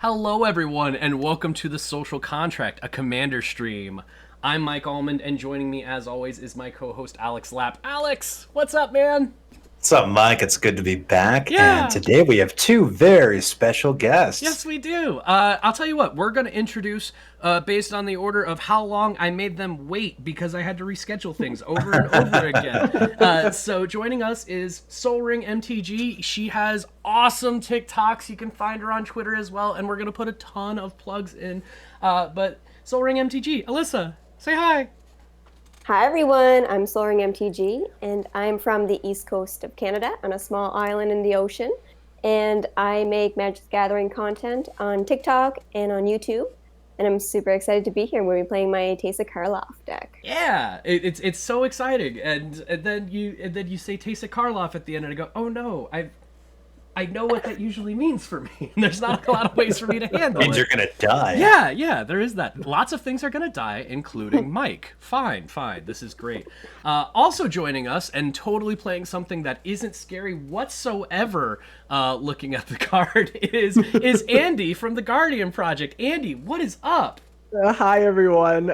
Hello, everyone, and welcome to the Social Contract, a Commander stream. I'm Mike Almond, and joining me, as always, is my co-host Alex Lapp. Alex, what's up, man? What's up, Mike? It's good to be back. Yeah. And today we have two very special guests. Yes, we do. I'll tell you what, we're going to introduce based on the order of how long I made them wait because I had to reschedule things over and over again. So joining us is SolRingMTG. She has awesome TikToks. You can find her on Twitter as well, and we're going to put a ton of plugs in. But SolRingMTG, Alyssa, say hi. Hi everyone, I'm SolRingMTG, and I'm from the east coast of Canada on a small island in the ocean, and I make Magic the Gathering content on TikTok and on YouTube, and I'm super excited to be here. We'll be playing my Teysa Karlov deck. Yeah, it's so exciting, and then you say Teysa Karlov at the end, and I go, oh no, I know what that usually means for me. There's not a lot of ways for me to handle it. Means you're gonna die. Yeah, there is that. Lots of things are gonna die, including Mike. Fine. This is great. Also joining us and totally playing something that isn't scary whatsoever. Looking at the card is Andy from the Guardian Project. Andy, what is up? Hi, everyone.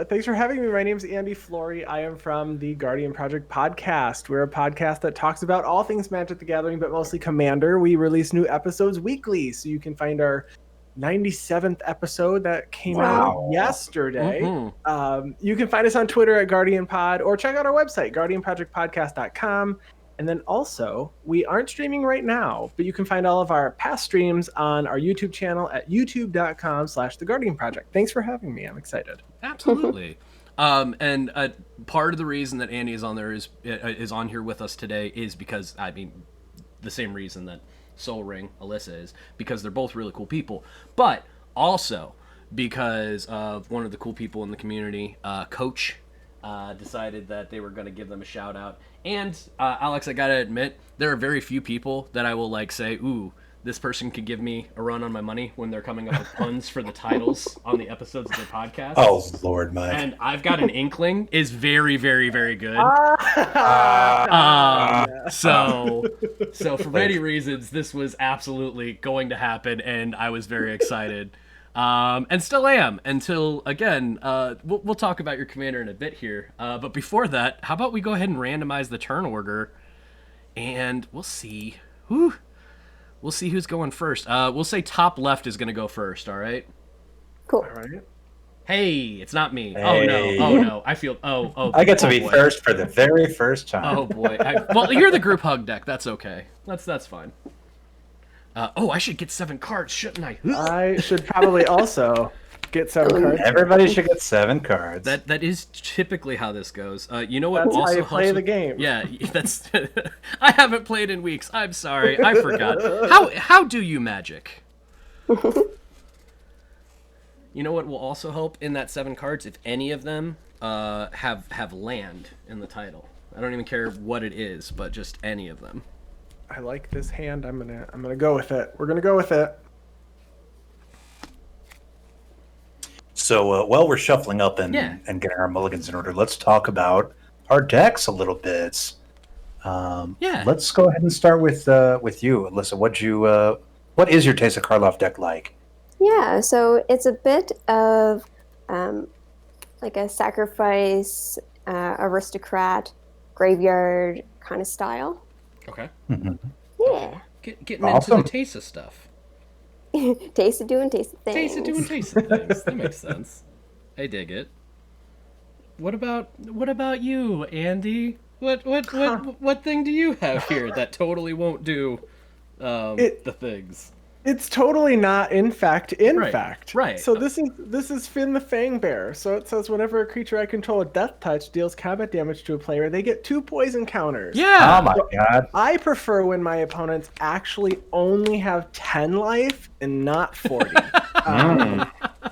Thanks for having me. My name is Andy Floury. I am from the Guardian Project podcast. We're a podcast that talks about all things Magic the Gathering, but mostly Commander. We release new episodes weekly, so you can find our 97th episode that came out yesterday. Mm-hmm. You can find us on Twitter at Guardian Pod, or check out our website, guardianprojectpodcast.com. And then also, we aren't streaming right now, but you can find all of our past streams on our YouTube channel at youtube.com/The Guardian Project. Thanks for having me. I'm excited. Absolutely. And part of the reason that Andy is on there is on here with us today is because, I mean, the same reason that SolRing, Alyssa is, because they're both really cool people, but also because of one of the cool people in the community, Coach, decided that they were going to give them a shout out. And Alex, I gotta admit, there are very few people that I will like say, ooh, this person could give me a run on my money when they're coming up with puns for the titles on the episodes of their podcast. Oh, Lord, Mike. And I've got an inkling is very, very, very good. So for many reasons, this was absolutely going to happen, and I was very excited. And still am until, again, we'll talk about your commander in a bit here. But before that, how about we go ahead and randomize the turn order, and we'll see. We'll see who's going first. We'll say top left is going to go first, all right? Cool. All right. Hey, it's not me. Hey. Oh, no. I feel, I get to be boy. first for the very first time. Oh, boy. Well, you're the group hug deck. That's okay. That's fine. I should get 7 cards, shouldn't I? I should probably also get 7 cards. Everybody should get 7 cards. That is typically how this goes. You know what? That's also how you play helps the game. Yeah, that's. I haven't played in weeks. I'm sorry. I forgot. How do you Magic? You know what will also help in that 7 cards if any of them have land in the title. I don't even care what it is, but just any of them. I like this hand. I'm gonna go with it. We're gonna go with it. So while we're shuffling up and getting our mulligans in order, let's talk about our decks a little bit. Let's go ahead and start with you, Alyssa. What is your Teysa Karlov deck like? Yeah, so it's a bit of like a sacrifice, aristocrat, graveyard kind of style. Okay. Mm-hmm. Yeah. Getting into the Teysa stuff. Teysa doing Teysa things. Teysa doing Teysa things. That makes sense. I dig it. What about you, Andy? What thing do you have here that totally won't do the things? It's totally not in fact. Right. So this is Finn the Fangbearer. So it says whenever a creature I control with Death Touch deals combat damage to a player, they get 2 poison counters. Yeah. Oh my god. I prefer when my opponents actually only have 10 life and not 40.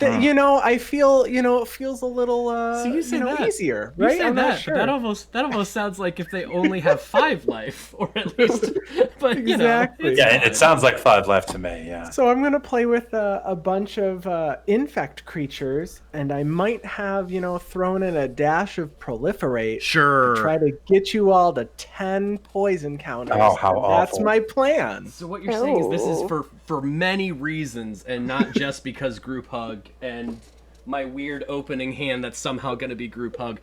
I feel, it feels a little, So you say that. easier, You right? say I'm that, not sure. but that almost sounds like if they only have 5 life, or at least, but Exactly. It sounds like 5 life to me. Yeah. So I'm gonna play with a bunch of infect creatures, and I might have, thrown in a dash of proliferate. Sure. To try to get you all to 10 poison counters. Oh, how awful! That's my plan. So what you're saying is this is for many reasons, and not just because group hug and my weird opening hand that's somehow going to be group hug.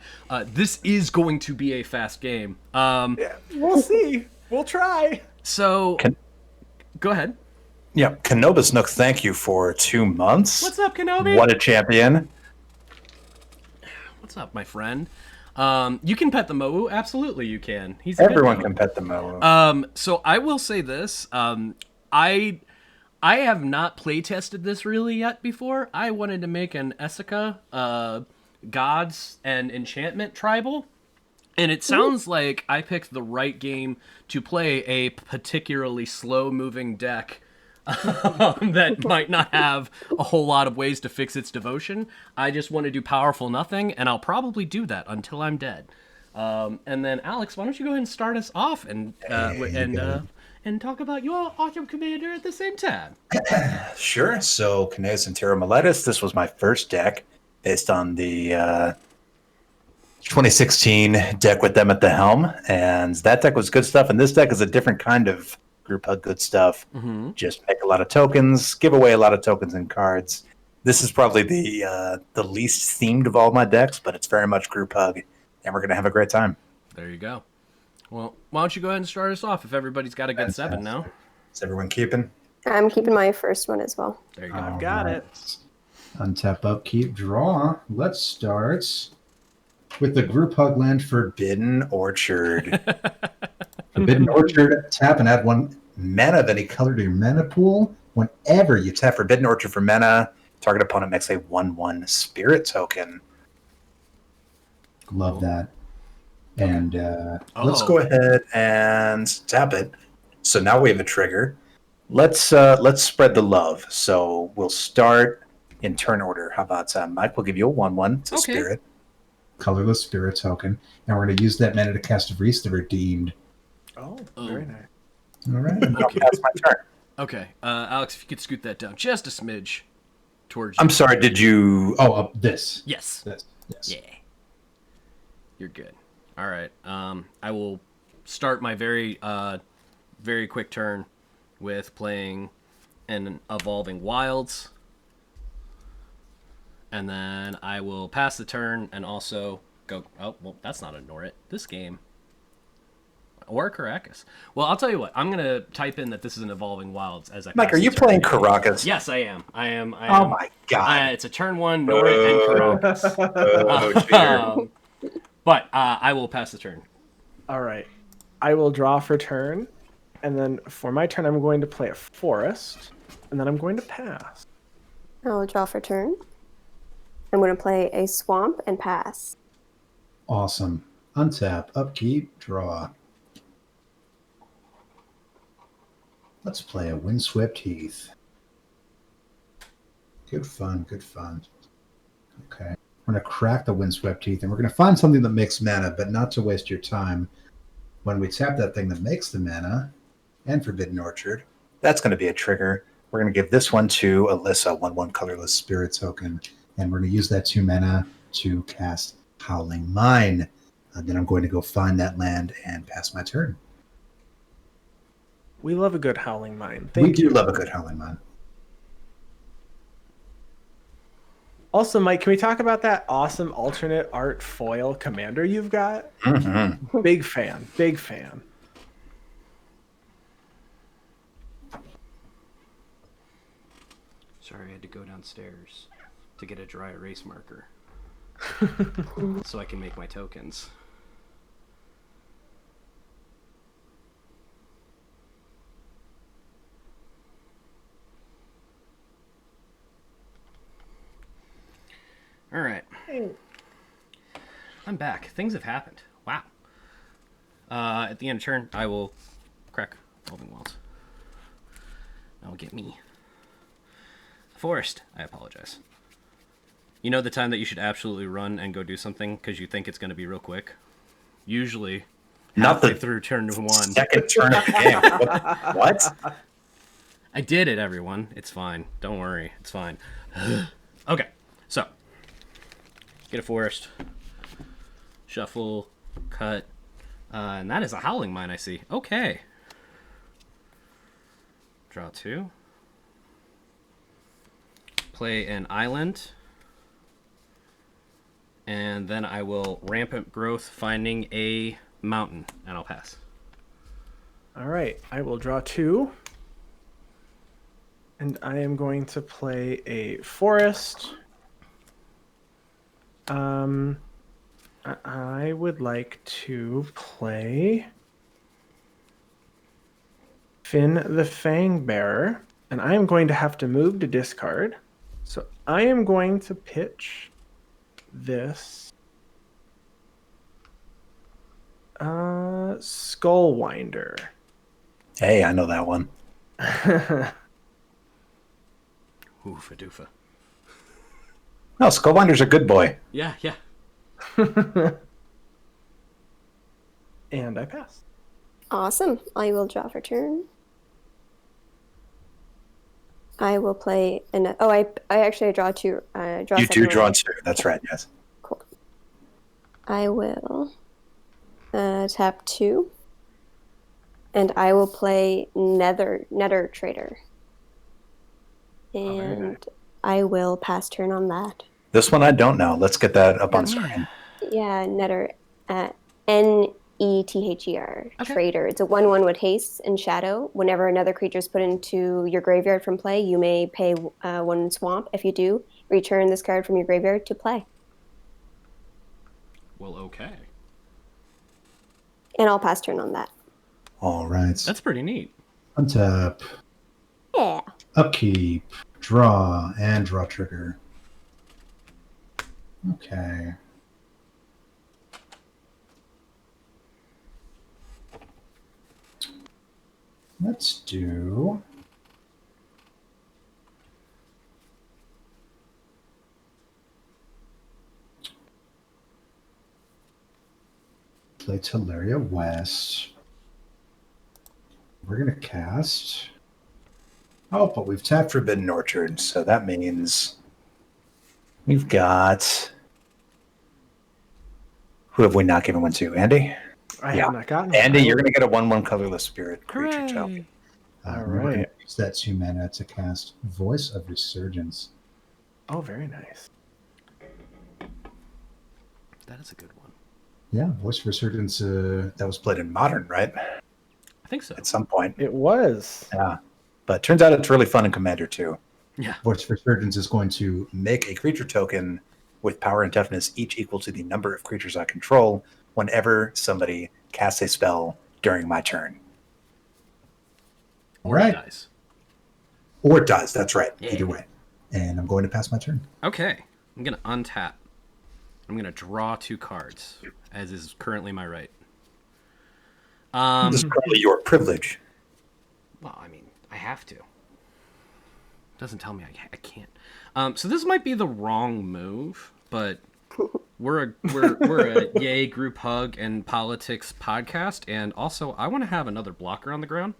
This is going to be a fast game. Yeah, we'll see. We'll try. So, go ahead. Yeah, Kenobus Nook, thank you for 2 months. What's up, Kenobi? What a champion. What's up, my friend? You can pet the Mowu. Absolutely, you can. Everyone can pet the Mowu. So I will say this. I have not play tested this really yet before. I wanted to make an Essica gods and enchantment tribal, and it sounds like I picked the right game to play a particularly slow moving deck that might not have a whole lot of ways to fix its devotion. I just want to do powerful nothing, and I'll probably do that until I'm dead. And then Alex, why don't you go ahead and start us off and talk about your awesome commander at the same time. Sure. So Knes and Terra Miletus, this was my first deck based on the 2016 deck with them at the helm, and that deck was good stuff, and this deck is a different kind of group hug good stuff. Mm-hmm. Just make a lot of tokens, give away a lot of tokens and cards. This is probably the least themed of all my decks, but it's very much group hug, and we're going to have a great time. There you go. Well, why don't you go ahead and start us off if everybody's got a good 7 now. Is everyone keeping? I'm keeping my first one as well. There you go. I've got it. Untap, upkeep, draw. Let's start with the group hug land Forbidden Orchard. Forbidden Orchard, tap and add 1 Mana of any color to your mana pool. Whenever you tap Forbidden Orchard for mana, target opponent makes a 1/1 spirit token. Love that. And let's go ahead and tap it. So now we have a trigger. Let's spread the love. So we'll start in turn order. How about Mike? We'll give you a 1/1 to spirit. Colorless spirit token. And we're going to use that mana to cast a Reese the Redeemed. Oh, very nice. All right. Okay. That's my turn. Okay. Alex, if you could scoot that down just a smidge towards you. I'm sorry, did you... Oh, up this. Yes. This. Yes. Yeah. You're good. All right. I will start my very quick turn with playing an Evolving Wilds. And then I will pass the turn and also go... Oh, well, that's not a Norrit. This game... Or Caracas. Well, I'll tell you what. I'm going to type in that this is an Evolving Wilds as I Mike, are you playing Caracas? Yes, I am. I am. Oh, my God. It's a turn 1, Norrit and Caracas. But I will pass the turn. All right. I will draw for turn, and then for my turn, I'm going to play a forest, and then I'm going to pass. I'll draw for turn. I'm going to play a swamp and pass. Awesome. Untap, upkeep, draw. Let's play a Windswept Heath. Good fun, good fun. Okay. We're going to crack the Windswept Heath, and we're going to find something that makes mana, but not to waste your time. When we tap that thing that makes the mana, and Forbidden Orchard, that's going to be a trigger. We're going to give this one to Alyssa, 1/1 colorless spirit token, and we're going to use that 2 mana to cast Howling Mine. Then I'm going to go find that land and pass my turn. We love a good Howling Mine. We do love a good Howling Mine. Also, Mike, can we talk about that awesome alternate art foil commander you've got? Mm-hmm. Big fan. Big fan. Sorry, I had to go downstairs to get a dry erase marker so I can make my tokens. All right. I'm back. Things have happened. Wow. At the end of turn, I will crack Evolving Wilds. That will get me. Forest. I apologize. You know the time that you should absolutely run and go do something because you think it's going to be real quick? Usually Not halfway the through turn 1. second turn of the game. What? I did it, everyone. It's fine. Don't worry. It's fine. Okay, so get a forest, shuffle, cut, and that is a Howling Mine, I see. Okay. Draw 2. Play an island. And then I will Rampant Growth, finding a mountain, and I'll pass. All right, I will draw 2. And I am going to play a forest. I would like to play Finn the Fangbearer, and I am going to have to move to discard. So I am going to pitch this Skullwinder. Hey, I know that one. Oofa doofa. No, Skullwinder's a good boy. Yeah. And I pass. Awesome. I will draw for turn. I will play an. Oh, I actually draw 2. Draw You do second draw one. 2. That's right. Yes. Cool. I will tap 2, and I will play Nether Trader, and I will pass turn on that. This one I don't know. Let's get that up on screen. Yeah, Nether, Nether Trader. It's a 1/1 with haste and shadow. Whenever another creature is put into your graveyard from play, you may pay 1 swamp. If you do, return this card from your graveyard to play. Well, okay. And I'll pass turn on that. All right. That's pretty neat. Untap, Yeah. upkeep, draw, and draw trigger. Okay. Let's do... play Teleria West. We're going to cast... Oh, but we've tapped Forbidden Orchard, so that means we've got... Who have we not given one to? Andy? I have not gotten Andy, one. you're going to get a 1/1 colorless spirit creature Hooray. token. All We're going right. to use that 2 mana to cast Voice of Resurgence. Oh, very nice. That is a good one. Yeah, Voice of Resurgence. That was played in Modern, right? I think so. At some point. It was. Yeah. But turns out it's really fun in Commander, too. Yeah. Voice of Resurgence is going to Make a creature token with power and toughness each equal to the number of creatures I control whenever somebody casts a spell during my turn. All right. Dice. Or it does, that's right. Yeah. Either way. And I'm going to pass my turn. Okay. I'm going to untap. I'm going to draw 2 cards, as is currently my right. This is probably your privilege. Well, I mean, I have to. Doesn't tell me I can't. So this might be the wrong move, but we're a yay group hug and politics podcast, and also I want to have another blocker on the ground.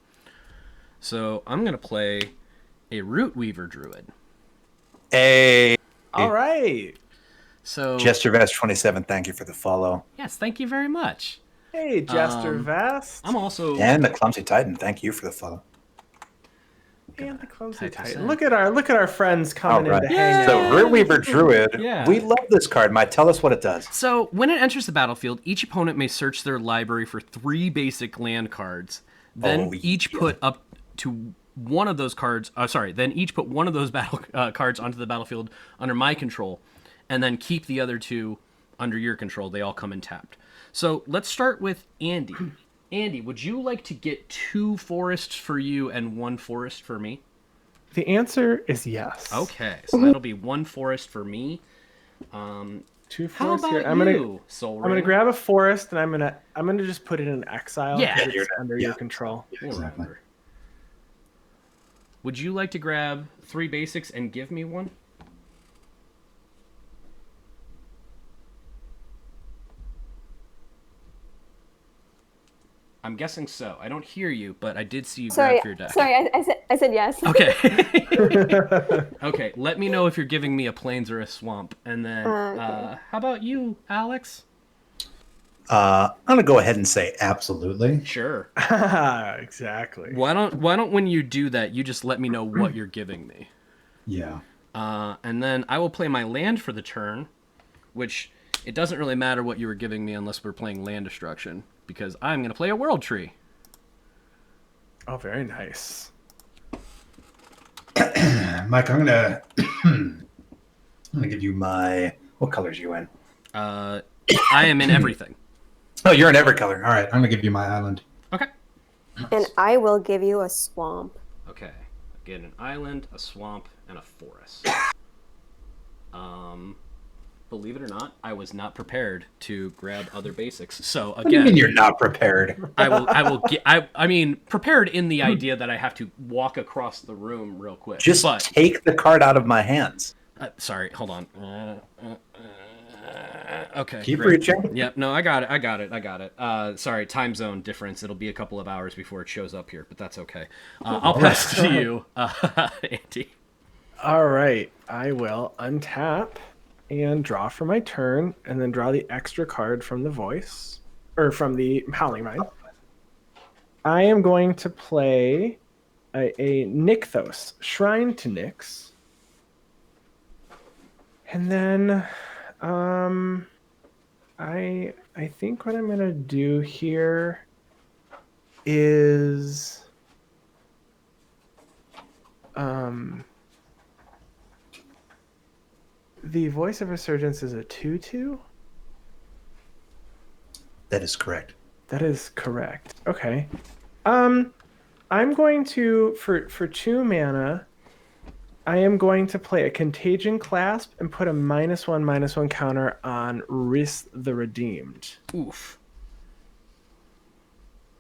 So I'm gonna play a Root Weaver Druid. All right. So JesterVest27, thank you for the follow. yes, thank you very much. Hey, Jester Vest. I'm also And the Clumsy Titan, thank you for the follow. And the Clumsy type this Titan. in. Look at our friends coming All in right. to hang So out. Root Weaver Druid, Yeah. we love this card. Mike, tell us what it does. So, when it enters the battlefield, each opponent may search their library for 3 basic land cards. Then each put up to one of those cards. Then each put one of those battle cards onto the battlefield under my control, and then keep the other 2 under your control. They all come in tapped. So let's start with Andy. Andy, would you like to get 2 forests for you and 1 forest for me? The answer is yes. Okay, so that'll be 1 forest for me. 2 How forests about here. I'm gonna grab a forest and I'm gonna just put it in exile. Yeah. 'cause it's under your control. Exactly. Would you like to grab 3 basics and give me 1? I'm guessing so. I don't hear you, but I did see you Sorry, grab for your deck. sorry, I said yes. Okay. Okay, let me know if you're giving me a plains or a swamp. And then, Okay. how about you, Alex? I'm gonna go ahead and say absolutely. Sure. Exactly. Why don't when you do that, you just let me know what you're giving me. Yeah. And then I will play my land for the turn, which it doesn't really matter what you were giving me unless we're playing land destruction, because I'm going to play a world tree. Oh, very nice. Mike, I'm gonna give you my. What colors you in? I am in everything. Oh, you're in every color. All right. I'm gonna give you my island. Okay. And I will give you a swamp. Okay. Again, an island, a swamp, and a forest. Believe it or not, I was not prepared to grab other basics. So again, What do you mean you're not prepared? I mean, prepared in the idea that I have to walk across the room real quick. Just take the card out of my hands. Sorry, hold on. Okay. Keep great. reaching. Yep. No, I got it. Sorry, time zone difference. It'll be a couple of hours before it shows up here, but that's okay. I'll pass to you, Andy. All right. I will untap and draw for my turn, and then draw the extra card from the voice, or from the Howling Mine. I am going to play a Nykthos, Shrine to Nyx. And then I think what I'm going to do here is the Voice of Resurgence is a 2/2? That is correct. That is correct. Okay. I'm going to for 2 mana, I am going to play a Contagion Clasp and put a -1/-1 counter on Riss the Redeemed. Oof.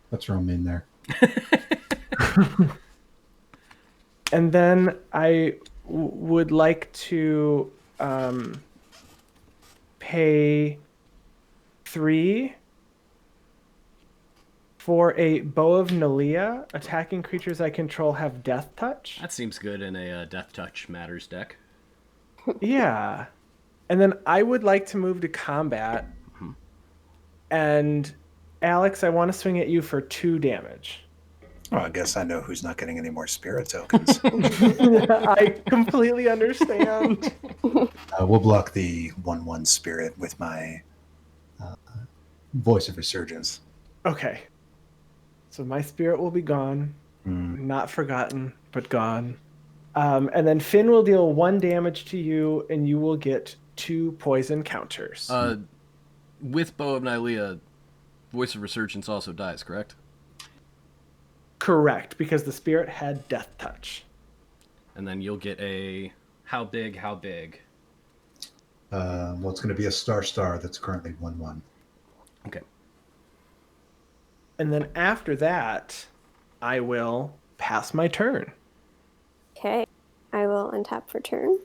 Let's roam in there. And then I would like to pay 3 for a Bow of Nalia. Attacking creatures I control have Death Touch. That seems good in a Death Touch Matters deck. Yeah. And then I would like to move to combat. And Alex, I want to swing at you for 2 damage. Well, I guess I know who's not getting any more spirit tokens. I completely understand. We'll block the 1/1 spirit with my Voice of Resurgence. Okay. So my spirit will be gone. Not forgotten, but gone. And then Finn will deal 1 damage to you, and you will get 2 poison counters. With Bow of Nylea, Voice of Resurgence also dies, correct? Correct, because the spirit had Death Touch. And then you'll get a how big? Well, it's going to be a star that's currently 1/1. Okay. And then after that, I will pass my turn. Okay. I will untap for turn.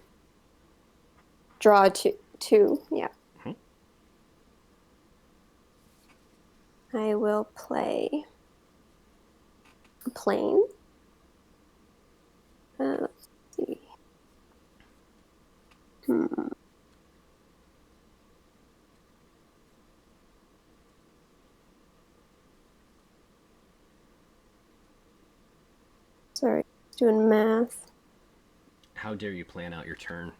Draw 2. Yeah. I will play a plane. Let's see. Sorry, doing math. How dare you plan out your turn?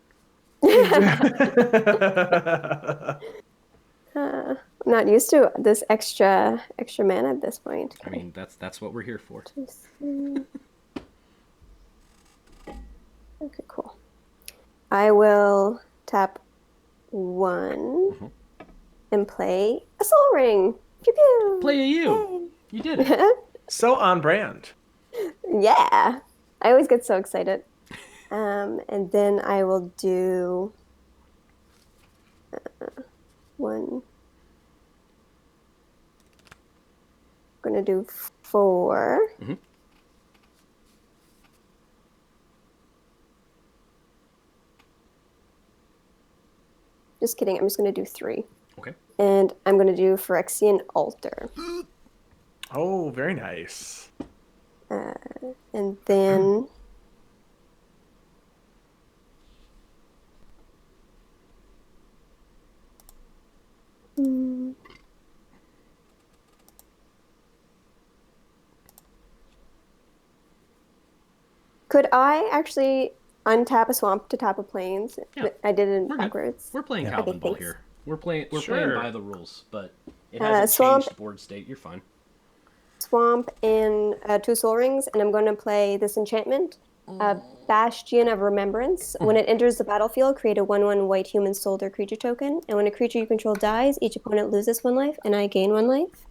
I'm not used to this extra mana at this point. I mean, that's what we're here for. Okay, cool. I will tap 1 and play a Soul Ring. Pew pew. Play a you. You did it. So on brand. Yeah. I always get so excited. And then I will do 1. I'm going to do 4. Just kidding. I'm just going to do 3. Okay. And I'm going to do Phyrexian Altar. Oh, very nice. And then could I actually untap a swamp to tap a plains? Yeah. I did it We're backwards. Good. We're playing Yeah. Calvin Okay, Ball thanks. here. We're playing Sure. by the rules, but it hasn't Swamp. changed board state. You're fine. Swamp and 2 Soul Rings, and I'm going to play this enchantment, Bastion of Remembrance. When it enters the battlefield, create a 1/1 white human soldier creature token, and when a creature you control dies, each opponent loses 1 life, and I gain 1 life.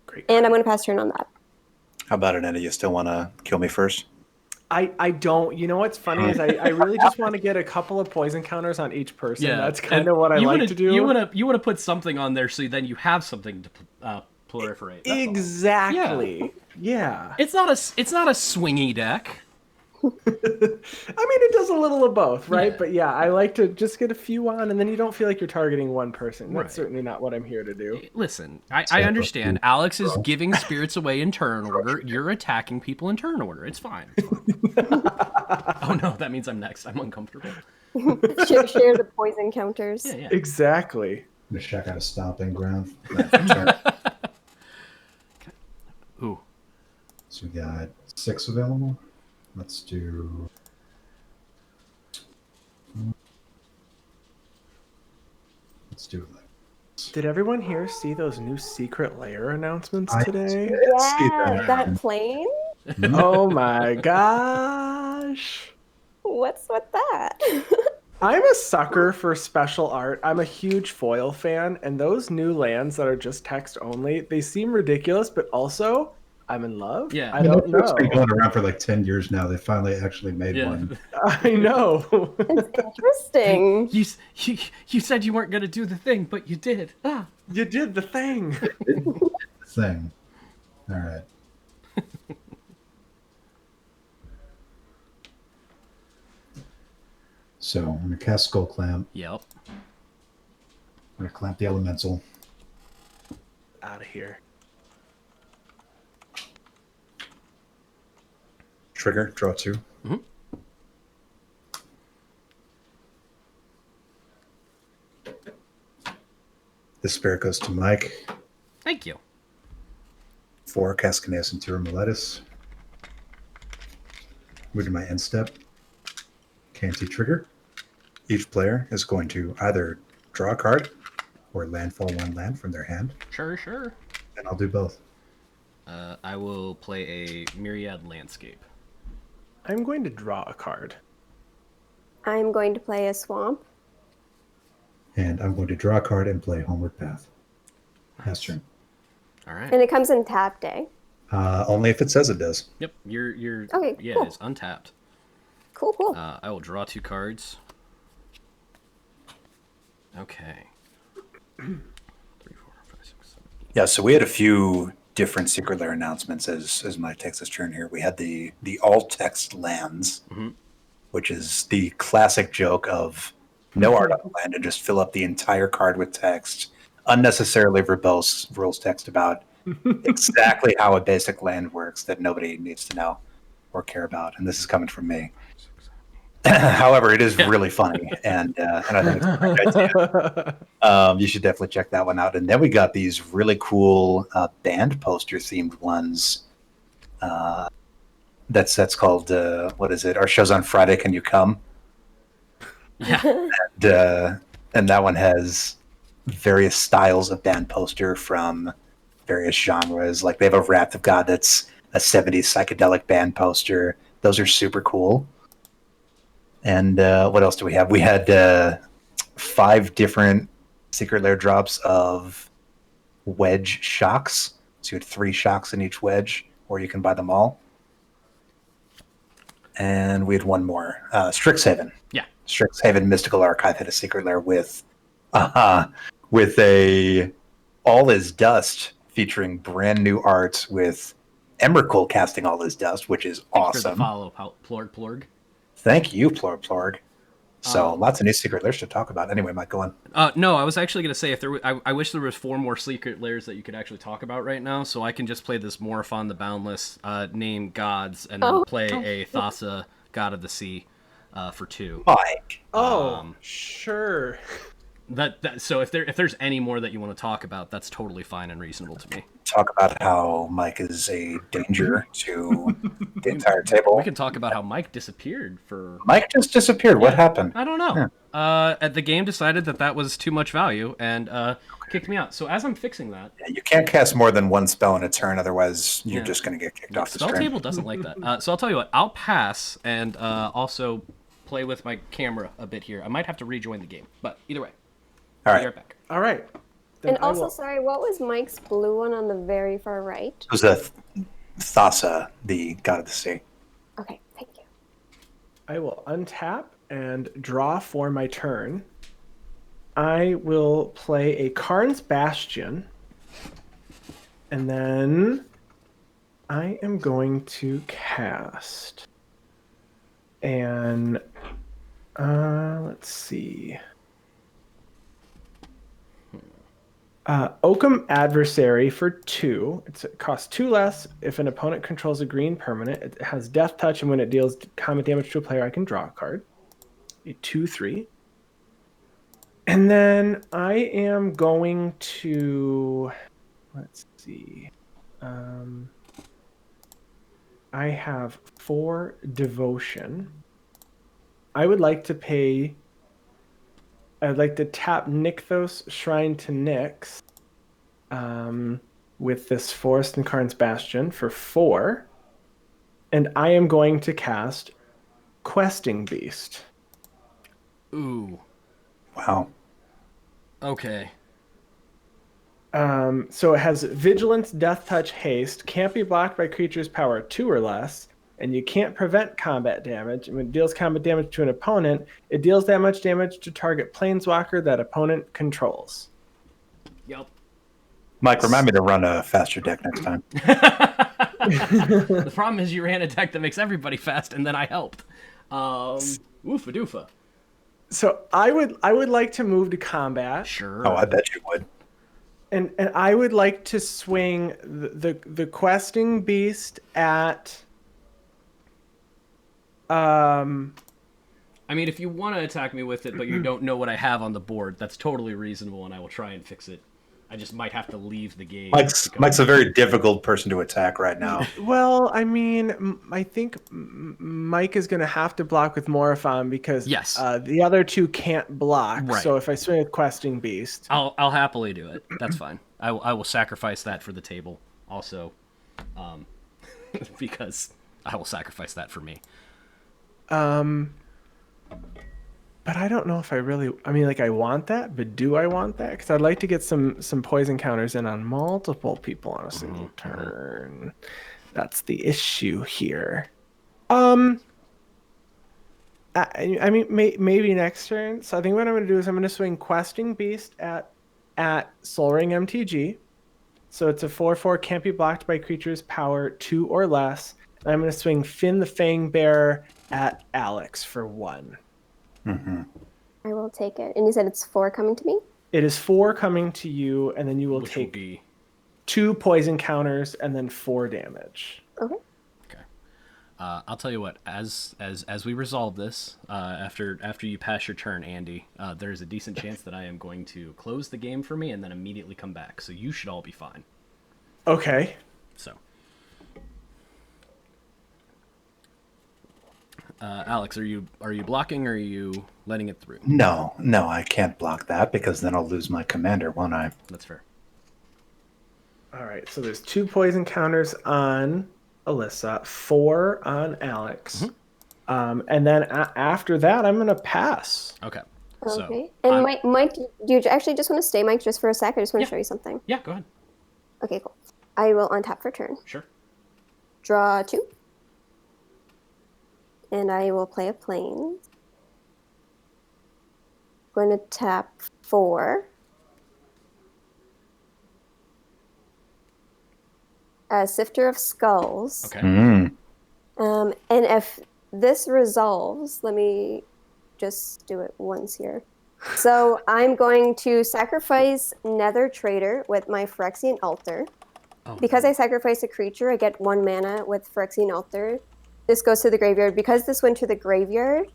Great. And I'm going to pass turn on that. How about it, Andy? You still want to kill me first? I don't. You know what's funny is I really just want to get a couple of poison counters on each person. Yeah, That's kind of what I like to do. You want to put something on there so then you have something to proliferate. That's Exactly. Yeah. It's not a swingy deck. I mean, it does a little of both, right? Yeah. But yeah, I like to just get a few on, and then you don't feel like you're targeting one person. That's Right. certainly not what I'm here to do. Listen, I understand. Alex is giving spirits away in turn order. You're attacking people in turn order. It's fine. Oh no, that means I'm next. I'm uncomfortable. Share the poison counters. Yeah. Exactly. I'm gonna check out a stomping ground. Ooh. So we got 6 available. Let's do. Let's do it. Did everyone here see those new secret lair announcements I today? did. Yeah, that plane? Oh my gosh. What's with that? I'm a sucker for special art. I'm a huge foil fan, and those new lands that are just text only, they seem ridiculous, but also I'm in love. Yeah. I don't It's been know. going around for like 10 years now. They finally actually made one. I know. It's interesting. You said you weren't gonna do the thing, but you did. Ah. You did the thing. Thing. All right. So I'm gonna cast Skull Clamp. Yep. I'm gonna clamp the elemental. Out of here. Trigger, draw 2. Mhm. This spirit goes to Mike. Thank you. 4, cast Kineas and Tira Meletis. Move to my end step. KNT trigger. Each player is going to either draw a card or landfall 1 land from their hand, Sure. and I'll do both. I will play a Myriad Landscape. I'm going to draw a card. I'm going to play a swamp. And I'm going to draw a card and play Homeward Path. Pass turn. All right. And it comes in tap day. Only if it says it does. Yep. You're. Okay, Yeah, cool. it's untapped. Cool. I will draw 2 cards. Okay. 3, 4, 5, 6, 7, 8. Yeah, so we had a few different Secret Lair announcements as Mike takes his turn here. We had the all text lands, which is the classic joke of no art on the land and just fill up the entire card with text, unnecessarily verbose rules text about exactly how a basic land works that nobody needs to know or care about. And this is coming from me. However, it is really funny, and I think it's a great idea. You should definitely check that one out. And then we got these really cool band poster themed ones. That's called what is it? Our show's on Friday. Can you come? Yeah. And that one has various styles of band poster from various genres. Like they have a Wrath of God that's a 70s psychedelic band poster. Those are super cool. And what else do we have? We had 5 different Secret Lair drops of wedge shocks. So you had 3 shocks in each wedge, or you can buy them all. And we had one more. Strixhaven. Yeah. Strixhaven Mystical Archive had a Secret Lair with a All Is Dust featuring brand new art with Emrakul casting All Is Dust, which is Thanks for the awesome. follow, Plorg. Thank you, Plorg. So lots of new secret layers to talk about. Anyway, Mike, go on. No, I was actually going to say, if there, I wish there was 4 more secret layers that you could actually talk about right now, so I can just play this Morophon the Boundless, name gods, and then play a Thassa, God of the Sea, for 2. Mike. Sure. So if there's any more that you want to talk about, that's totally fine and reasonable to me. Talk about how Mike is a danger to the entire table. We can talk about how Mike disappeared for... Mike just disappeared. What happened? I don't know. Yeah. The game decided that was too much value and kicked me out. So as I'm fixing that... Yeah, you can't cast more than 1 spell in a turn, otherwise you're just going to get kicked off the spell stream. table doesn't like that. So I'll tell you what. I'll pass and also play with my camera a bit here. I might have to rejoin the game, but either way. All right. Be right back. All right. And also, sorry, what was Mike's blue one on the very far right? It was a Thassa, the God of the Sea. Okay, thank you. I will untap and draw for my turn. I will play a Karn's Bastion. And then I am going to cast. And let's see. Oakham Adversary for 2. It costs 2 less. If an opponent controls a green permanent, it has Death Touch, and when it deals combat damage to a player, I can draw a card. A 2/3. And then I am going to... Let's see. I have 4 Devotion. I would like to pay... I'd like to tap Nykthos Shrine to Nyx with this Forest and Karn's Bastion for 4. And I am going to cast Questing Beast. Ooh. Wow. Okay. So it has Vigilance, Death Touch, Haste, can't be blocked by creatures power 2 or less, and you can't prevent combat damage. And when it deals combat damage to an opponent, it deals that much damage to target planeswalker that opponent controls. Yep. Mike, remind me to run a faster deck next time. The problem is you ran a deck that makes everybody fast, and then I helped. Oofa doofa. So I would like to move to combat. Sure. Oh, I bet you would. And I would like to swing the Questing Beast at... I mean, if you want to attack me with it, but you don't know what I have on the board, that's totally reasonable, and I will try and fix it. I just might have to leave the game. Mike's a very difficult person to attack right now. Well, I mean, I think Mike is going to have to block with Morophon because the other 2 can't block. Right. So if I swing with Questing Beast... I'll happily do it. That's fine. I will sacrifice that for the table also, because I will sacrifice that for me. But I don't know if I really... I mean, like, I want that, but do I want that? Because I'd like to get some poison counters in on multiple people on a single turn. That's the issue here. I mean, maybe next turn. So I think what I'm going to do is I'm going to swing Questing Beast at SolRingMTG. So it's a 4/4, can't be blocked by creatures power 2 or less. And I'm going to swing Finn the Fangbearer at Alex for 1. Mm-hmm. I will take it. And you said it's 4 coming to me? It is 4 coming to you, and then you will take 2 poison counters and then 4 damage. Okay. Okay. I'll tell you what. As we resolve this, after you pass your turn, Andy, there's a decent chance that I am going to close the game for me and then immediately come back. So you should all be fine. Okay. So. Alex, are you blocking or are you letting it through? No, I can't block that because then I'll lose my commander, won't I? That's fair. All right, so there's 2 poison counters on Alyssa, 4 on Alex. Mm-hmm. And then after that, I'm going to pass. Okay. Okay. So and Mike, do you actually just want to stay, Mike, just for a sec? I just want to show you something. Yeah, go ahead. Okay, cool. I will untap for turn. Sure. Draw 2. And I will play a plane. I'm going to tap 4. Sifter of Skulls. Okay. And if this resolves, let me just do it once here. So I'm going to sacrifice Nether Trader with my Phyrexian Altar. Oh, because I sacrifice a creature, I get 1 mana with Phyrexian Altar. This goes to the graveyard. Because this went to the graveyard,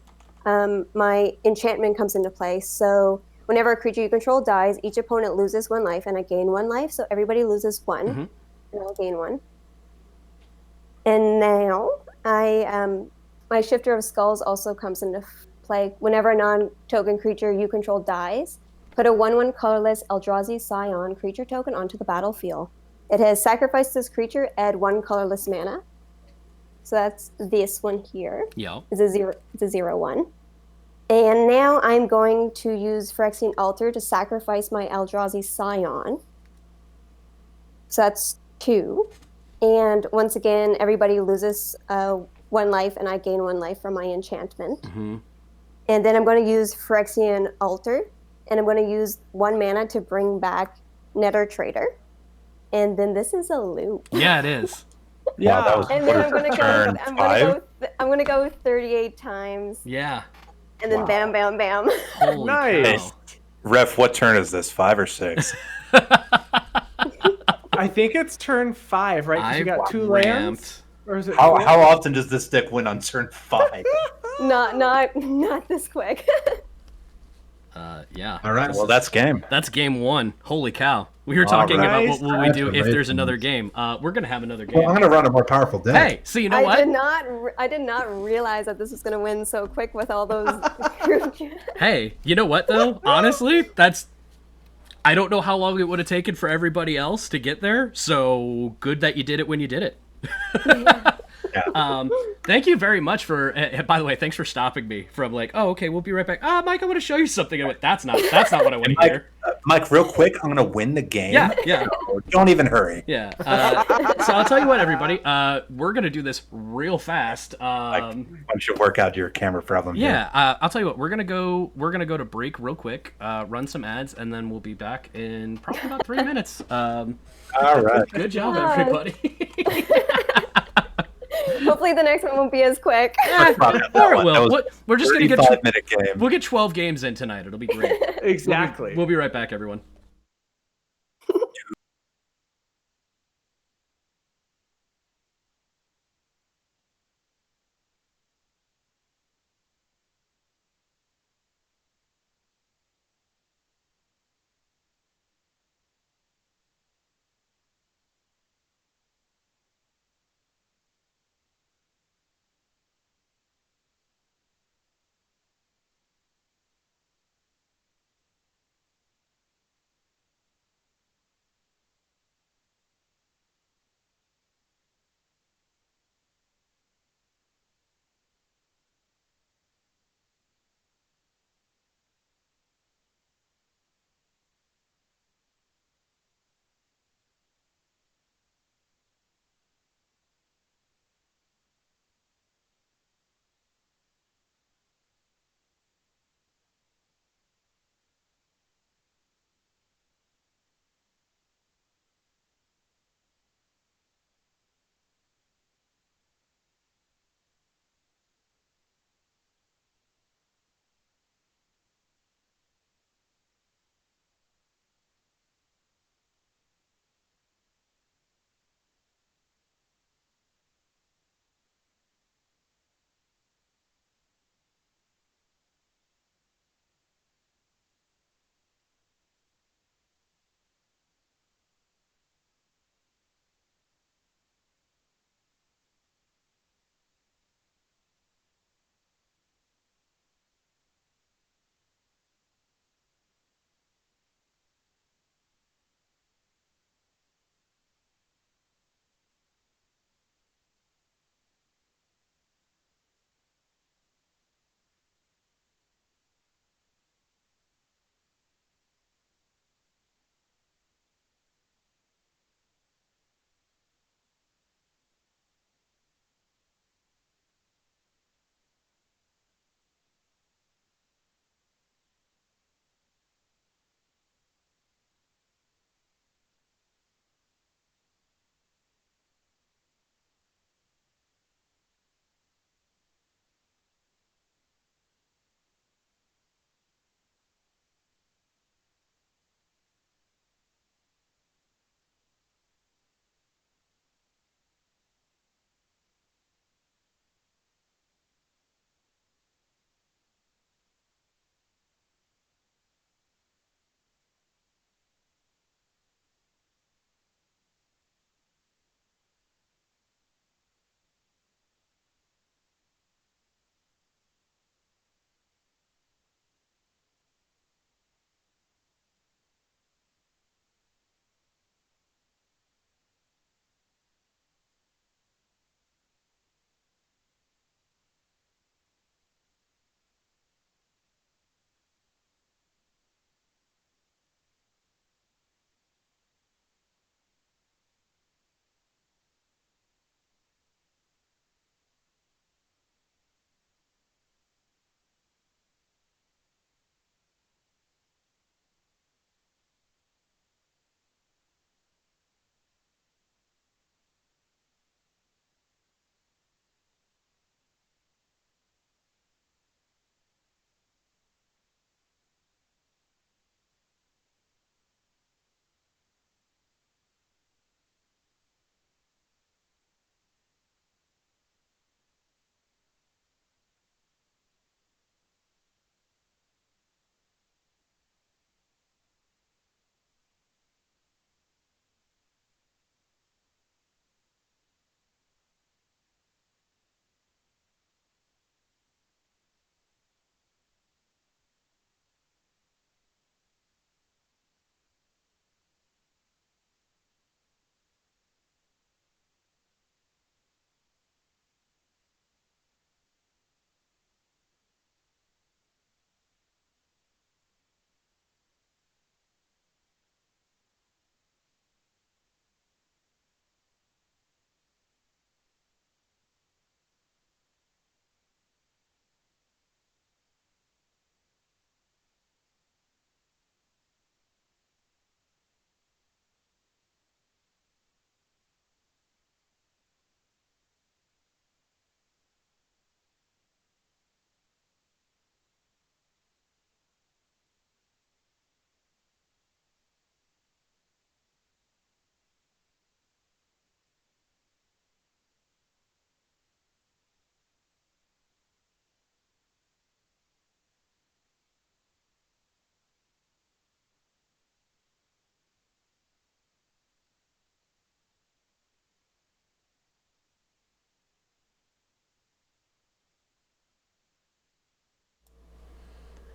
my enchantment comes into play. So whenever a creature you control dies, each opponent loses 1 life, and I gain 1 life. So everybody loses 1, and I'll gain 1. And now my Shifter of Skulls also comes into play. Whenever a non-token creature you control dies, put a 1/1 colorless Eldrazi Scion creature token onto the battlefield. It has sacrificed this creature, add 1 colorless mana. So that's this one here. Yeah. It's a 0/1. And now I'm going to use Phyrexian Altar to sacrifice my Eldrazi Scion. So that's 2. And once again, everybody loses 1 life, and I gain 1 life from my enchantment. And then I'm going to use Phyrexian Altar, and I'm going to use 1 mana to bring back Nether Trader. And then this is a loop. Yeah, it is. Yeah. Wow, that was And then I'm gonna go 38 times. Yeah. And then bam, bam, bam. Holy Nice. cow. Ref, what turn is this? 5 or 6? I think it's turn 5, right? Because you got 2 lands. ramped. Or is it How 4? often does this deck win on turn 5? Not this quick. Yeah. All right. Well, that's game. That's game 1. Holy cow. We were talking about Nice. what will we do if there's Congratulations. another game. We're going to have another game. Well, I'm going to run a more powerful deck. Hey, so you know what? I did not realize that this was gonna win so quick with all those. Hey, you know what though? Honestly, I don't know how long it would have taken for everybody else to get there. So good that you did it when you did it. Thank you very much for. By the way, thanks for stopping me from like, oh, okay, we'll be right back. Mike, I want to show you something. I went, that's not what I want to hear. Mike, real quick, I'm gonna win the game. Yeah. So don't even hurry. Yeah. So I'll tell you what, everybody. We're gonna do this real fast. Why don't you work out your camera problem? Yeah. I'll tell you what. We're gonna go to break real quick. Run some ads, and then we'll be back in probably about 3 minutes. All right. Good job, everybody. Hopefully the next one won't be as quick. Or it will. We're just gonna get 35-minute game. We'll get 12 games in tonight. It'll be great. Exactly. We'll be right back, everyone.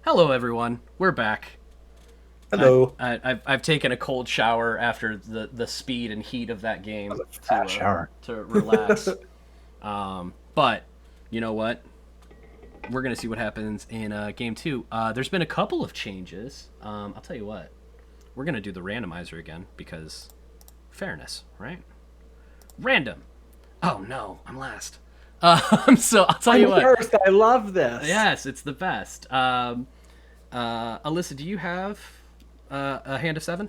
Hello, everyone. We're back. Hello. I've taken a cold shower after the speed and heat of that game Shower. to relax. But you know what? We're gonna see what happens in game 2. There's been a couple of changes. I'll tell you what. We're gonna do the randomizer again because fairness, right? Random. Oh no, I'm last. So I'll tell you what. First, I love this. Yes, it's the best. Alyssa, do you have a hand of 7?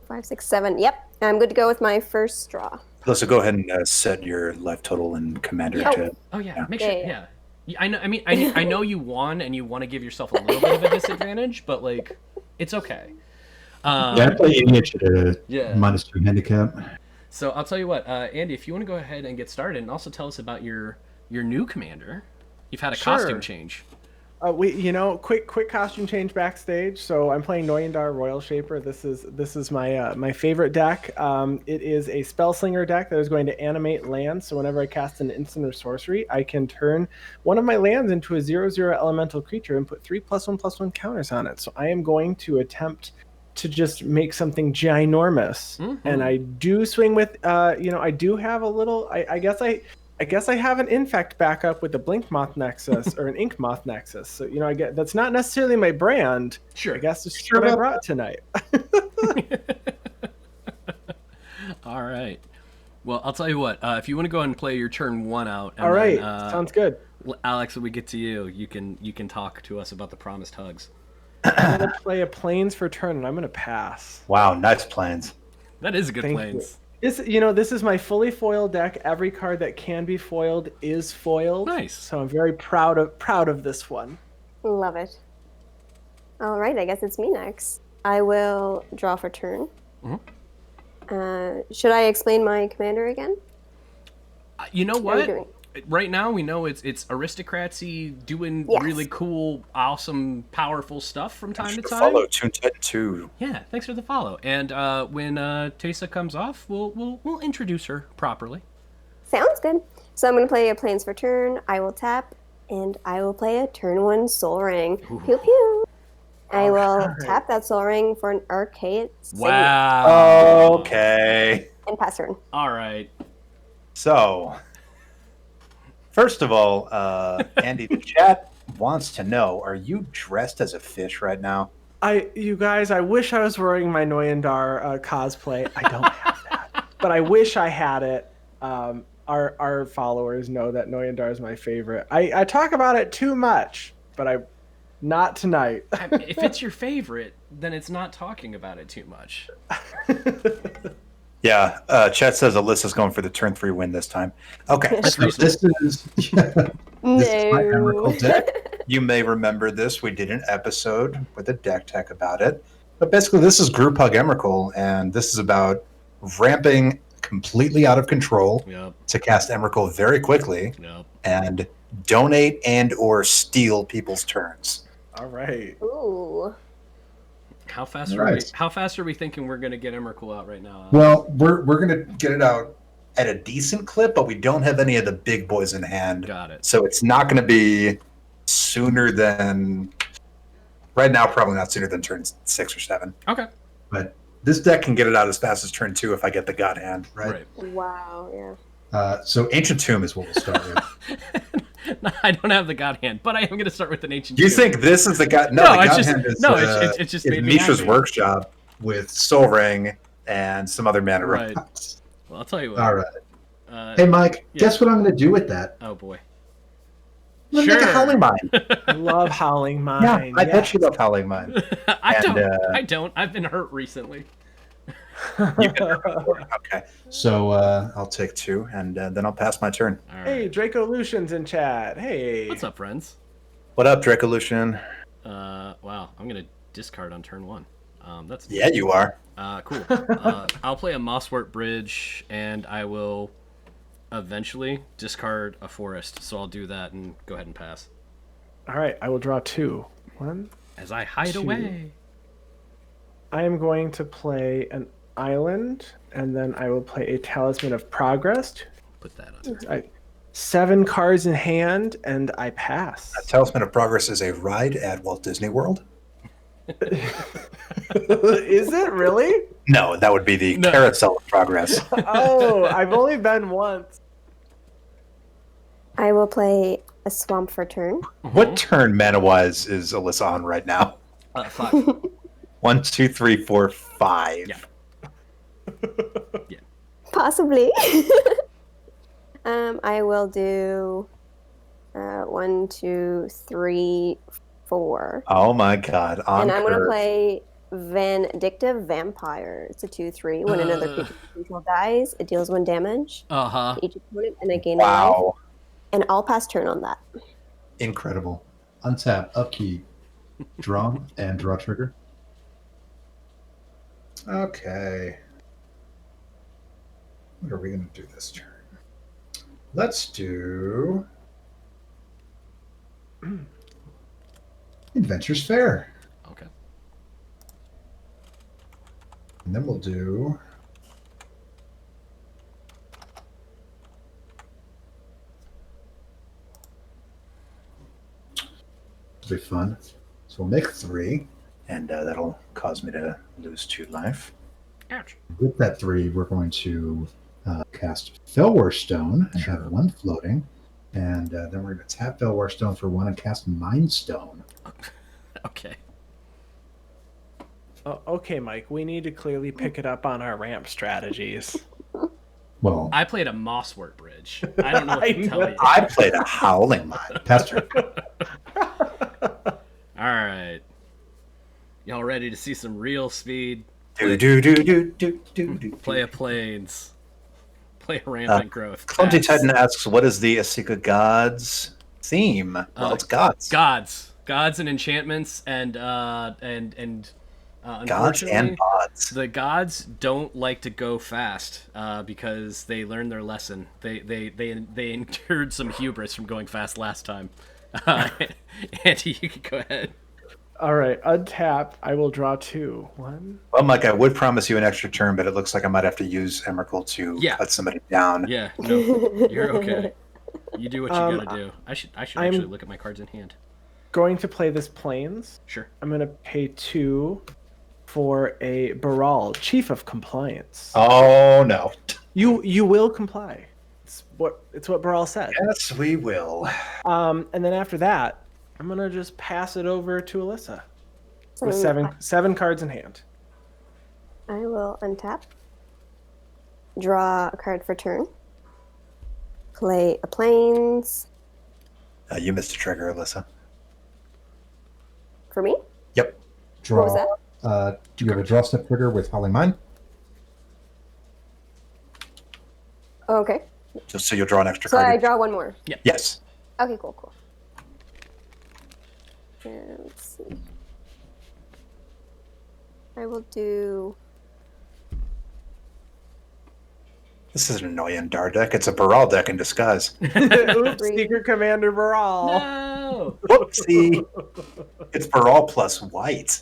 5, 6, 7. Yep, I'm good to go with my first draw. Alyssa, go ahead and set your life total and commander to. Oh yeah, make sure. Yeah. I know. I mean, I know you won, and you want to give yourself a little bit of a disadvantage, but like, it's okay. I play idiot at a -2 handicap. So I'll tell you what, Andy, if you want to go ahead and get started, and also tell us about your new commander. You've had a costume change. Quick costume change backstage. So I'm playing Noyandar Royal Shaper. This is my favorite deck. It is a Spellslinger deck that is going to animate lands. So whenever I cast an instant or sorcery, I can turn one of my lands into a 0/0 elemental creature and put 3+1/+1 counters on it. So I am going to attempt to just make something ginormous. And I do swing with I do have a little. I guess I have an infect backup with the Blink Moth Nexus or an Ink Moth Nexus. So, I get that's not necessarily my brand. Sure. I guess it's what I brought tonight. All right. Well, I'll tell you what. If you want to go ahead and play your turn 1 out. And all right. then, Sounds good. Alex, when we get to you, you can talk to us about the promised hugs. I'm going to play a Plains for turn, and I'm going to pass. Wow, nice Plains. That is a good Thank Plains. This is my fully foiled deck. Every card that can be foiled is foiled. Nice. So I'm very proud of this one. Love it. All right, I guess it's me next. I will draw for turn. Should I explain my commander again? You know what? Right now we know it's aristocracy doing really cool, awesome, powerful stuff from time to time. Follow Toon Titan 2. Yeah, thanks for the follow. And when Teysa comes off, we'll introduce her properly. Sounds good. So I'm going to play a Plains for turn. I will tap, and I will play a turn 1 Soul Ring. Ooh. Pew pew. I will tap that Soul Ring for an Archaic Signet. Wow. Okay. And pass turn. All right. So, first of all, Andy, the chat wants to know: are you dressed as a fish right now? You guys, I wish I was wearing my Noyandar cosplay. I don't have that, but I wish I had it. Our followers know that Noyandar is my favorite. I talk about it too much, but not tonight. If it's your favorite, then it's not talking about it too much. Yeah, chat says Alyssa's going for the turn 3 win this time. Okay, so this is my Emrakul deck. You may remember this. We did an episode with a deck tech about it. But basically, this is Group Hug Emrakul, and this is about ramping completely out of control to cast Emrakul very quickly and donate and or steal people's turns. All right. Ooh. How fast are we thinking we're going to get Emrakul out right now? Well, we're going to get it out at a decent clip, but we don't have any of the big boys in hand. Got it. So it's not going to be sooner than right now, probably not sooner than turn 6 or 7. Okay. But this deck can get it out as fast as turn 2 if I get the God Hand, right? Wow, yeah. So Ancient Tomb is what we'll start with. No, I don't have the God Hand, but I am going to start with an Ancient Do you Tomb. think this is the God? No, the God Hand is it's just made me Mishra's happy. Workshop with Soul Ring and some other mana Right. rocks. Well, I'll tell you what. All right. Hey, Mike, guess what I'm going to do with that? Oh, boy. I'm going to make a Howling Mine. I love Howling Mine. Yeah, I bet you love Howling Mine. I don't. I've been hurt recently. Okay, so I'll take 2, and then I'll pass my turn. All right. Hey, Draco Lucian's in chat. Hey. What's up, friends? What up, Dracolution? Wow, I'm going to discard on turn 1. That's Yeah, you are. cool. I'll play a Mosswort Bridge, and I will eventually discard a forest. So I'll do that and go ahead and pass. All right, I will draw 2. 1. As I hide 2. away. I am going to play an island, and then I will play a Talisman of Progress. Put that on. 7 cards in hand, and I pass. A Talisman of Progress is a ride at Walt Disney World. Is it really? No, that would be the Carousel of Progress. Oh, I've only been once. I will play a swamp for turn. What turn mana-wise is Alyssa on right now? 5. 1, 2, 3, 4, 5. Yeah. Yeah. Possibly. I will do 1, 2, 3, 4. Oh my god. And I'm going to play Vindictive Vampire. It's a 2/3. When another creature control dies, it deals 1 damage to each opponent, and I gain a life. And I'll pass turn on that. Incredible. Untap, upkeep, draw, and draw trigger. Okay. What are we going to do this turn? Let's do Adventures Fair. Okay. And then we'll do it'll be fun. So we'll make 3. And that'll cause me to lose 2 life. Ouch. With that 3, we're going to cast Fellwar Stone and have 1 floating. And then we're going to tap Fellwar Stone for 1 and cast Mind Stone. Okay. Oh, okay, Mike. We need to clearly pick it up on our ramp strategies. Well, I played a Mosswort Bridge. I don't know what to tell you. I played a Howling Mind. Pastor. All right. Y'all ready to see some real speed? Play a Plains. Play a Rampant Growth. Clumsy Titan asks, what is the Asika Gods theme? Well, it's gods. Gods and enchantments and Gods unfortunately, and bots. the gods don't like to go fast because they learned their lesson. They endured some hubris from going fast last time. Andy, you can go ahead. All right, untap. I will draw 2. 1. Well, Mike, I would promise you an extra turn, but it looks like I might have to use Emrakul to cut somebody down. Yeah, no, you're okay. You do what you gotta do. I should actually look at my cards in hand. Going to play this Plains. Sure. I'm going to pay 2 for a Baral, Chief of Compliance. Oh no! You will comply. It's what Baral said. Yes, we will. And then after that, I'm gonna just pass it over to Alyssa with So seven cards in hand. I will untap, draw a card for turn, play a Plains. You missed a trigger, Alyssa. For me? Yep. Draw. What was that? Do you have a draw step trigger with Howling Mind? Oh, okay. Just so you'll draw an extra So card. I draw 1 more. Yes. Okay, cool. And let's see. I will do. This is an annoying Dar deck. It's a Baral deck in disguise. Oops, Secret Commander Baral. No. Whoopsie. It's Baral plus white.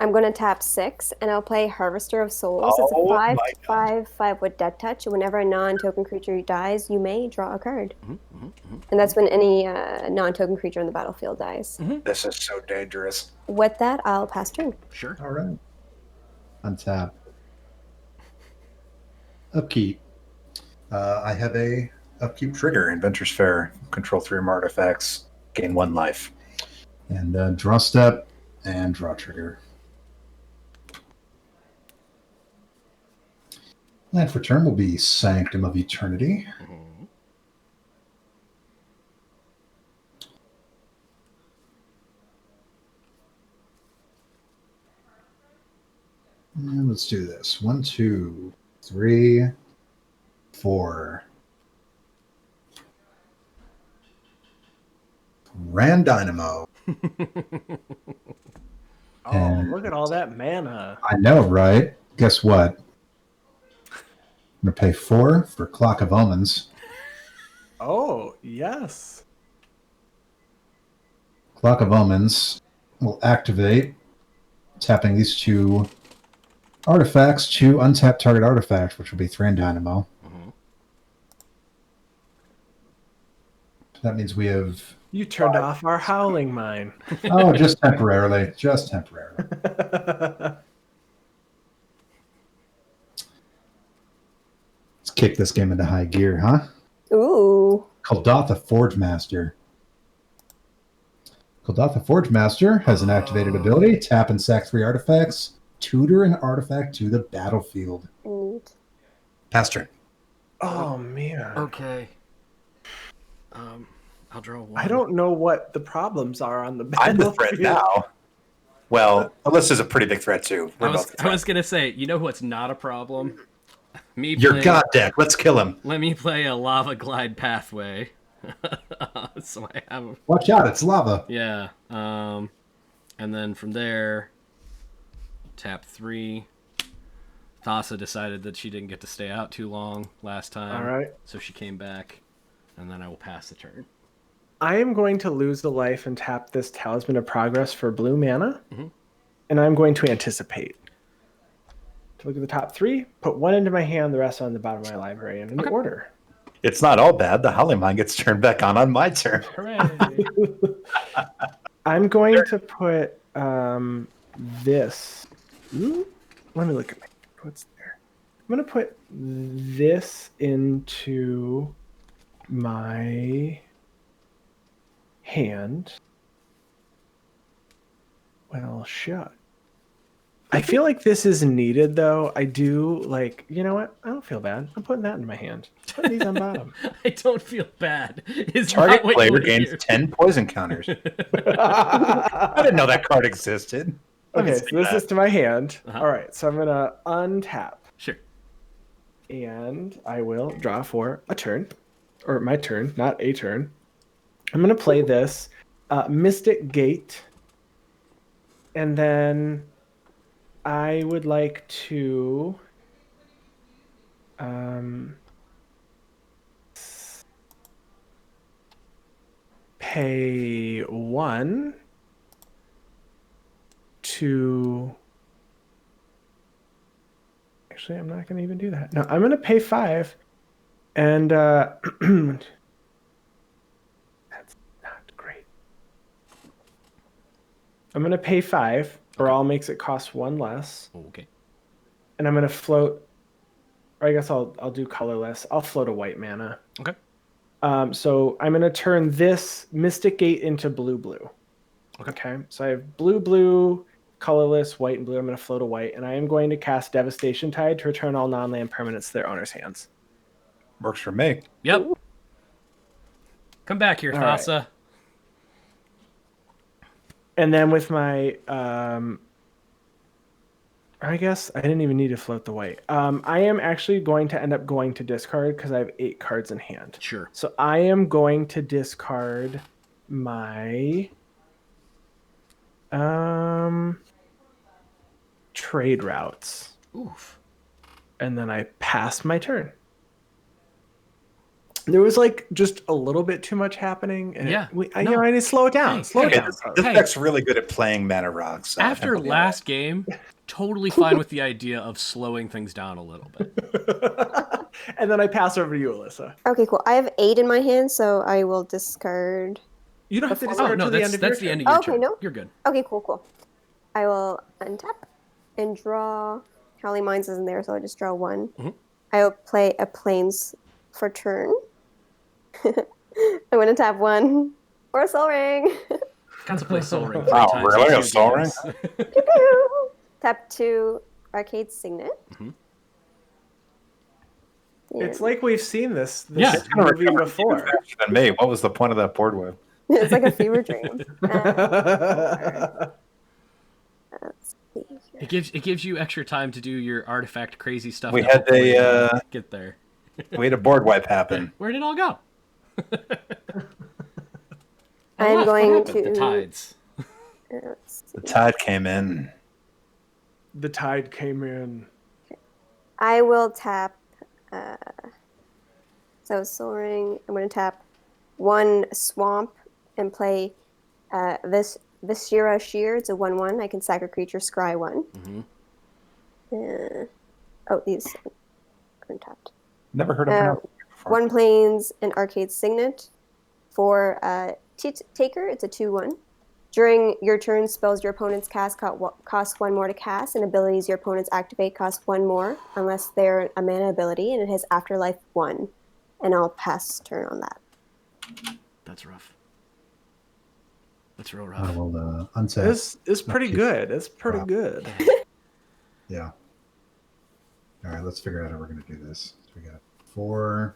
I'm going to tap 6, and I'll play Harvester of Souls. It's a Oh 5, my God. 5 with Death Touch. And whenever a non-token creature dies, you may draw a card. And that's when any non-token creature in the battlefield dies. This is so dangerous. With that, I'll pass turn. Sure. All right. Untap. Upkeep. I have a upkeep trigger. Adventures Fair. Control 3 more artifacts. Gain 1 life. And draw step and draw trigger. Land for turn will be Sanctum of Eternity. And let's do this. 1, 2, 3, 4. Ran Dynamo. Oh, And- look at all that mana. I know, right? Guess what? I'm going to pay 4 for Clock of Omens. Oh, yes. Clock of Omens will activate, tapping these 2 artifacts to untap target artifact, which will be Thran Dynamo. That means we have... You turned off our howling mine. Oh, just temporarily. Just temporarily. Let's kick this game into high gear, huh? Ooh. Kuldotha Forge Master. Kuldotha Forge Master has an activated ability. Tap and sack 3 artifacts. Tutor an artifact to the battlefield. Neat. Pass turn. Oh, man. Okay. I'll draw one. I don't know what the problems are on the I'm the battlefield. threat now. Well, Alyssa's a pretty big threat too. I was gonna say, you know what's not a problem? Me. Your god deck. Let's kill him. Let me play a lava glide pathway. So I have. Watch out! It's lava. Yeah. And then from there, tap 3. Thassa decided that she didn't get to stay out too long last time. All right. So she came back, and then I will pass the turn. I am going to lose a life and tap this Talisman of Progress for blue mana. Mm-hmm. And I'm going to anticipate. To look at the top 3, put 1 into my hand, the rest on the bottom of my library in order. It's not all bad. The Howling Mine gets turned back on my turn. Hooray! I'm going to put this. Let me look at what's there. I'm going to put this into my hand. Well, shut. I feel like this is needed, though. I do, like, you know what? I don't feel bad. I'm putting that in my hand. Put these on bottom. I don't feel bad. It's Target not what player you gains hear. 10 poison counters. I didn't know that card existed. Okay, so this is to my hand. Uh-huh. All right, so I'm going to untap. Sure. And I will draw for a turn. Or my turn, not a turn. I'm going to play this Mystic Gate. And then I would like to pay 1 to... Actually, I'm not going to even do that. No, I'm going to pay 5. And that's not great. I'm going to pay 5, or all makes it cost 1 less. Okay. And I'm going to float, or I guess I'll do colorless. I'll float a white mana. Okay. So I'm going to turn this Mystic Gate into blue. Okay. So I have blue, colorless, white, and blue. I'm going to float a white, and I am going to cast Devastation Tide to return all non-land permanents to their owner's hands. Works for me. Yep. Come back here, All right. Thassa. And then with my, I guess I didn't even need to float the white. I am actually going to end up going to discard because I have 8 cards in hand. Sure. So I am going to discard my trade routes. Oof. And then I pass my turn. There was like just a little bit too much happening. And Yeah. I need to slow it down. Slow it down. This deck's really good at playing mana rocks. After last game, totally fine with the idea of slowing things down a little bit. And then I pass over to you, Alyssa. Okay, cool. I have 8 in my hand, so I will discard. You don't have to Oh, discard no, till the that's end of your the turn. end of your Okay, turn. no. You're good. Okay, cool. I will untap and draw. Howling Mines isn't there, so I'll just draw 1. Mhm. I will play a Plains for turn. I'm going to tap 1 for a Soul Ring. Got to play Soul Ring. Wow, 3 times really? in A 2 Soul games. Tap 2 Arcade Signet. Mhm. It's like we've seen this Yeah. movie before. Faster than me. What was the point of that board web? It's like a fever dream. Let's see here. It gives you extra time to do your artifact crazy stuff. We to had hopefully a get there. we had a board wipe happen. Where did it all go? I'm going What to. happened? The tides. Let's see. The tide came in. The tide came in. I will tap. So Soul Ring. I'm going to tap 1 Swamp and play Vishira Shear. It's a 1/1. I can sack a creature, scry 1. Mm-hmm. These are untapped. Never heard of it before. 1 Plains and Arcade Signet For Taker, it's a 2/1. During your turn, spells your opponent's cast cost 1 more to cast, and abilities your opponents activate cost 1 more, unless they're a mana ability, and it has Afterlife 1. And I'll pass turn on that. That's rough. That's real rough. I will untap. This is pretty good. It's pretty good. Yeah. All right, let's figure out how we're going to do this. So we got 4.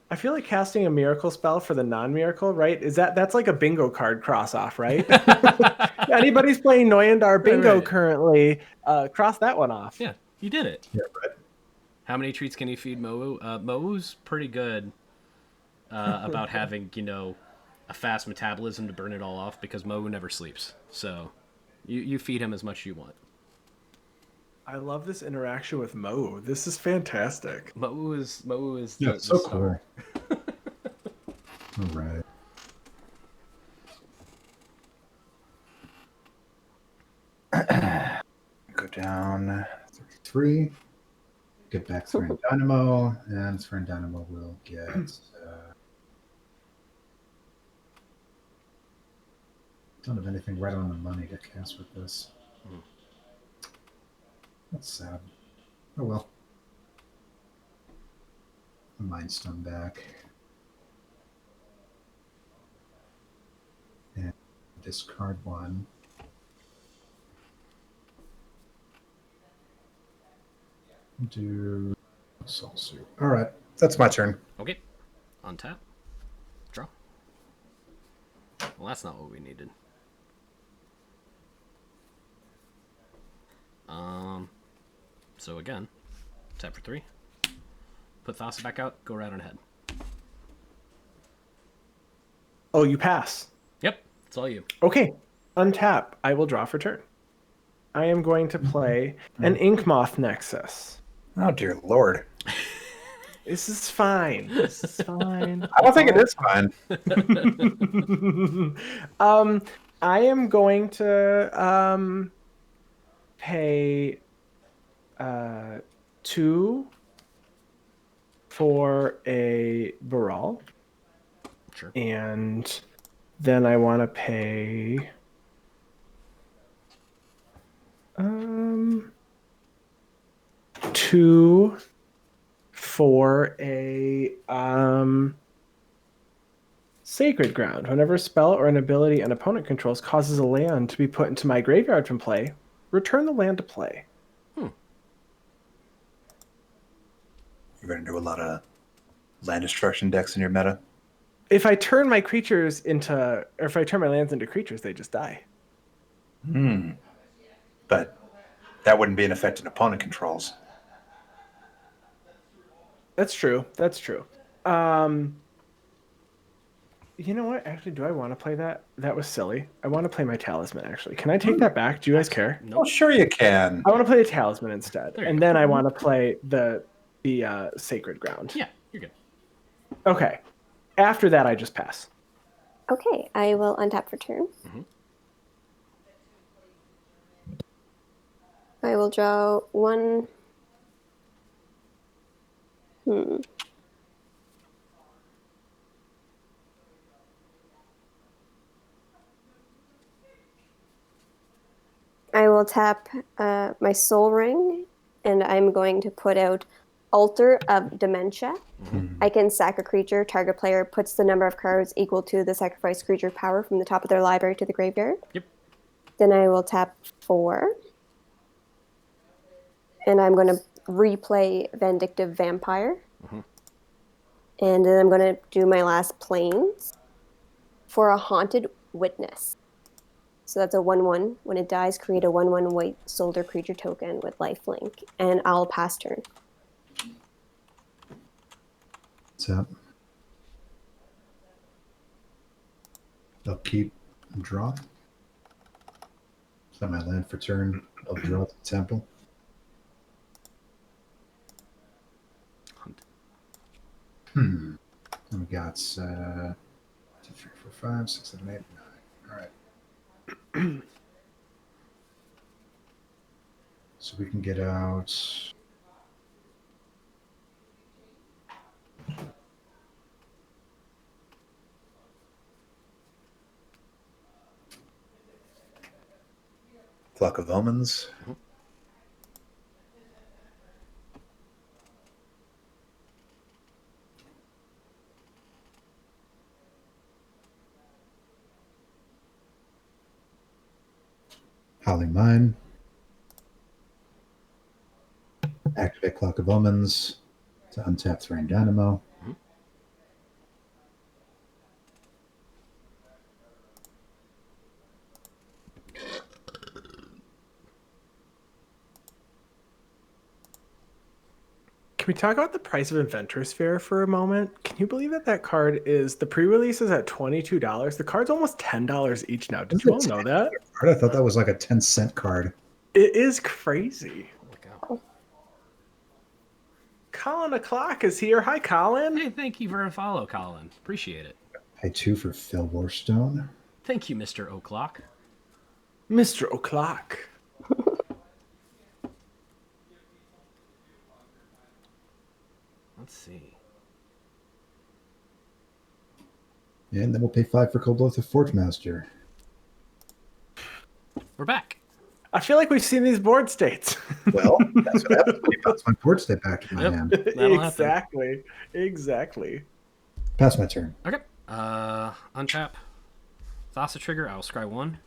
I feel like casting a miracle spell for the non-miracle, right? That's like a bingo card cross-off, right? Anybody's playing Noyandar bingo currently, cross that one off. Yeah, you did it. Yeah, right. How many treats can you feed Mo'u? Mo'u's pretty good about having, a fast metabolism to burn it all off because Mo'u never sleeps. So you feed him as much as you want. I love this interaction with Mo'u. This is fantastic. Mo'u is Yeah, the so star. cool. All right. Go down 33. Get back Sphere Dynamo, and Sphere Dynamo will get. Don't have anything right on the money to cast with this. That's sad. Oh well. Mind Stone back. And discard 1. Do Soul Suit. All right, that's my turn. Okay. Untap. Draw. Well, that's not what we needed. So again, tap for 3. Put Thassa back out. Go right on ahead. Oh, you pass. Yep, it's all you. Okay, untap. I will draw for turn. I am going to play an Inkmoth Nexus. Oh, dear Lord. This is fine. This is fine. I don't think it is fine. I am going to pay 2 for a Baral. Sure. And then I want to pay 2 for a Sacred Ground. Whenever a spell or an ability an opponent controls causes a land to be put into my graveyard from play, return the land to play. You're going to do a lot of land destruction decks in your meta? If I turn my creatures into, or if I turn my lands into creatures, they just die. But that wouldn't be an effect an opponent controls. That's true. That's true. You know what? Actually, do I want to play that? That was silly. I want to play my Talisman, actually. Can I take that back? Do you guys care? Nope. Oh, sure you can. I want to play the Talisman instead. And then I want to play the Sacred Ground. Yeah, you're good. Okay. After that, I just pass. Okay, I will untap for turn. I will draw 1. I will tap my Soul Ring, and I'm going to put out Altar of Dementia. I can sack a creature. Target player puts the number of cards equal to the sacrificed creature power from the top of their library to the graveyard. Yep. Then I will tap 4. And I'm going to replay Vindictive Vampire. And then I'm going to do my last Plains for a Haunted Witness. So that's a 1/1. When it dies, create a 1/1 white soldier creature token with lifelink. And I'll pass turn. What's up? I'll keep and draw. Is that my land for turn? I'll draw the temple. And we got 2, 3, 4, 5, 6, 7, 8, 9. All right. So we can get out Flock of Omens. Mm-hmm. Howling Mine. Activate Clock of Omens to untap Thrain Dynamo. Mm-hmm. Can we talk about the price of Inventor's Fair for a moment? Can you believe that that card is, the pre-release is at $22? The card's almost $10 each now. Did you all know that? Card? I thought that was like a 10-cent card. It is crazy. Oh my God. Colin O'Clock is here. Hi, Colin. Hey, thank you for a follow, Colin. Appreciate it. Pay 2 for Phil Warstone. Thank you, Mr. O'Clock. Mr. O'Clock. Let's see. And then we'll pay 5 for Cold Oath of Forgemaster. We're back. I feel like we've seen these board states. Well, that's what happens when you bounce my board state back to my Yep. hand. That'll happen. Exactly. Pass my turn. Okay. Untap. Thassa trigger. I'll scry 1.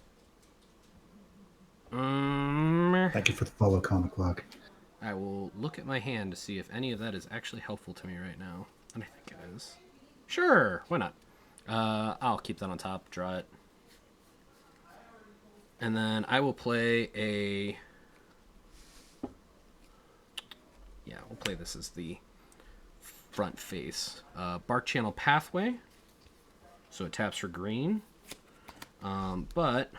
Thank you for the follow, Comic Clock. I will look at my hand to see if any of that is actually helpful to me right now. And I think it is. Sure, why not? I'll keep that on top, draw it. And then I will play a... Yeah, we'll play this as the front face. Bark Channel Pathway. So it taps for green. But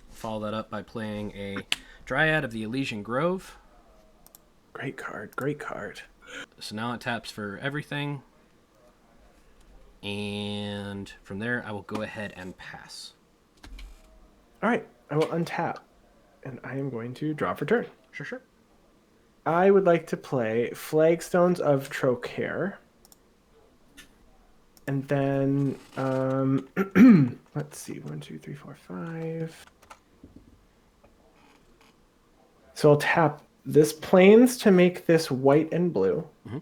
follow that up by playing a Dryad of the Elysian Grove. Great card. Great card. So now it taps for everything. And from there, I will go ahead and pass. All right. I will untap. And I am going to draw for turn. Sure. I would like to play Flagstones of Trocaire. And then, let's see, 1, 2, 3, 4, 5. So I'll tap this plains to make this white and blue. Mm-hmm.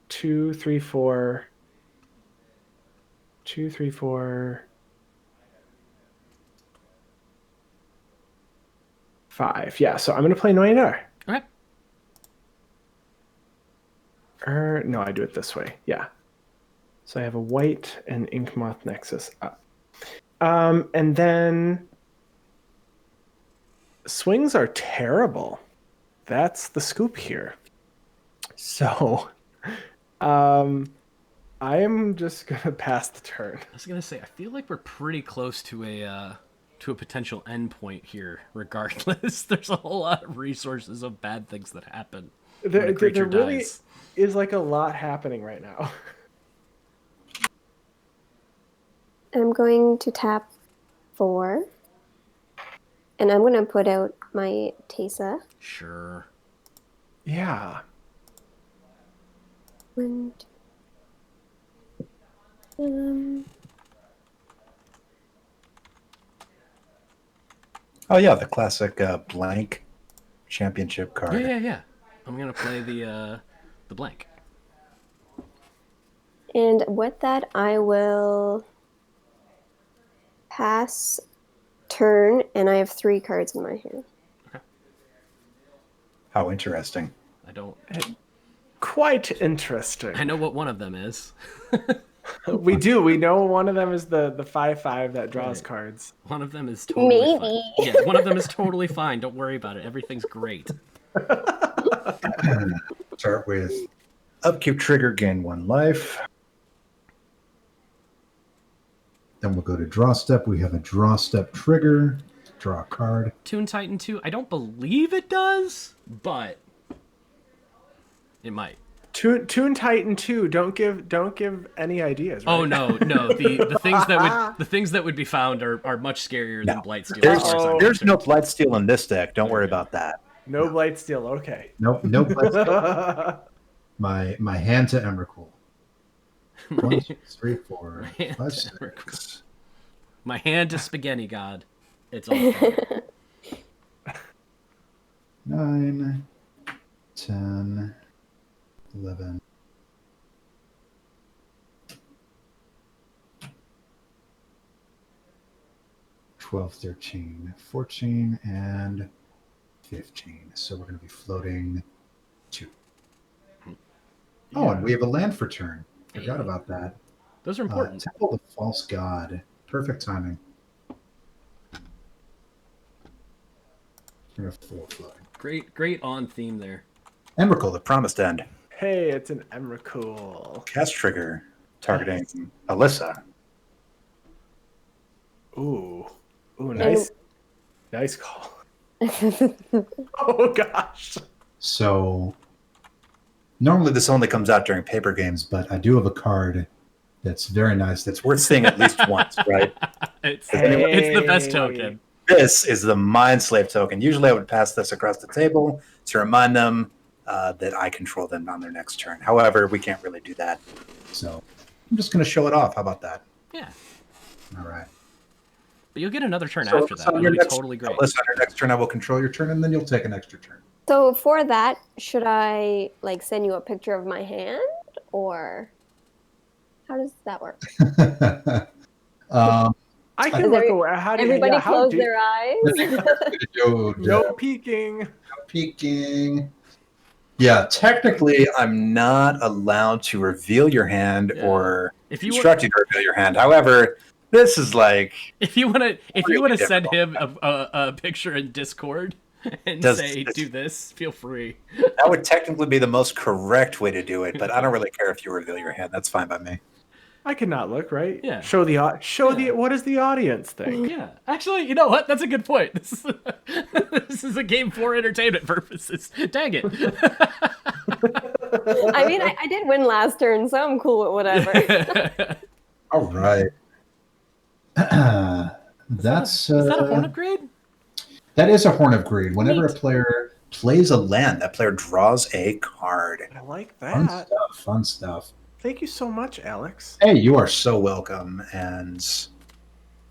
2, 3, 4. 2, 3, 4. 5. Yeah, so I'm going to play Noyadar. Okay. No, I do it this way. Yeah. So I have a white and Inkmoth Nexus up. And then swings are terrible. That's the scoop here. So I am just going to pass the turn. I was going to say, I feel like we're pretty close to a potential endpoint here, regardless. There's a whole lot of resources of bad things that happen when a creature really dies. is like a lot happening right now. I'm going to tap 4. And I'm going to put out my Teysa. Sure. Yeah. And Oh yeah, the classic blank championship card. Yeah. I'm gonna play the blank. And with that, I will pass turn, and I have 3 cards in my hand. Okay. How interesting. I don't. Quite interesting. I know what one of them is. We do. We know one of them is the 5/5 that draws cards. One of them is totally Maybe. fine. Yeah, one of them is totally fine. Don't worry about it. Everything's great. Start with upkeep trigger, gain 1 life. Then we'll go to draw step. We have a draw step trigger. Draw a card. Toon Titan 2, I don't believe it does, but it might. Toon Titan 2. Don't give any ideas. Right? Oh no. The things that would be found are much scarier than Blightsteel. There's no Blightsteel in this deck. Don't worry about that. No Blightsteel. Okay. Nope. My hand to Emrakul. 1, 2, 3, 4, 5, 6. My hand to Spaghetti God. It's all fine. 9, 10, 11. 12, 13, 14, and 15. So we're going to be floating 2. Oh, and we have a land for turn. Forgot about that. Those are important. Temple of the False God. Perfect timing. We're 4 floating. Great on theme there. Emrakul, the Promised End. Hey, it's an Emrakul. Cast trigger targeting Alyssa. Ooh, nice. Nice call. Oh, gosh. So Normally this only comes out during paper games, but I do have a card that's very nice. That's worth seeing at least once, right? It's the best token. This is the Mind Slave token. Usually I would pass this across the table to remind them that I control them on their next turn. However, we can't really do that. So I'm just going to show it off. How about that? Yeah. All right. But you'll get another turn after that. It'll be totally great. Listen, on your next turn, I will control your turn, and then you'll take an extra turn. So for that, should I send you a picture of my hand, or how does that work? I can look away. Everybody close their eyes. No peeking. No peeking. Yeah, technically, I'm not allowed to reveal your hand or instruct you to reveal your hand. However, this is like if you want to send him a picture in Discord and say do this, feel free. That would technically be the most correct way to do it, but I don't really care if you reveal your hand. That's fine by me. I cannot look, right? Yeah. What does the audience think? Yeah. Actually, you know what? That's a good point. This is a game for entertainment purposes. Dang it. I mean, I did win last turn, so I'm cool with whatever. All right. Is that a Horn of Greed? That is a Horn of Greed. Whenever a player plays a land, that player draws a card. I like that. Fun stuff. Thank you so much, Alex. Hey, you are So welcome. And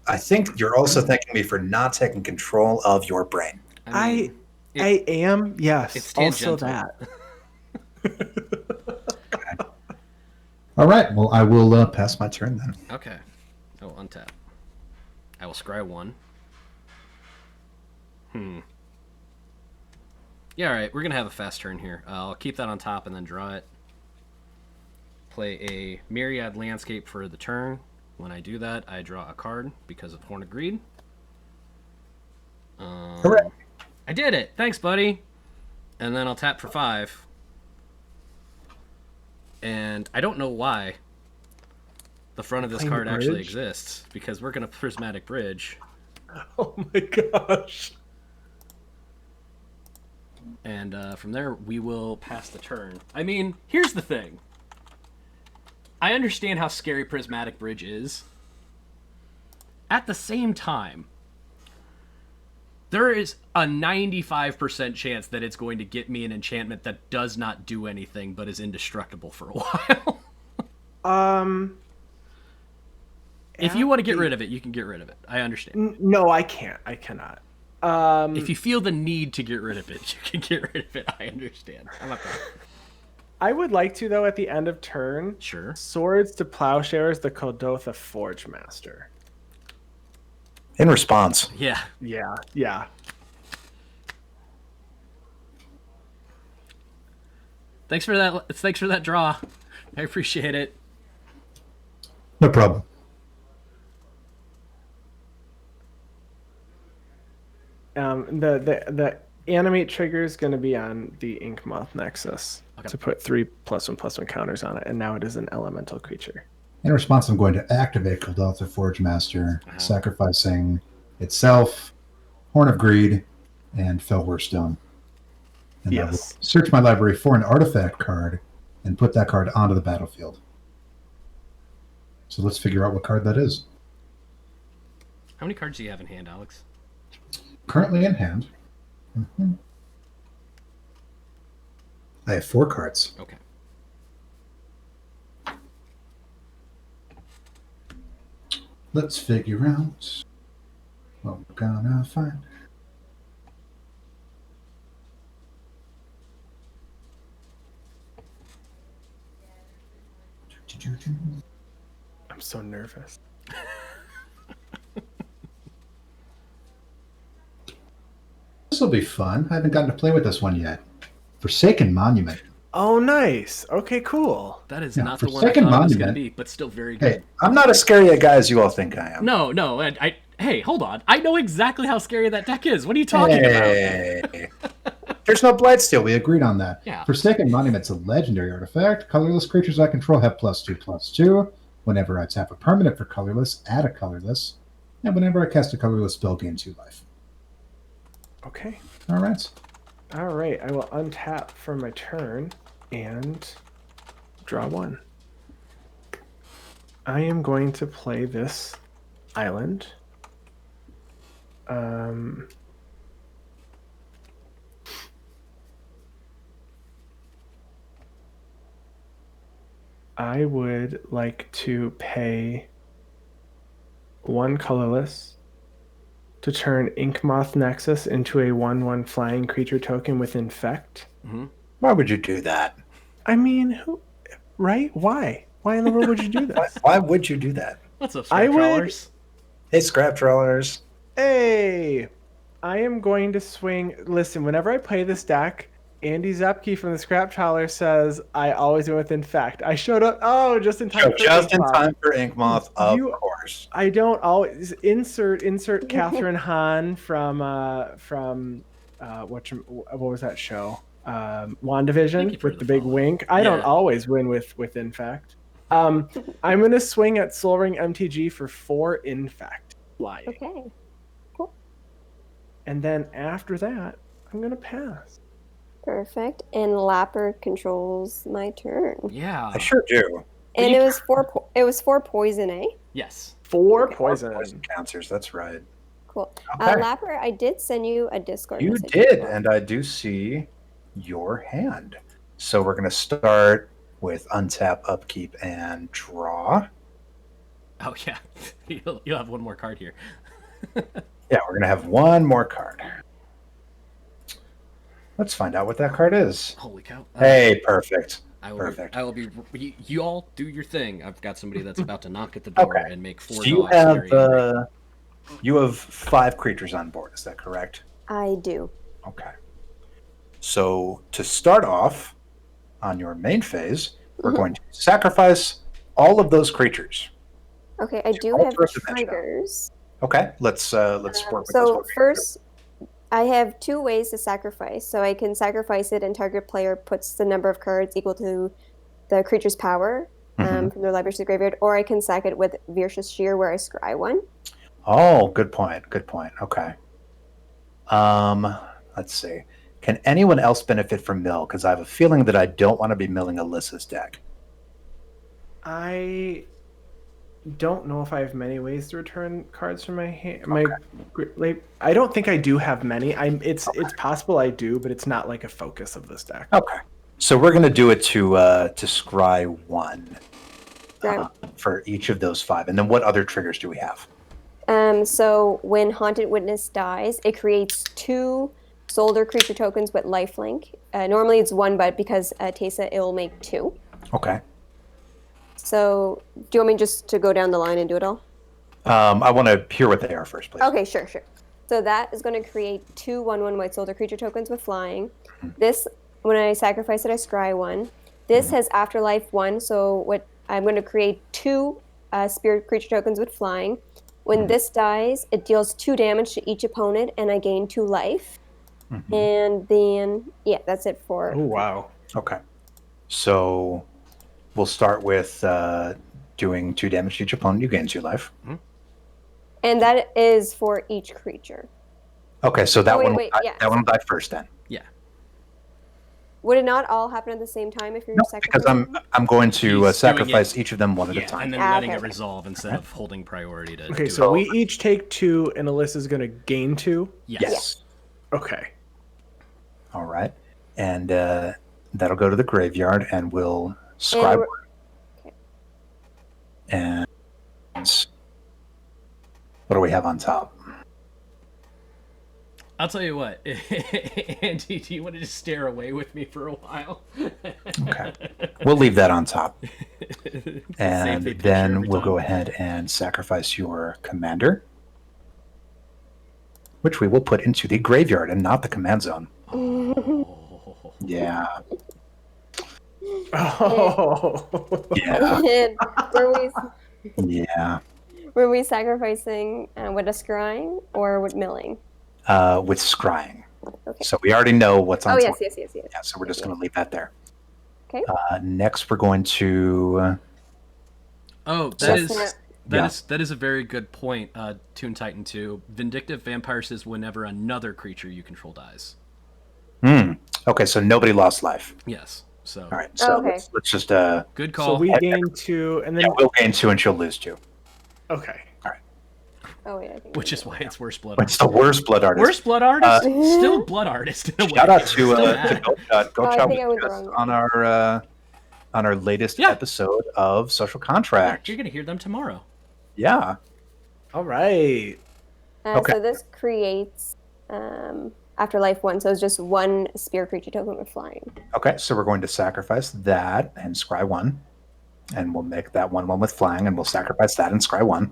I think you're also thanking me for not taking control of your brain. I am, yes. It's also tangential. that. Okay. All right. Well, I will pass my turn then. Okay. Oh, untap. I will scry 1. Yeah, all right. We're going to have a fast turn here. I'll keep that on top and then draw it. Play a Myriad Landscape for the turn. When I do that, I draw a card because of Horn of Greed. Correct. I did it! Thanks, buddy! And then I'll tap for 5. And I don't know why the front of this card actually exists, because we're going to Prismatic Bridge. Oh my gosh. And from there, we will pass the turn. I mean, here's the thing. I understand how scary Prismatic Bridge is. At the same time, there is a 95% chance that it's going to get me an enchantment that does not do anything but is indestructible for a while. If you want to get rid of it, you can get rid of it. I understand. No, I can't. I cannot. If you feel the need to get rid of it, you can get rid of it. I understand. I'm not that. I would like to, though, at the end of turn, Sure. Swords to Plowshares the Kodotha Forge Master. In response. Yeah. Yeah. Thanks for that draw. I appreciate it. No problem. The animate trigger is going to be on the Inkmoth Nexus to put 3+1/+1 counters on it, and now it is an elemental creature. In response, I'm going to activate Kodotha Forge Master, sacrificing itself, Horn of Greed, and Fellwar Stone. And I will search my library for an artifact card and put that card onto the battlefield. So let's figure out what card that is. How many cards do you have in hand, Alex? Currently in hand. I have 4 cards. Okay. Let's figure out what we're gonna find. I'm so nervous. This will be fun. I haven't gotten to play with this one yet. Forsaken Monument. Oh, nice. Okay, cool. That is Yeah, not the one I Forsaken thought it was going to Monument. be, but still very Hey, good. I'm not as scary a guy as you all think I am. No, hey, hold on. I know exactly how scary that deck is. What are you talking about? Hey. There's no Blightsteel. We agreed on that. Yeah. Forsaken Monument's a legendary artifact. Colorless creatures I control have +2/+2. Whenever I tap a permanent for colorless, add a colorless. And whenever I cast a colorless spell, gain 2 life. Okay. All right. All right. I will untap for my turn and draw 1. I am going to play this island. I would like to pay 1 colorless to turn Inkmoth Nexus into a 1/1 flying creature token with Infect. Mm-hmm. Why would you do that? I mean, right? Why? Why in the world would you do this? Why would you do that? What's up, I Scrap would- Trawlers? Hey, Scrap Trawlers. Hey! I am going to swing. Listen, whenever I play this deck, Andy Zepke from the Scrap Trawler says I always win with Infect. I showed up. Oh, just in time. So for just in Inkmoth. time for Inkmoth, of You- course. I don't always insert Catherine Hahn from what was that show? Thank WandaVision you for with the the big follow. wink. I don't Yeah. always win with Infect. I'm gonna swing at SolRingMTG for 4 Infect flying, Okay. and then after that, I'm gonna pass. Perfect. And Lapper controls my turn. Yeah. I sure do. And you- it was 4 poison, eh? Yes. 4 poison. Poison counters, that's right. Cool. Okay. Lapper, I did send you a Discord You message. did, and I do see your hand. So we're going to start with untap, upkeep, and draw. Oh, yeah. You'll have one more card here. Yeah, we're going to have one more card. Let's find out what that card is. Holy cow. Hey, perfect. I will be. You all do your thing. I've got somebody that's about to knock at the door Okay. and make 4 So you dogs have very angry. you have 5 creatures on board. Is that correct? I do. Okay. So to start off on your main phase, we're going to sacrifice all of those creatures. Okay, I do all have sorts of magic. triggers. Okay, let's work with this So one. first, I have 2 ways to sacrifice. So I can sacrifice it, and target player puts the number of cards equal to the creature's power from their library to the graveyard, or I can sack it with Vicious Shear, where I scry 1. Oh, good point. Good point. Okay. Let's see. Can anyone else benefit from mill? Because I have a feeling that I don't want to be milling Alyssa's deck. I don't know if I have many ways to return cards from my hand. I don't think I do have many. It's possible I do, but it's not like a focus of this deck. Okay. So we're going to do it to scry 1 Right. for each of those 5. And then what other triggers do we have? So when Haunted Witness dies, it creates 2 Soldier creature tokens with lifelink. Normally it's 1, but because Teysa, it will make 2. Okay. So do you want me just to go down the line and do it all? I want to hear what they are first, please. Okay, sure. So that is going to create 2 1/1 white soldier creature tokens with flying. This, when I sacrifice it, I scry 1. This has Afterlife 1, so what I'm going to create 2 spirit creature tokens with flying. When this dies, it deals 2 damage to each opponent, and I gain 2 life. And then, yeah, that's it for. Oh wow! Okay. So we'll start with doing 2 damage to each opponent. You gain 2 life. And that is for each creature. Okay, so that wait, one wait, will die, yeah. that one will die first then. Yeah. Would it not all happen at the same time if you're No, because sacrificing? I'm going He's to doing sacrifice each of them one at a Yeah, time. and then Ah, letting okay, it okay. resolve instead of holding priority to Okay, do so it. we each take 2, and Alyssa's gonna gain 2. Yes. Okay. All right. And that'll go to the graveyard, and we'll scribe. Okay. And what do we have on top? I'll tell you what, Andy, do you want to just stare away with me for a while? Okay. We'll leave that on top. And Save the then picture we'll every go time. ahead and sacrifice your commander, which we will put into the graveyard and not the command zone. Oh. Yeah. Oh. Yeah. And Yeah. were we sacrificing with a scrying or with milling? With scrying. Okay. So we already know what's on Oh, top. yes. Yeah, so we're just going to leave that there. Okay. Next, we're going to... Oh, Yes. that is a very good point, Toon Titan 2. Vindictive Vampire says whenever another creature you control dies. Okay, so nobody lost life. Yes. So. All right, so okay. let's just... Good call. So we gain 2, and then Yeah, we'll gain 2 and she'll lose 2. okay. Oh wait, I think. Which is why it's Worst Blood It's the worst blood artist. Worst Blood Artist? Still Blood Artist in a way. Shout out to Still bad. Goatshot I think I was with us wrong. on our latest episode of Social Contract. You're going to hear them tomorrow. Yeah. All right. Okay. So this creates Afterlife 1, so it's just 1 spear creature token with flying. Okay, so we're going to sacrifice that and scry 1. And we'll make that 1/1 with flying, and we'll sacrifice that and scry 1.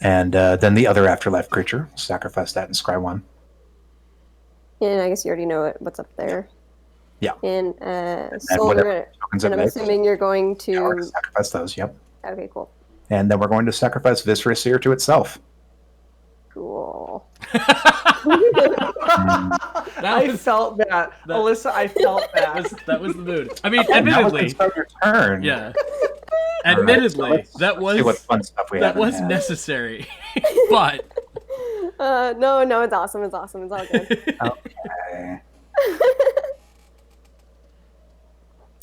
And then the other Afterlife creature, sacrifice that and scry 1. And I guess you already know what's up there. Yeah. And whatever tokens and it I'm makes, assuming you're going yeah, we're to... gonna sacrifice those, yep. Okay, cool. And then we're going to sacrifice Viscerous Seer to itself. Cool. I felt that. Alyssa, I felt that. That was the mood. I mean, Now admittedly, it's your turn. yeah. All right, Admittedly, so that let's see what was fun stuff we that have in was hand. necessary, but No, it's awesome. It's awesome. It's all good. Okay.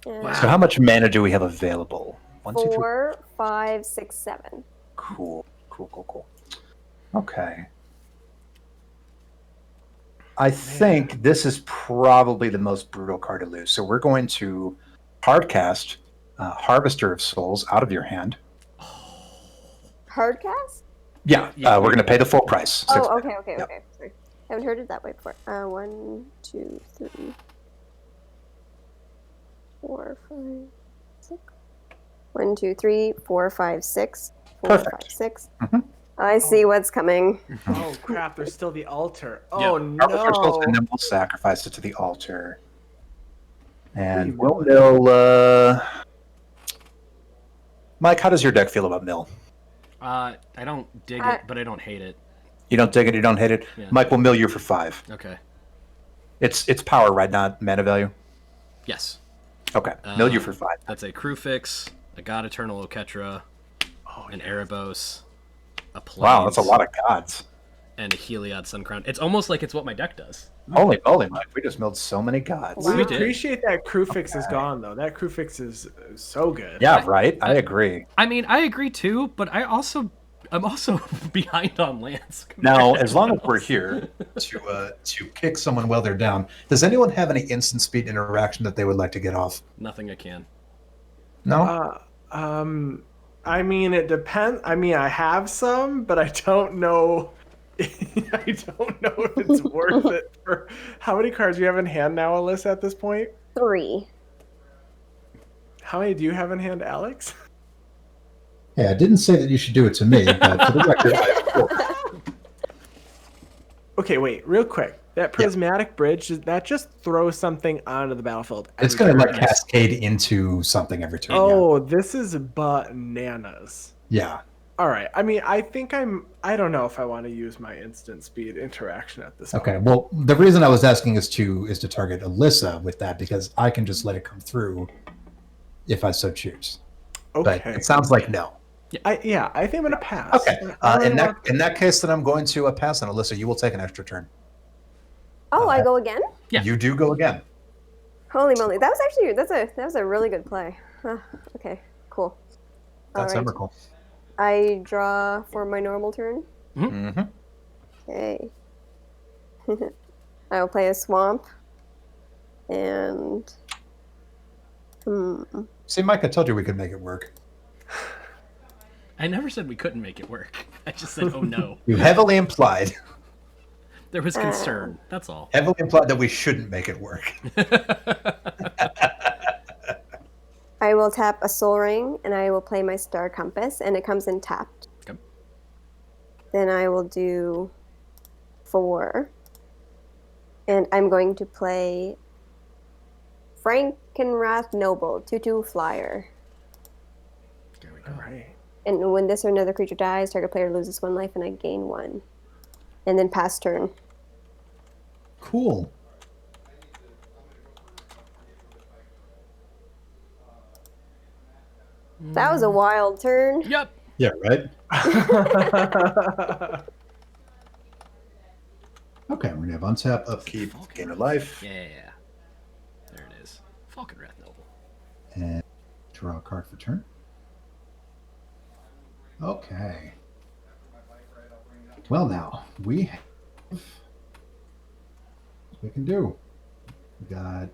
Yeah. So how much mana do we have available? 1, 2, 3. 4, 5, 6, 7. Cool. Okay. I think this is probably the most brutal card to lose. So we're going to hardcast Harvester of Souls out of your hand. Hardcast? Yeah, we're going to pay the full price. Oh, okay. Yep. Okay. Sorry. I haven't heard it that way before. 1, 2, 3, 4, 5, 6. 1, 2, 3, 4, 5, 6. 4, Perfect. 5, 6. Mhm. I see what's coming. Oh crap! There's still the altar. Oh Harvester of Souls, no! and then we'll sacrifice it to the altar. And we'll mill... Mike, how does your deck feel about mill? I don't dig it, but I don't hate it. You don't dig it, you don't hate it? Yeah. Mike will mill you for 5. Okay. It's power, right? Not mana value? Yes. Okay, mill you for 5. That's a Crufix, a God Eternal Oketra, an Erebos, a Plains, Wow, that's a lot of gods. and a Heliod Suncrown. It's almost like it's what my deck does. Holy moly, Mike. We just milled so many gods. Wow. We did. appreciate that Crufix is gone though. That Crufix is so good. Yeah, right? I agree. I mean, I agree too, but I'm also behind on lands. Now, as long as we're here to kick someone while they're down, does anyone have any instant speed interaction that they would like to get off? Nothing I can. No? I mean, it depends. I mean, I have some, but I don't know. I don't know if it's worth it. For how many cards do you have in hand now, Alyssa? At this point, 3. how many do you have in hand, Alex? Yeah, I didn't say that you should do it to me, but for the record, I have 4. Okay, wait, real quick. That prismatic bridge, that just throws something onto the battlefield. It's every going to turn. like cascade into something every turn. Oh, this is bananas. Yeah. All right. I mean, I don't know if I want to use my instant speed interaction at this Okay. point. Well, the reason I was asking is to target Alyssa with that because I can just let it come through if I so choose. Okay. But it sounds like no. I think I'm gonna pass. Okay. I really In that case, then I'm going to pass on Alyssa. You will take an extra turn. Oh, I go again? Yeah. You do go again. Holy moly. That was a really good play. Huh, okay, cool. That's All right. Emrakul. I draw for my normal turn. Mm-hmm. Okay. I will play a swamp. And See, Mike, I told you we could make it work. I never said we couldn't make it work. I just said, oh no. You heavily implied. There was concern. That's all. Heavily implied that we shouldn't make it work. I will tap a Soul Ring, and I will play my Star Compass, and it comes in tapped. Okay. Then I will do 4. And I'm going to play Frankenrath Noble, 2/2 flyer. There we go. All right. And when this or another creature dies, target player loses 1 life, and I gain 1. And then pass turn. Cool. That was a wild turn. Yep. Yeah, right? Okay, we're going to have untap, upkeep, Gain a life. Yeah. There it is. Falkenrath Noble. and draw a card for turn. Okay. Well, now, we can do. We got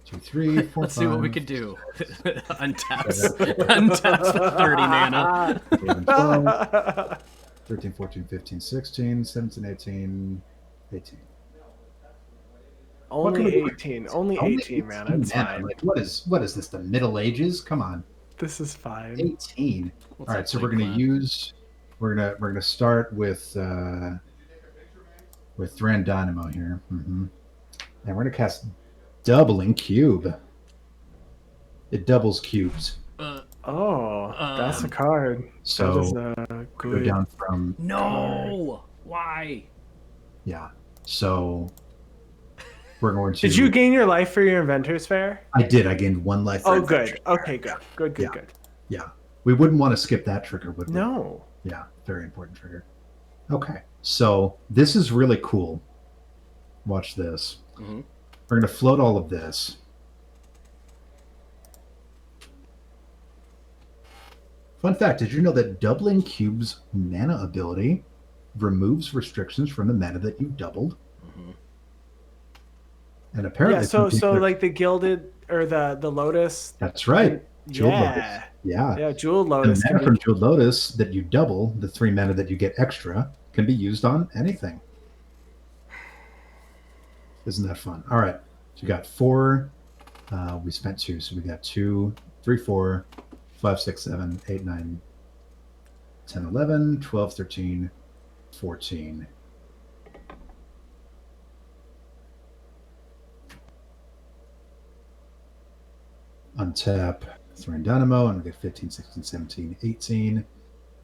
2, 3, 4, Let's 5, see what we could do. Untaps for 30 mana. 11, 12, 13, 14, 15, 16, 17, 18, 18. Only 18. Only 18, man. It's fine. Like, what is this? The Middle Ages? Come on. This is fine. 18. What's All right, that so we're big gonna plan? use. We're gonna start with Thran Dynamo here, and we're gonna cast Doubling Cube. It doubles cubes, That's a card. so that is go good. down from No! Why? yeah. So we're going to. Did you gain your life for your Inventor's Fair? I did. I gained 1 life. for Oh, Adventure. good. Okay, good. Good. Yeah. Yeah, we wouldn't want to skip that trigger, would we? No. Yeah, very important trigger. Okay, so this is really cool. Watch this. Mm-hmm. We're going to float all of this. Fun fact, did you know that Doubling Cube's mana ability removes restrictions from the mana that you doubled? Mm-hmm. And apparently... Yeah, so like the Gilded, or the Lotus. That's right. Jeweled Lotus. Yeah. Yeah. Yeah, Jeweled The Lotus. mana from Jeweled Lotus that you double, the 3 mana that you get extra, can be used on anything. Isn't that fun? All right. So we got 4. We spent 2. So we got 2, 3, 4, 5, 6, 7, 8, 9, 10, 11, 12, 13, 14. Untap Thran Dynamo, and we get 15, 16, 17, 18.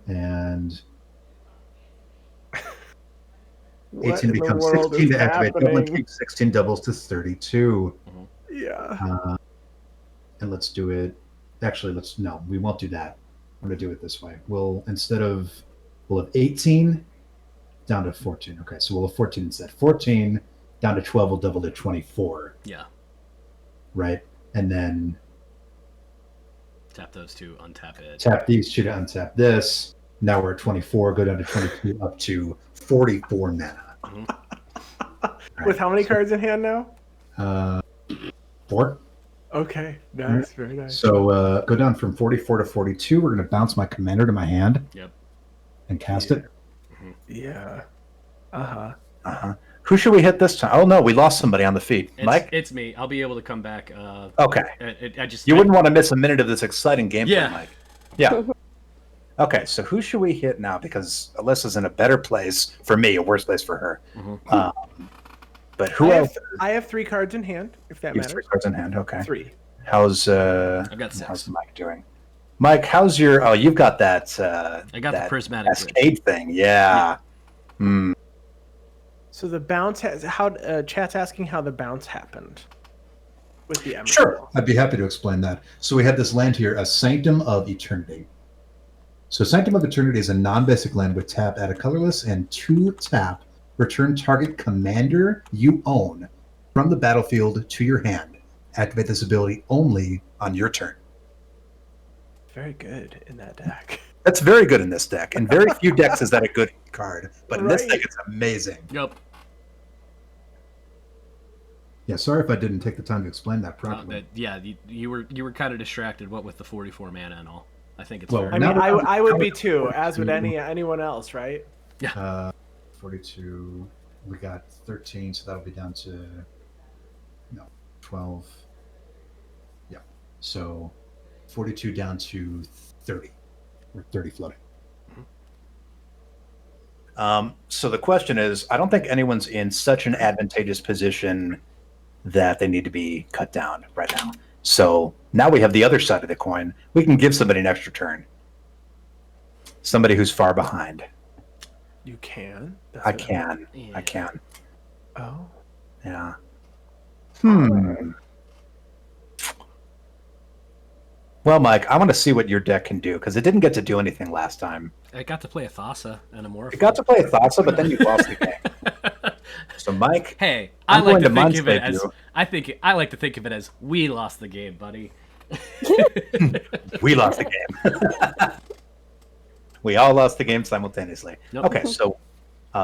And 18 becomes 16 to activate. Doubling Cube 16 doubles to 32. Yeah. And let's do it. Actually, we won't do that. I'm going to do it this way. We'll have 18 down to 14. Okay, so we'll have 14 instead. 14 down to 12 will double to 24. Yeah. Right? And then Tap those two, untap it. tap these two to untap this. Now we're at 24, go down to 22, up to 44 mana. Mm-hmm. Right. With how many cards in hand now? 4. Okay, nice, very nice. So go down from 44 to 42. We're going to bounce my commander to my hand. Yep. And cast it. Yeah. Who should we hit this time? Oh no, we lost somebody on the feed. Mike? It's me. I'll be able to come back. Okay. You wouldn't want to miss a minute of this exciting gameplay, Yeah. Mike. Yeah. Okay, so who should we hit now? Because Alyssa's in a better place for me, a worse place for her. Mm-hmm. But who else? I have 3 cards in hand, if that You have 3 matters. cards in hand. Okay. 3. How's I've got 6. how's Mike doing? Mike, how's your? Oh, you've got that. I got that the prismatic grid. cascade thing. Yeah. Hmm. So the bounce has chat's asking how the bounce happened with the Emerald. Sure. I'd be happy to explain that. So we had this land here, a Sanctum of Eternity. So Sanctum of Eternity is a non-basic land with tap, add a colorless, and 2 tap, return target commander you own from the battlefield to your hand. Activate this ability only on your turn. Very good in that deck. That's very good in this deck. In very few decks is that a good card, but in this Right. deck it's amazing. Yep. Yeah, sorry if I didn't take the time to explain that properly. You were kind of distracted. What with the 44 mana and all. I think it's Well, fair. I mean, I would be too, as would anyone else, right? Yeah. 42. We got 13, so that'll be down to 12. Yeah. So 42 down to 30. Or 30 floating. So the question is, I don't think anyone's in such an advantageous position that they need to be cut down right now. So now we have the other side of the coin. We can give somebody an extra turn. Somebody who's far behind. You can. I can. Yeah. I can. Oh. Yeah. Well, Mike, I want to see what your deck can do because it didn't get to do anything last time. I got to play a Thassa and a Morph. It got to play a Thassa, but then you lost the game. So, Mike, hey, I like to think of it Mindslave as I like to think of it as we lost the game, buddy. we lost the game. We all lost the game simultaneously. Nope. Okay, so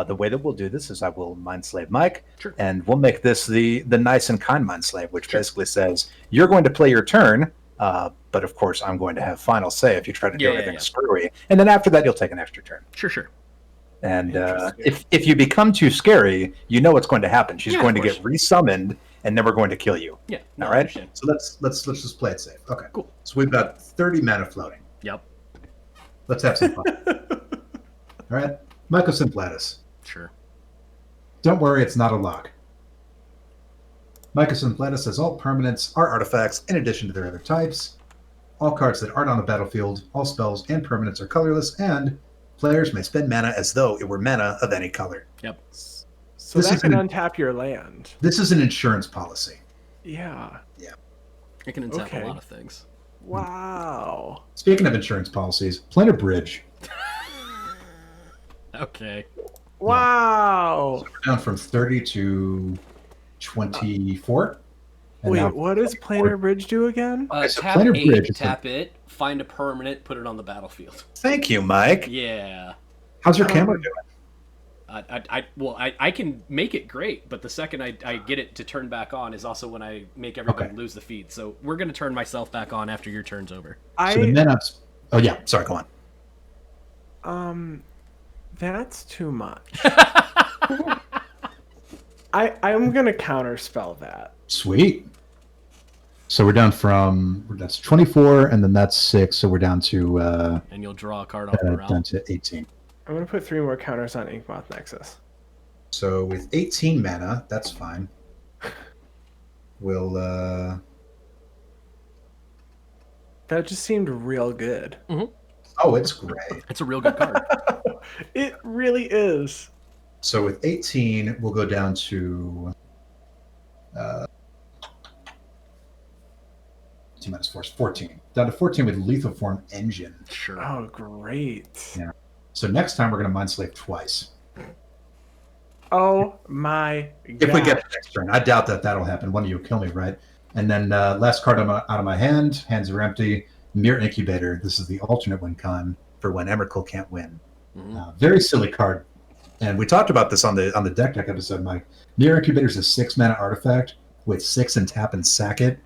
the way that we'll do this is I will Mindslave Mike, Sure. and we'll make this the nice and kind Mindslave, which basically says you're going to play your turn, but of course I'm going to have final say if you try to do anything screwy, and then after that you'll take an extra turn. Sure. And if you become too scary, you know what's going to happen. She's going to get resummoned, and then we're going to kill you. Yeah. All right. So let's just play it safe. Okay. Cool. So we've got 30 mana floating. Yep. Let's have some fun. All right. Michael Simplatus. Sure. Don't worry, it's not a lock. Michael Simplatus says all permanents are artifacts in addition to their other types. All cards that aren't on the battlefield, all spells and permanents are colorless, and players may spend mana as though it were mana of any color. Yep. So that can untap your land. This is an insurance policy. Yeah. It can untap a lot of things. Wow. Speaking of insurance policies, Planar Bridge. Okay. Wow. So we're down from 30 to 24. Wait, what does Planar Bridge do again? So Tap Planar 8, Bridge is tap it, find a permanent, put it on the battlefield. Thank you, Mike. Yeah. How's your camera doing? I can make it great, but the second I get it to turn back on is also when I make everybody lose the feed. So we're going to turn myself back on after your turn's over. So the men-ups... Oh, yeah. Sorry, go on. That's too much. I'm going to counterspell that. Sweet. So we're down from... That's 24, and then that's 6, so we're down to... and you'll draw a card off morale. Down to 18. I'm going to put 3 more counters on Inkmoth Nexus. So with 18 mana, that's fine. We'll... That just seemed real good. Mm-hmm. Oh, it's great. It's a real good card. It really is. So with 18, we'll go down to... 2 minus 4 is 14. Down to 14 with Lethal Form Engine. Sure. Oh, great. Yeah. So next time we're going to Mindslave twice. Oh my god. If we get the next turn. I doubt that'll happen. One of you will kill me, right? And then last card out of my hand. Hands are empty. Mirror Incubator. This is the alternate win con for when Emrakul can't win. Mm-hmm. Very silly card. And we talked about this on the Deck episode, Mike. Mirror Incubator is a 6 mana artifact with 6 and tap and sack it.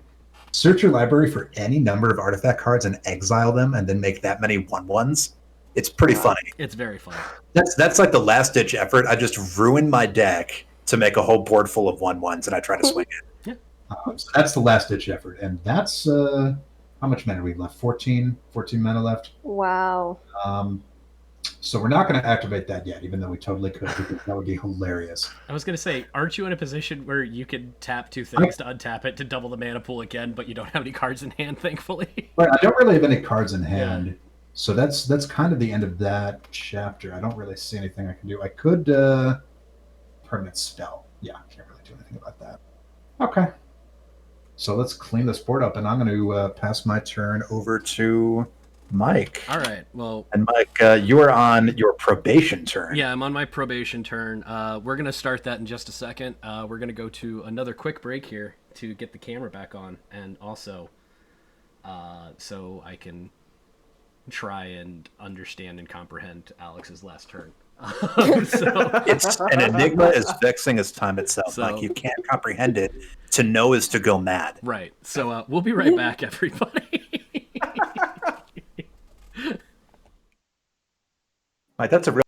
Search your library for any number of artifact cards and exile them, and then make that many 1/1s. It's pretty funny. It's very funny. That's like the last ditch effort. I just ruined my deck to make a whole board full of 1/1s, and I try to swing it. Yeah. So that's the last ditch effort, and that's how much mana do we have left? 14 mana left. Wow. So we're not going to activate that yet, even though we totally could, because that would be hilarious. I was going to say, aren't you in a position where you can tap 2 things to untap it to double the mana pool again, but you don't have any cards in hand, thankfully? Right, I don't really have any cards in hand. Yeah. So that's kind of the end of that chapter. I don't really see anything I can do. I could permanent spell. Yeah, I can't really do anything about that. Okay. So let's clean this board up, and I'm going to pass my turn over to Mike. All right. Well, and Mike, you are on your probation turn. Yeah, I'm on my probation turn. We're going to start that in just a second. We're going to go to another quick break here to get the camera back on, and also so I can try and understand and comprehend Alex's last turn. It's an enigma as vexing as time itself. Like, you can't comprehend it. To know is to go mad. Right. So we'll be right back, everybody. Like, that's a real.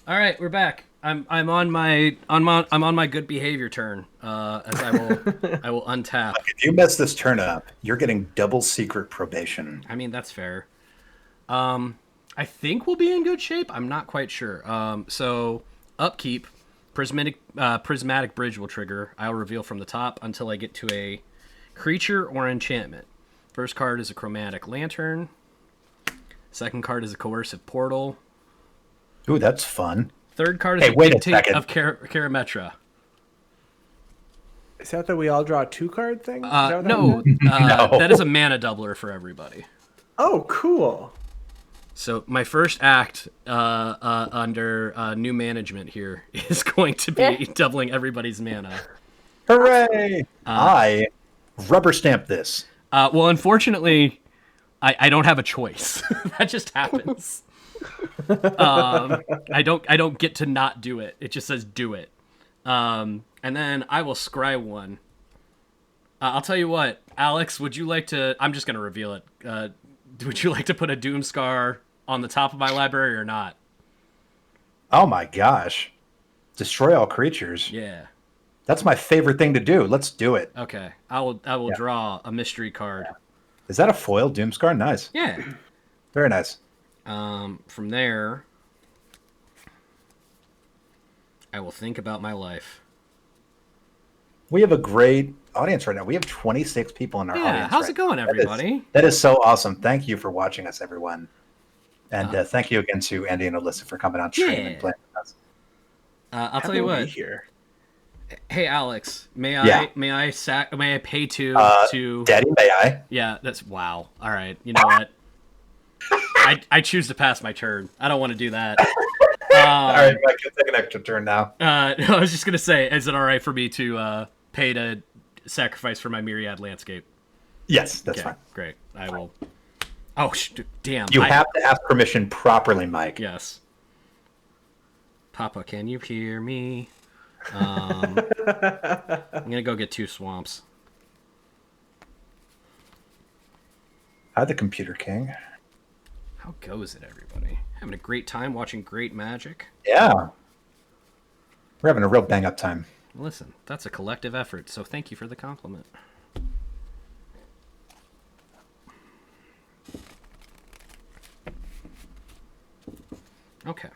All right, we're back. I'm on my good behavior turn. As I will untap. If you mess this turn up, you're getting double secret probation. I mean, that's fair. I think we'll be in good shape. I'm not quite sure. So upkeep, prismatic bridge will trigger. I'll reveal from the top until I get to a creature or enchantment. First card is a chromatic lantern. Second card is a coercive portal. Ooh, that's fun. Third card is a dictate of Karametra. Is that we all draw a 2-card thing? No, No. That is a mana doubler for everybody. Oh, cool. So my first act under new management here is going to be doubling everybody's mana. Hooray! I rubber stamp this. Well, unfortunately, I don't have a choice. That just happens. I don't get to not do it. It just says do it. And then I will scry one. I'll tell you what, Alex, would you like to... I'm just going to reveal it. Would you like to put a Doomscar on the top of my library or not? Oh my gosh. Destroy all creatures. Yeah. That's my favorite thing to do. Let's do it. Okay. I will draw a mystery card. Yeah. Is that a foil Doomscar? Nice. Yeah. Very nice. From there, I will think about my life. We have a great audience right now. We have 26 people in our audience. Yeah, how's it going, everybody? That is so awesome. Thank you for watching us, everyone. And thank you again to Andy and Alyssa for coming on stream and playing with us. I'll tell you what. Here. Hey, Alex, may I pay to Daddy, may I? Yeah, that's wow. All right, you know what? I choose to pass my turn. I don't want to do that. All right, I can take an extra turn now. I was just gonna say, is it all right for me to pay to sacrifice for my Myriad Landscape? Yes, that's fine. Great. I will. Oh, damn! You have to ask permission properly, Mike. Yes. Papa, can you hear me? I'm gonna go get 2 swamps. Hi, the Computer King. How goes it, everybody? Having a great time watching great Magic? Yeah. We're having a real bang-up time. Listen, that's a collective effort, so thank you for the compliment. Okay.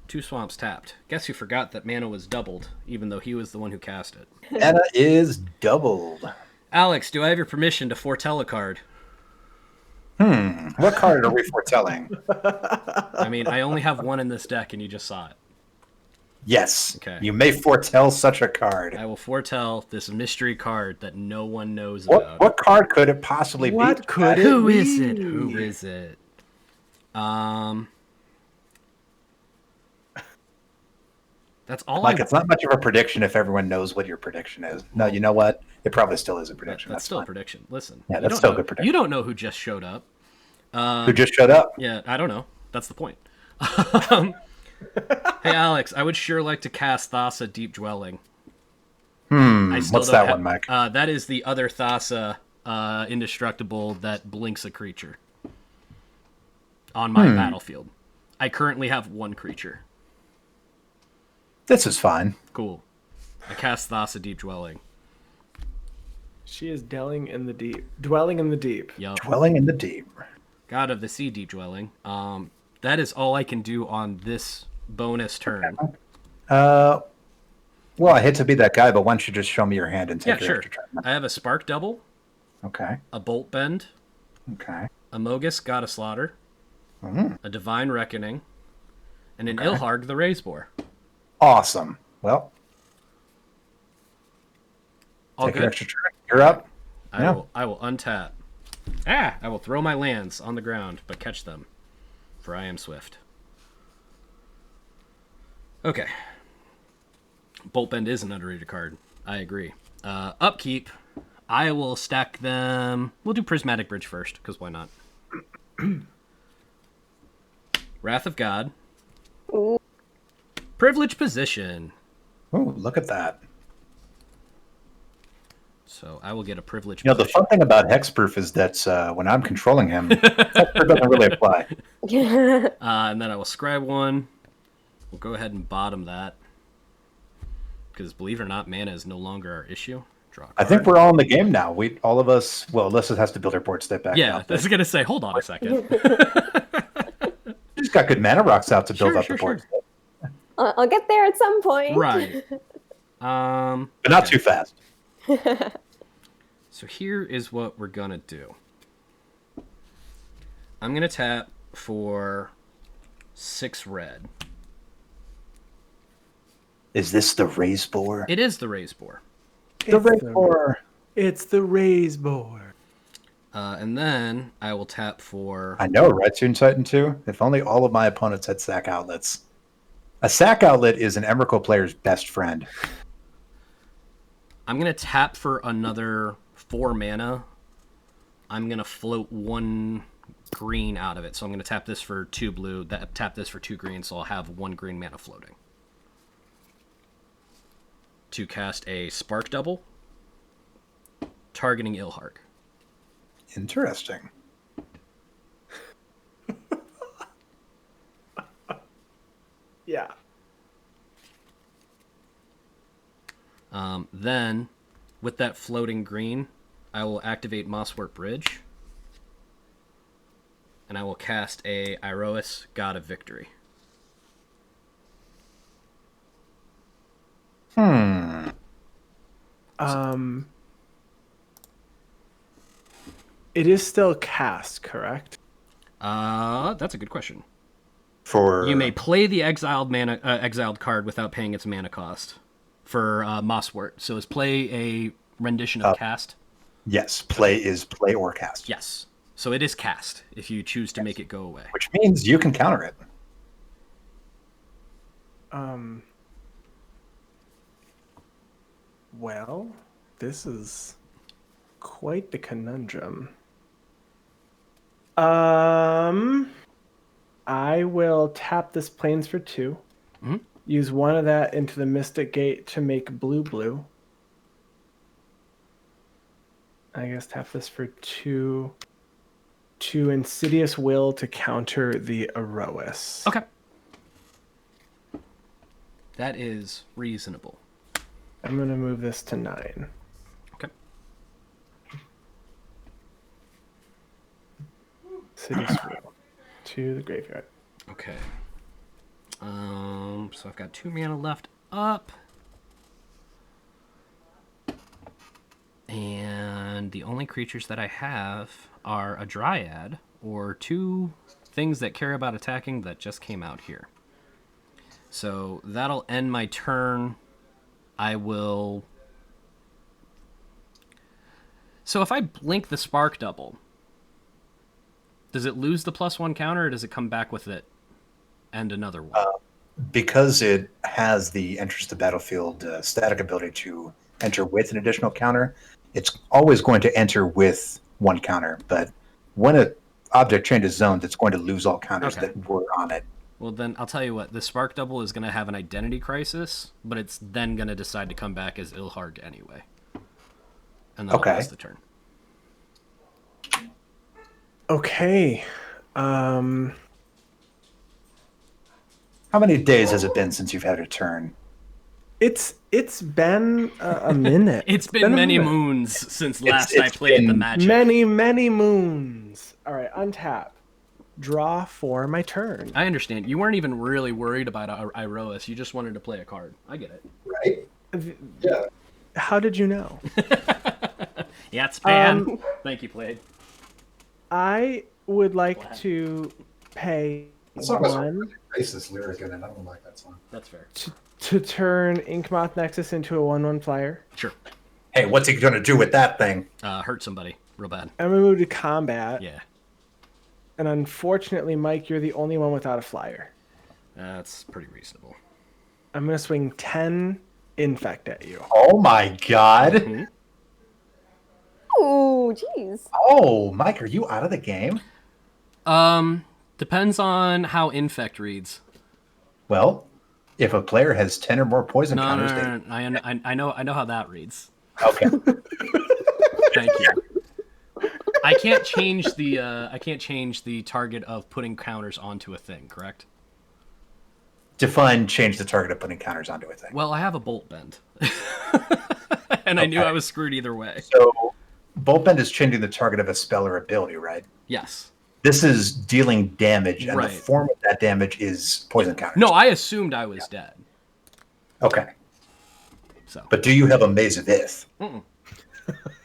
2 swamps tapped. Guess who forgot that mana was doubled, even though he was the one who cast it? Mana is doubled. Alex, do I have your permission to foretell a card? What card are we foretelling? I mean, I only have one in this deck, and you just saw it. Yes. Okay. You may foretell such a card. I will foretell this mystery card that no one knows What about. what card could it possibly be? What could it Who be? is it? Who is it? That's all. Like, it's not much of a prediction if everyone knows what your prediction is. No, you know what? It probably still is a prediction. That's still fine. a prediction. Listen. Yeah, that's still a good prediction. You don't know who just showed up. Who just showed up? Yeah, I don't know. That's the point. Hey, Alex, I would sure like to cast Thassa Deep Dwelling. What's that one, Mike? That is the other Thassa indestructible that blinks a creature on my battlefield. I currently have one creature. This is fine. Cool. I cast Thassa Deep Dwelling. She is dwelling in the deep. Dwelling in the deep. Yup. Dwelling in the deep. God of the Sea Deep Dwelling. That is all I can do on this bonus turn. Well, I hate to be that guy, but why don't you just show me your hand and take your extra turn? I have a Spark Double, Okay. a Bolt Bend, Okay. a Mogus, God of Slaughter, a Divine Reckoning, and an Ilharg the Razebore. Awesome. Well, All take good. your extra turn. You're up. I will untap. I will throw my lands on the ground, but catch them, for I am swift. Okay. Bolt Bend is an underrated card. I agree. Upkeep. I will stack them. We'll do Prismatic Bridge first, because why not? Wrath of God. Ooh. Privileged Position. Oh, look at that. So I will get a privileged The position. fun thing about Hexproof is that when I'm controlling him, Hexproof doesn't really apply. And then I will scribe one. We'll go ahead and bottom that. Because believe it or not, mana is no longer our issue. Draw a card. I think we're all in the game now. All of us. Well, Alyssa has to build her board step back. Yeah, out, I was going to say, hold on a second. She's got good mana rocks out to build up the board. Sure. I'll get there at some point. Right. But not too fast. So here is what we're going to do. I'm going to tap for 6 red. Is this the Razebore? It is the Razebore. The Razebore. It's the Razebore. And then I will tap for... I know, right, Toon Titan 2? If only all of my opponents had sack outlets. A sack outlet is an Emrakul player's best friend. I'm going to tap for another 4 mana. I'm going to float 1 green out of it. So I'm going to tap this for 2 blue, tap this for 2 green, so I'll have 1 green mana floating. To cast a Spark Double, targeting Ilharg. Interesting. Yeah. Then, with that floating green, I will activate Mosswort Bridge. And I will cast a Iroas, God of Victory. It is still cast, correct? That's a good question. You may play the exiled card without paying its mana cost for Mosswort. So is play a rendition of cast? Yes, play is play or cast. Yes. So it is cast if you choose to make it go away. Which means you can counter it. Well, this is quite the conundrum. I will tap this plains for 2. Mm-hmm. Use 1 of that into the Mystic Gate to make blue. I guess tap this for 2. To Insidious Will to counter the Iroas. Okay. That is reasonable. I'm going to move this to 9. Okay. Insidious Will to the graveyard. Okay. So I've got 2 mana left up. And the only creatures that I have are a Dryad or 2 things that care about attacking that just came out here. So that'll end my turn. I will... So if I blink the Spark Double, does it lose the +1 counter, or does it come back with it and another one? Because it has the enters the battlefield static ability to enter with an additional counter, it's always going to enter with 1 counter. But when an object changes zones, it's going to lose all counters that were on it. Well, then I'll tell you what. The Spark Double is going to have an identity crisis, but it's then going to decide to come back as Ilharg anyway. And then I'll pass the turn. Okay. How many days has it been since you've had a turn? It's been a minute. It's been many moons since last I played the Magic. Many moons. All right, untap. Draw for my turn. I understand. You weren't even really worried about Iroas. You just wanted to play a card. I get it. Right? Yeah. How did you know? Yeah, it's spam. Thank you, Played. I would like to pay That song was a one really racist lyric in it. I don't like that song. That's fair. to turn Inkmoth Nexus into a 1/1 flyer. Sure. Hey, what's he going to do with that thing? Hurt somebody real bad. I'm going to move to combat. Yeah. And unfortunately, Mike, you're the only one without a flyer. That's pretty reasonable. I'm going to swing 10 Infect at you. Oh my god. Mm-hmm. Oh, jeez. Oh, Mike, are you out of the game? Depends on how Infect reads. Well, if a player has 10 or more poison counters, No. I know how that reads. Okay. Thank you. I can't change the target of putting counters onto a thing, correct? Define change the target of putting counters onto a thing. Well, I have a Bolt Bend. And I knew I was screwed either way. So, Bolt Bend is changing the target of a spell or ability, right? Yes. This is dealing damage, and Right. the form of that damage is poison counters. No, I assumed I was dead. Okay. So. But do you have a Maze of Ith? Mm-mm.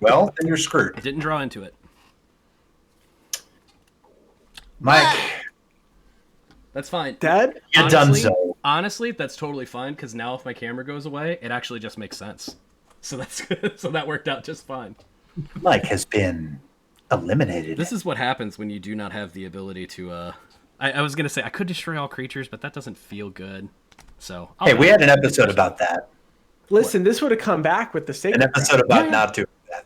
Well, then you're screwed. I didn't draw into it. Mike, That's fine. Dead? you done so. Honestly, that's totally fine, because now if my camera goes away, it actually just makes sense. So that's so that worked out just fine. Mike has been eliminated. This is what happens when you do not have the ability to. I was gonna say I could destroy all creatures, but that doesn't feel good. So Hey, we had an episode about that. Listen, this would have come back with the sacred An episode about Yeah. not doing that.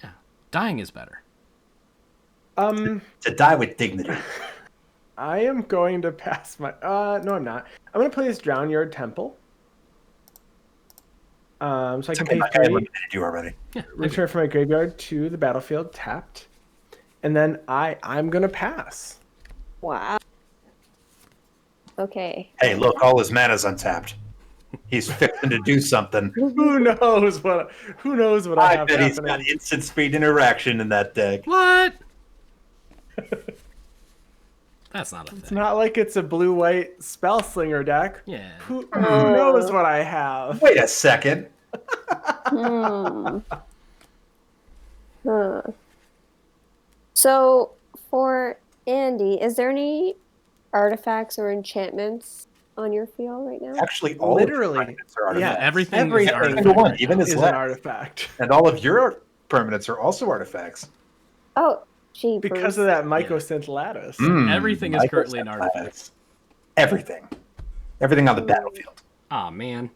Yeah, dying is better. Ground. To die with dignity. I am going to pass my... no, I'm not. I'm going to play this Drown Yard Temple. So I can pay I 3, eliminated you already. Yeah, return from my graveyard to the battlefield, tapped. And then I'm going to pass. Wow. Okay. Hey, look, all his mana's untapped. He's fixing to do something. Who knows what I I have bet he's happening. got instant speed interaction in that deck. What? That's not a It's thing. not like it's a blue-white spell slinger deck. Yeah. Who knows what I have? Wait a second. Hmm. Huh. So, for Andy, is there any artifacts or enchantments on your field right now? Actually, all Literally. of his permanents are Yeah, artifacts. Everything is everything artifact Single one, right even now. his Is left. an artifact. And all of your permanents are also artifacts. Oh, gee. Because of that mycosynth lattice. Everything is Michael currently an said artifact. Everything. Everything on the battlefield. Aw, man.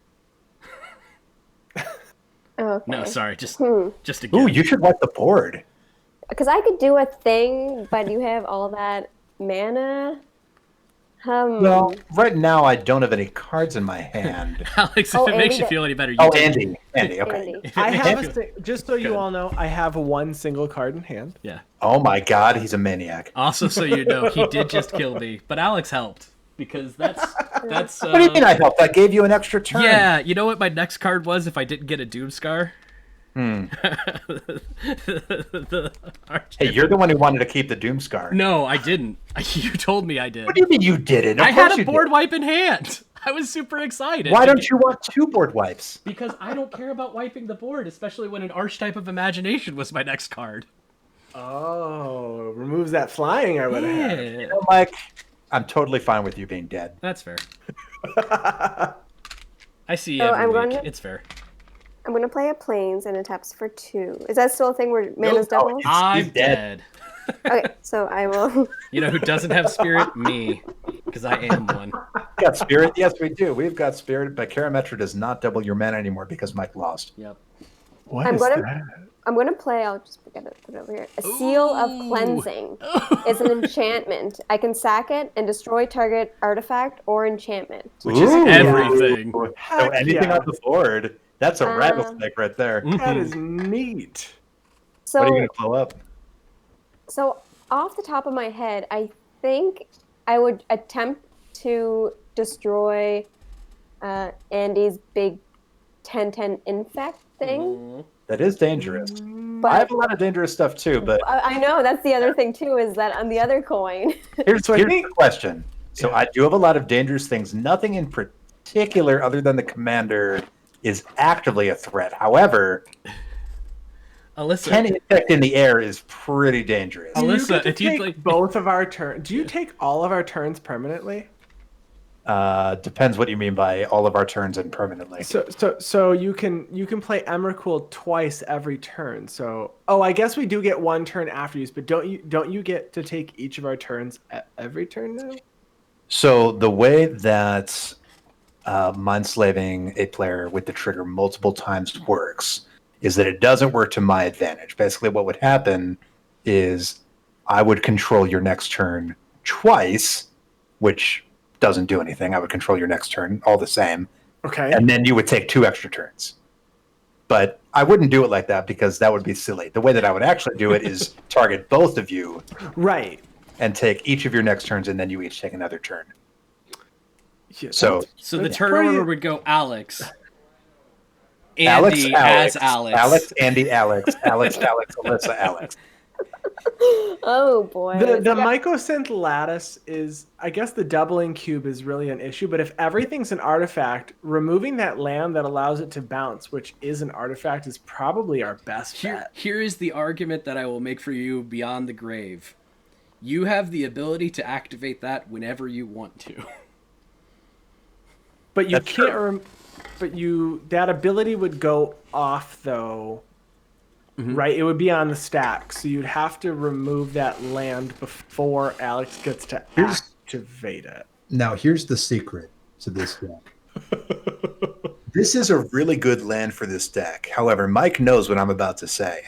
Okay. No, sorry. Just Ooh, again. you should wipe the board. Because I could do a thing, but you have all that mana. Well, right now I don't have any cards in my hand. Alex, if Oh, it makes Andy, you feel any better, you Oh, take- Andy. Andy, okay. Andy. I have Andy. just so you Good. all know, I have one single card in hand. Yeah. Oh my god, he's a maniac. Also, so you know, he did just kill me, but Alex helped because that's. What do you mean I helped? I gave you an extra turn. Yeah, you know what my next card was if I didn't get a Doomscar? Hey, you're the one who wanted to keep the Doomscar. No, I didn't. You told me I did. What do you mean you didn't? Of I had course a you board did. wipe in hand. I was super excited. Why don't you want 2 board wipes? Because I don't care about wiping the board, especially when an Archetype of Imagination was my next card. Oh, removes that flying I would have had. Yeah. You know, Mike, I'm totally fine with you being dead. That's fair. I see So every week. It's fair. I'm going to play a Plains and it taps for 2. Is that still a thing where mana's double? I'm dead. Okay, so I will... You know who doesn't have spirit? Me. Because I am one. Got spirit? Yes, we do. We've got spirit, but Karametra does not double your mana anymore because Mike lost. Yep. What is that? I'm going to play, I'll just put it over here. A Seal of Cleansing. It's an enchantment. I can sack it and destroy target artifact or enchantment. Which is everything. So anything on the board, that's a rattlesnake right there. That is neat. So, what are you going to blow up? So off the top of my head, I think I would attempt to destroy Andy's big 10/10 infect thing. That is dangerous. But I have a lot of dangerous stuff too, but I know that's the other thing too, is that on the other coin. here's the question. So I do have a lot of dangerous things. Nothing in particular other than the commander is actively a threat. However, Alyssa, 10 infect in the air is pretty dangerous. Alyssa, if you you'd take both of our turns, do you take all of our turns permanently? Depends what you mean by all of our turns and permanently. So you can play Emrakul twice every turn. So I guess we do get one turn after use, but don't you get to take each of our turns every turn now? So the way that mind-slaving a player with the trigger multiple times works is that it doesn't work to my advantage. Basically, what would happen is I would control your next turn twice, which doesn't do anything. I would control your next turn all the same. Okay. And then you would take 2 extra turns. But I wouldn't do it like that because that would be silly. The way that I would actually do it is target both of you. Right. And take each of your next turns, and then you each take another turn. Yeah, so the turn order would go Alex, Andy as Alex, Andy, Alex, Alyssa, Alex. Oh boy. The Mycosynth Lattice is, I guess the doubling cube is really an issue, but if everything's an artifact, removing that land that allows it to bounce, which is an artifact, is probably our best bet. Here is the argument that I will make for you beyond the grave. You have the ability to activate that whenever you want to. But you can't. That ability would go off though, right? It would be on the stack, so you'd have to remove that land before Alex gets to activate it. Now, here's the secret to this deck. This is a really good land for this deck. However, Mike knows what I'm about to say.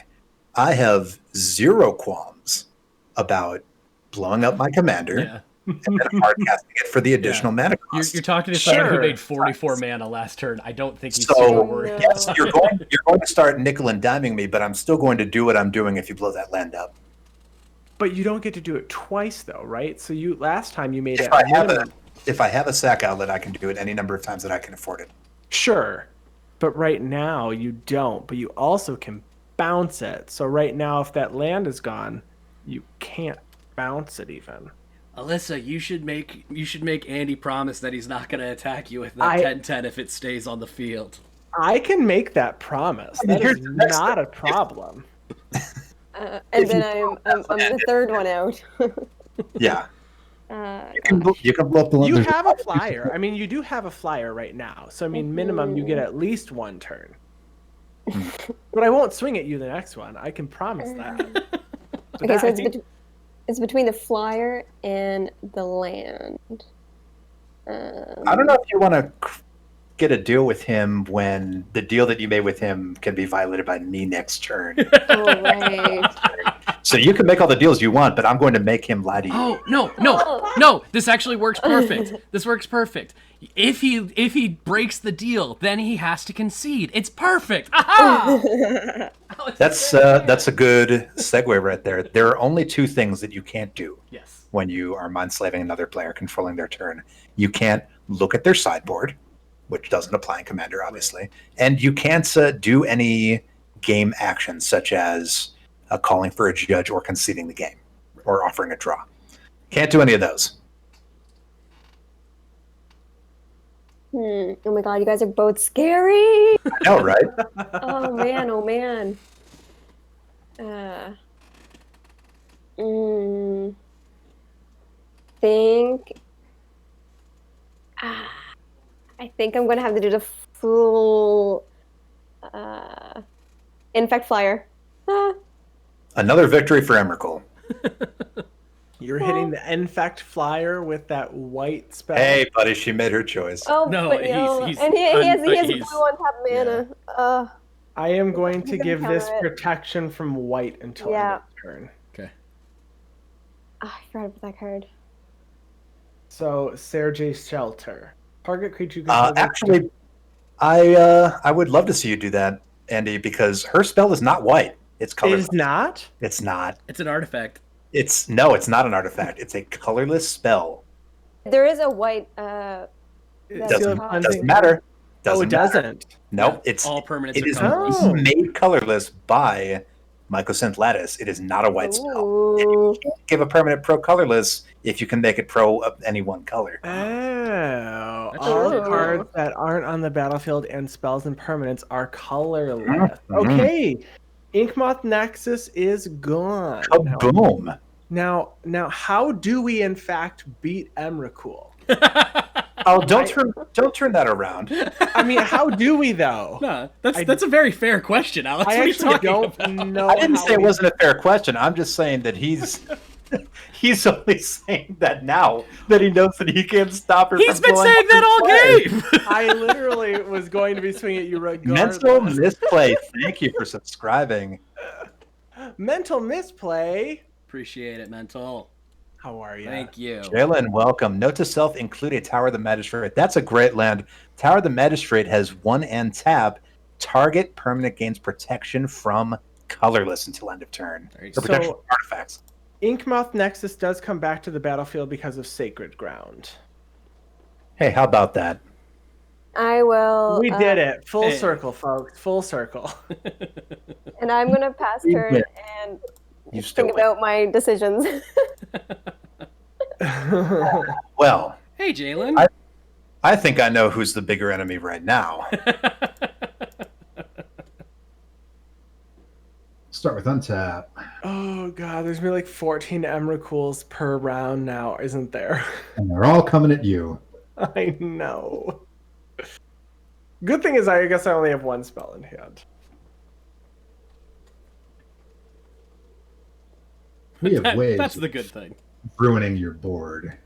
I have 0 qualms about blowing up my commander. Yeah. And then hard casting it for the additional mana cost. You're talking to someone who made 44 mana last turn. I don't think he's super so worried. yes, you're going to start nickel and diming me, but I'm still going to do what I'm doing if you blow that land up. But you don't get to do it twice, though, right? So last time you made if I have a sack outlet, I can do it any number of times that I can afford it. Sure, but right now you don't. But you also can bounce it. So right now, if that land is gone, you can't bounce it even. Alyssa, you should make Andy promise that he's not going to attack you with that 10/10 if it stays on the field. I can make that promise. That is not a problem. And then I'm the third one out. Yeah. You can blow up the land. You have a flyer. I mean, you do have a flyer right now. So, I mean, minimum, you get at least 1 turn. But I won't swing at you the next one. I can promise that. Okay, so it's between the flyer and the land. I don't know if you want to get a deal with him when the deal that you made with him can be violated by me next turn. Oh, right. So you can make all the deals you want, but I'm going to make him lie to you. Oh, no. This actually works perfect. This works perfect. If he breaks the deal, then he has to concede. It's perfect. Aha! That's a good segue right there. There are only 2 things that you can't do. Yes. When you are mind-slaving another player, controlling their turn. You can't look at their sideboard, which doesn't apply in Commander, obviously. And you can't do any game actions, such as calling for a judge or conceding the game, or offering a draw. Can't do any of those. Oh my god, you guys are both scary. I know, right? Oh man. think I think I'm gonna have to do the full infect flyer. Another victory for Emrakul. You're hitting the infect flyer with that white spell. Hey, buddy, she made her choice. Oh, No, but, he's and he has he's- blue on top mana. I am going He's to gonna give this counter it. protection from white until end of turn. Okay. I forgot about that card. So Sergei's Shelter. Target creature you control. Actually, I would love to see you do that, Andy, because her spell is not white. It's colorless. Is not? It's not. It's an artifact. It's not an artifact. It's a colorless spell. There is a white. Doesn't matter. Oh, it doesn't. No, it's all permanents It are is colorless. made colorless by Mycosynth Lattice. It is not a white spell. And Ooh. you can't give a permanent pro colorless if you can make it pro of any one color. Oh, That's all true. cards that aren't on the battlefield and spells and permanents are colorless. Mhm. Okay, Inkmoth Nexus is gone. Kaboom! Now, how do we in fact beat Emrakul? Oh, don't turn that around. I mean, how do we though? No, that's a very fair question, Alex. I What are you actually talking don't about? know. I didn't how say it we- wasn't a fair question. I'm just saying that he's only saying that now that he knows that he can't stop her. He's from been blowing saying up her that all play. game. I literally was going to be swinging at you regardless. Mental misplay. Thank you for subscribing. Mental misplay. Appreciate it, mental. How are you? Thank you. Jalen, welcome. Note to self: include a Tower of the Magistrate. That's a great land. Tower of the Magistrate has 1 and tap. Target permanent gains protection from colorless until end of turn. There you Or go. protection from artifacts. Inkmoth Nexus does come back to the battlefield because of Sacred Ground. Hey, how about that? I will. We did it. Full Hey. circle, folks. Full circle. And I'm gonna pass You turn did. and You still think win. about my decisions. Well, Hey, Jalen. I think I know who's the bigger enemy right now. Start with untap. Oh god, there's been like 14 Emrakuls per round now, isn't there? And they're all coming at you. I know. Good thing is, I guess I only have 1 spell in hand. We have ways That's of the good thing. ruining your board.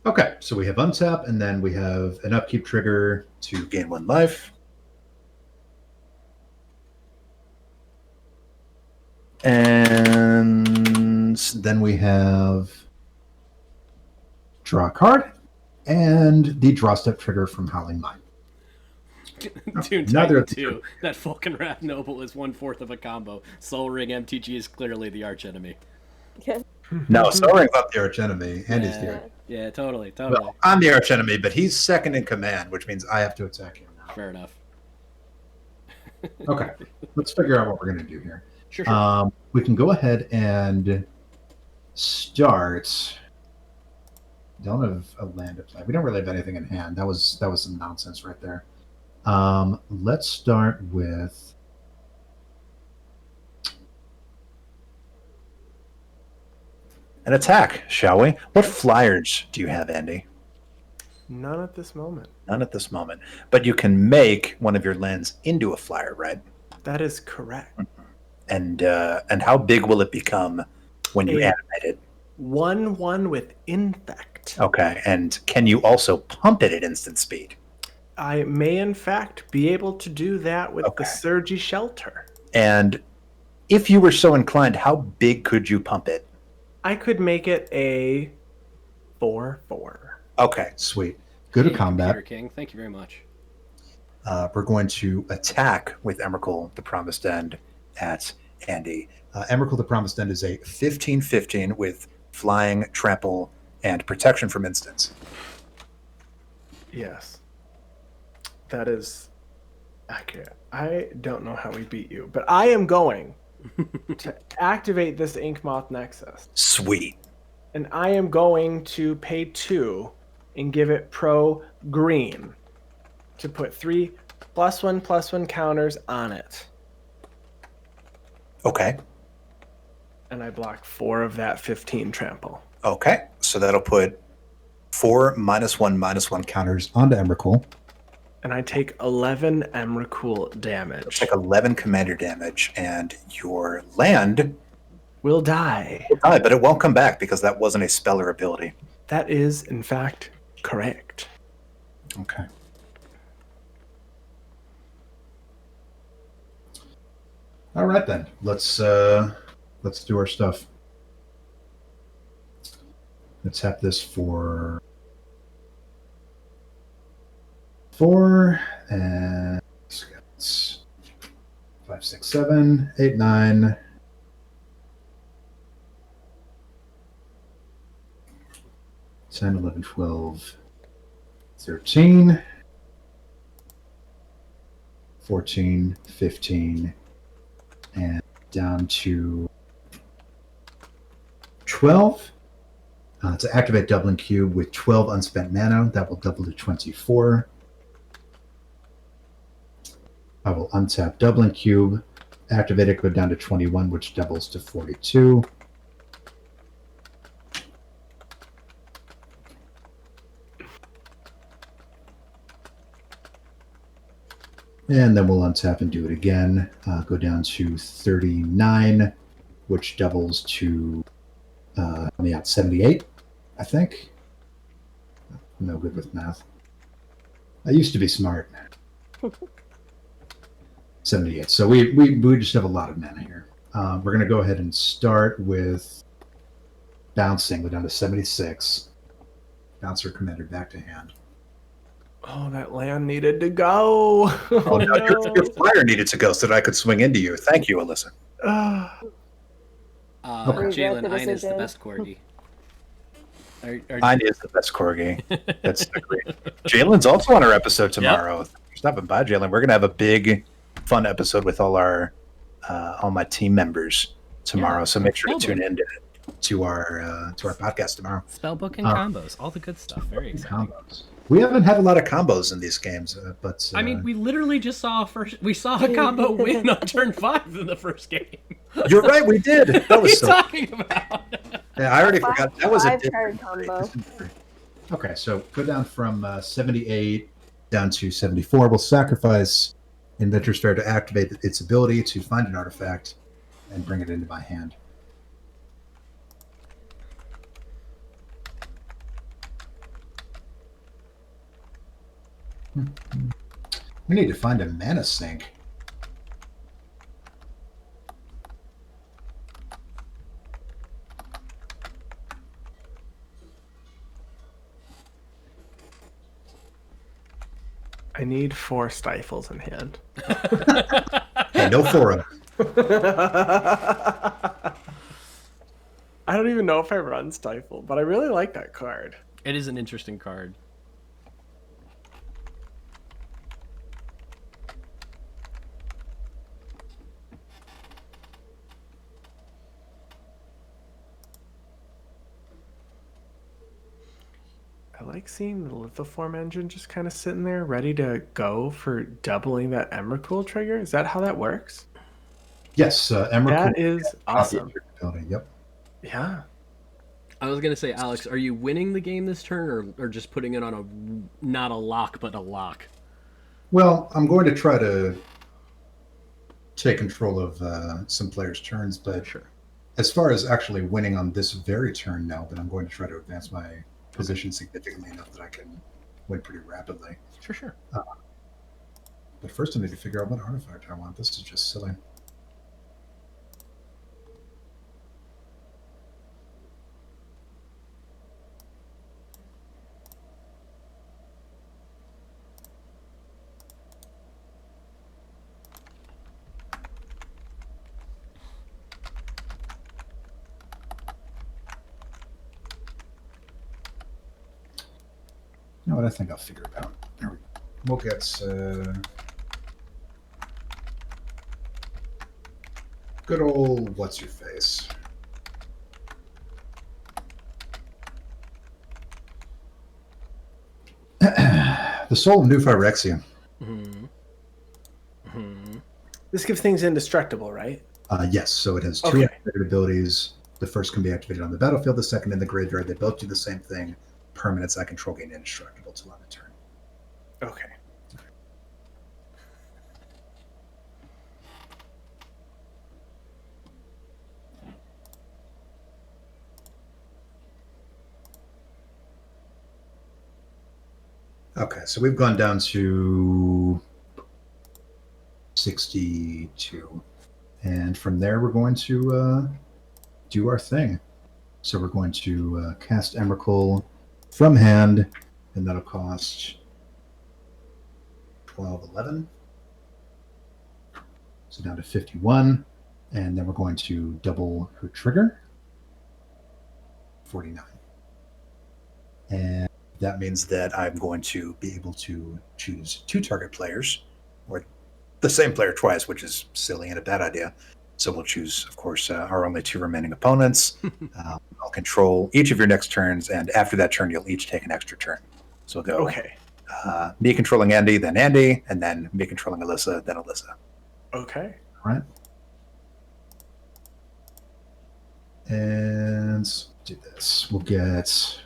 Okay, so we have untap, and then we have an upkeep trigger. To gain 1 life. And then we have draw a card, and the draw step trigger from Howling Mine. Toon Another- Titan 2. That Vulcan Wrath Noble is 1/4 of a combo. SolRingMTG is clearly the arch enemy. No, SolRing's not the arch enemy, and he's the Yeah, arch. yeah, totally. Well, I'm the arch enemy, but he's second in command, which means I have to attack him now. Fair enough. Okay, let's figure out what we're going to do here. Sure, sure. We can go ahead and start. Don't have a land to play. We don't really have anything in hand. That was some nonsense right there. Let's start with an attack, shall we? What flyers do you have, Andy? None at this moment. None at this moment. But you can make one of your lands into a flyer, right? That is correct. And how big will it become when you Yeah. animate it? 1/1 with infect. Okay, and can you also pump it at instant speed? I may in fact be able to do that with Okay. the Sergi Shelter. And if you were so inclined, how big could you pump it? I could make it a 4/4. Okay, sweet. Go to Hey, combat. Computer King, thank you very much. we're going to attack with Emrakul, the Promised End, at Andy. Emrakul the Promised End is a 15/15 with flying, trample, and protection from instants. Yes. That is accurate. I don't know how we beat you, but I am going to activate this Inkmoth Nexus. Sweet. And I am going to pay 2 and give it pro green to put 3 +1/+1 counters on it. Okay. And I block 4 of that 15 trample. Okay. So that'll put 4 -1/-1 counters onto Emrakul. And I take 11 Emrakul damage. It's like 11 commander damage, and your land will die. But it won't come back because that wasn't a spell or ability. That is, in fact, correct. Okay. All right then. Let's do our stuff. Let's have this for 4 and 5, 6, 7, 8, 9. 10, 11, 12, 13, 14, 15, and down to 12. To activate Doubling Cube with 12 unspent mana, that will double to 24. I will untap Doubling Cube, activate it, go down to 21, which doubles to 42. And then we'll untap and do it again. Go down to 39, which doubles to 78, I think. I'm no good with math. I used to be smart. 78. So we just have a lot of mana here. We're going to go ahead and start with bouncing. Go down to 76. Bouncer commander back to hand. Oh, that land needed to go. Oh, no. Your flyer needed to go so that I could swing into you. Thank you, Alyssa. Jalen, Ein is the best corgi. Ein is the best corgi. That's great. Jalen's also on our episode tomorrow. Yep. Stopping by, Jalen. We're gonna have a big, fun episode with all my team members tomorrow. Yeah. So make sure to tune in to our podcast tomorrow. Spellbook and combos, all the good stuff. Very exciting. Combos. We haven't had a lot of combos in these games, but I mean, we literally just saw a combo win on turn 5 in the first game. You're right, we did. That was what are you talking about? Yeah, I already forgot. That was a different combo. Okay, so go down from 78 down to 74. We'll sacrifice Inventor's Fair to activate its ability to find an artifact and bring it into my hand. We need to find a mana sink. I need 4 stifles in hand. Hey, no 4 of them. I don't even know if I run Stifle, but I really like that card. It is an interesting card. I like seeing the Lithoform engine just kind of sitting there ready to go for doubling that Emrakul trigger. Is that how that works? Yes, Emrakul. That is awesome. Yep. Yeah. I was going to say, Alex, are you winning the game this turn or just putting it on a, not a lock, but a lock? Well, I'm going to try to take control of some players' turns, but sure. As far as actually winning on this very turn, no, but I'm going to try to advance my position significantly enough that I can win pretty rapidly. Sure. But first I need to figure out what artifact I want. This is just silly. You know what? I think I'll figure it out. There we go. We'll get good old what's your face. The Soul of New Phyrexia. Mm-hmm. This gives things indestructible, right? Yes. So it has 2 activated abilities. The first can be activated on the battlefield, the second in the graveyard. They both do the same thing. Permanents I control gain indestructible till end of turn. Okay. Okay, so we've gone down to 62. And from there, we're going to do our thing. So we're going to cast Emrakul from hand, and that'll cost 12, 11. So down to 51. And then we're going to double her trigger, 49. And that means that I'm going to be able to choose 2 target players, or the same player twice, which is silly and a bad idea. So we'll choose, of course, our only 2 remaining opponents. I'll control each of your next turns, and after that turn, you'll each take an extra turn. So we'll go me controlling Andy, then Andy, and then me controlling Alyssa, then Alyssa. Okay. All right. And let's do this. We'll get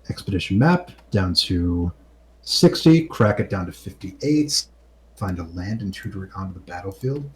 Expedition Map down to 60, crack it down to 58, find a land and tutor it onto the battlefield.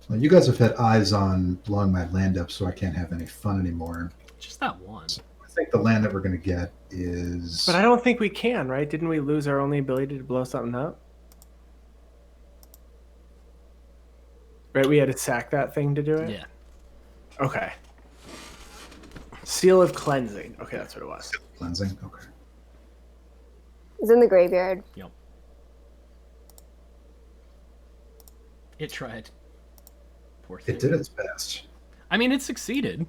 Well, you guys have had eyes on blowing my land up, so I can't have any fun anymore. Just that one. So I think the land that we're going to get is... But I don't think we can, right? Didn't we lose our only ability to blow something up? Right, we had to sack that thing to do it? Yeah. Okay. Seal of Cleansing. Okay, that's what it was. Seal of Cleansing, okay. It's in the graveyard. Yep. It tried. Poor thing. It did its best. I mean, it succeeded.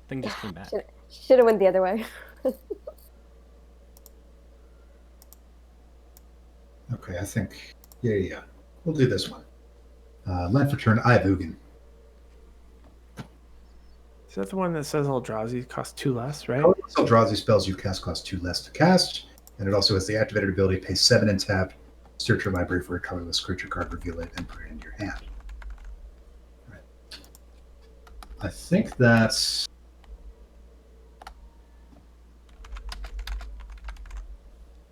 Thing just came back. Should have went the other way. Okay, I think... Yeah. We'll do this one. Land for turn, I have Ugin. Is that the one that says Eldrazi costs 2 less, right? Eldrazi spells you cast cost 2 less to cast, and it also has the activated ability, pay 7 and tap, search your library for a colorless creature card, reveal it, and put it into your hand. Right. I think that's...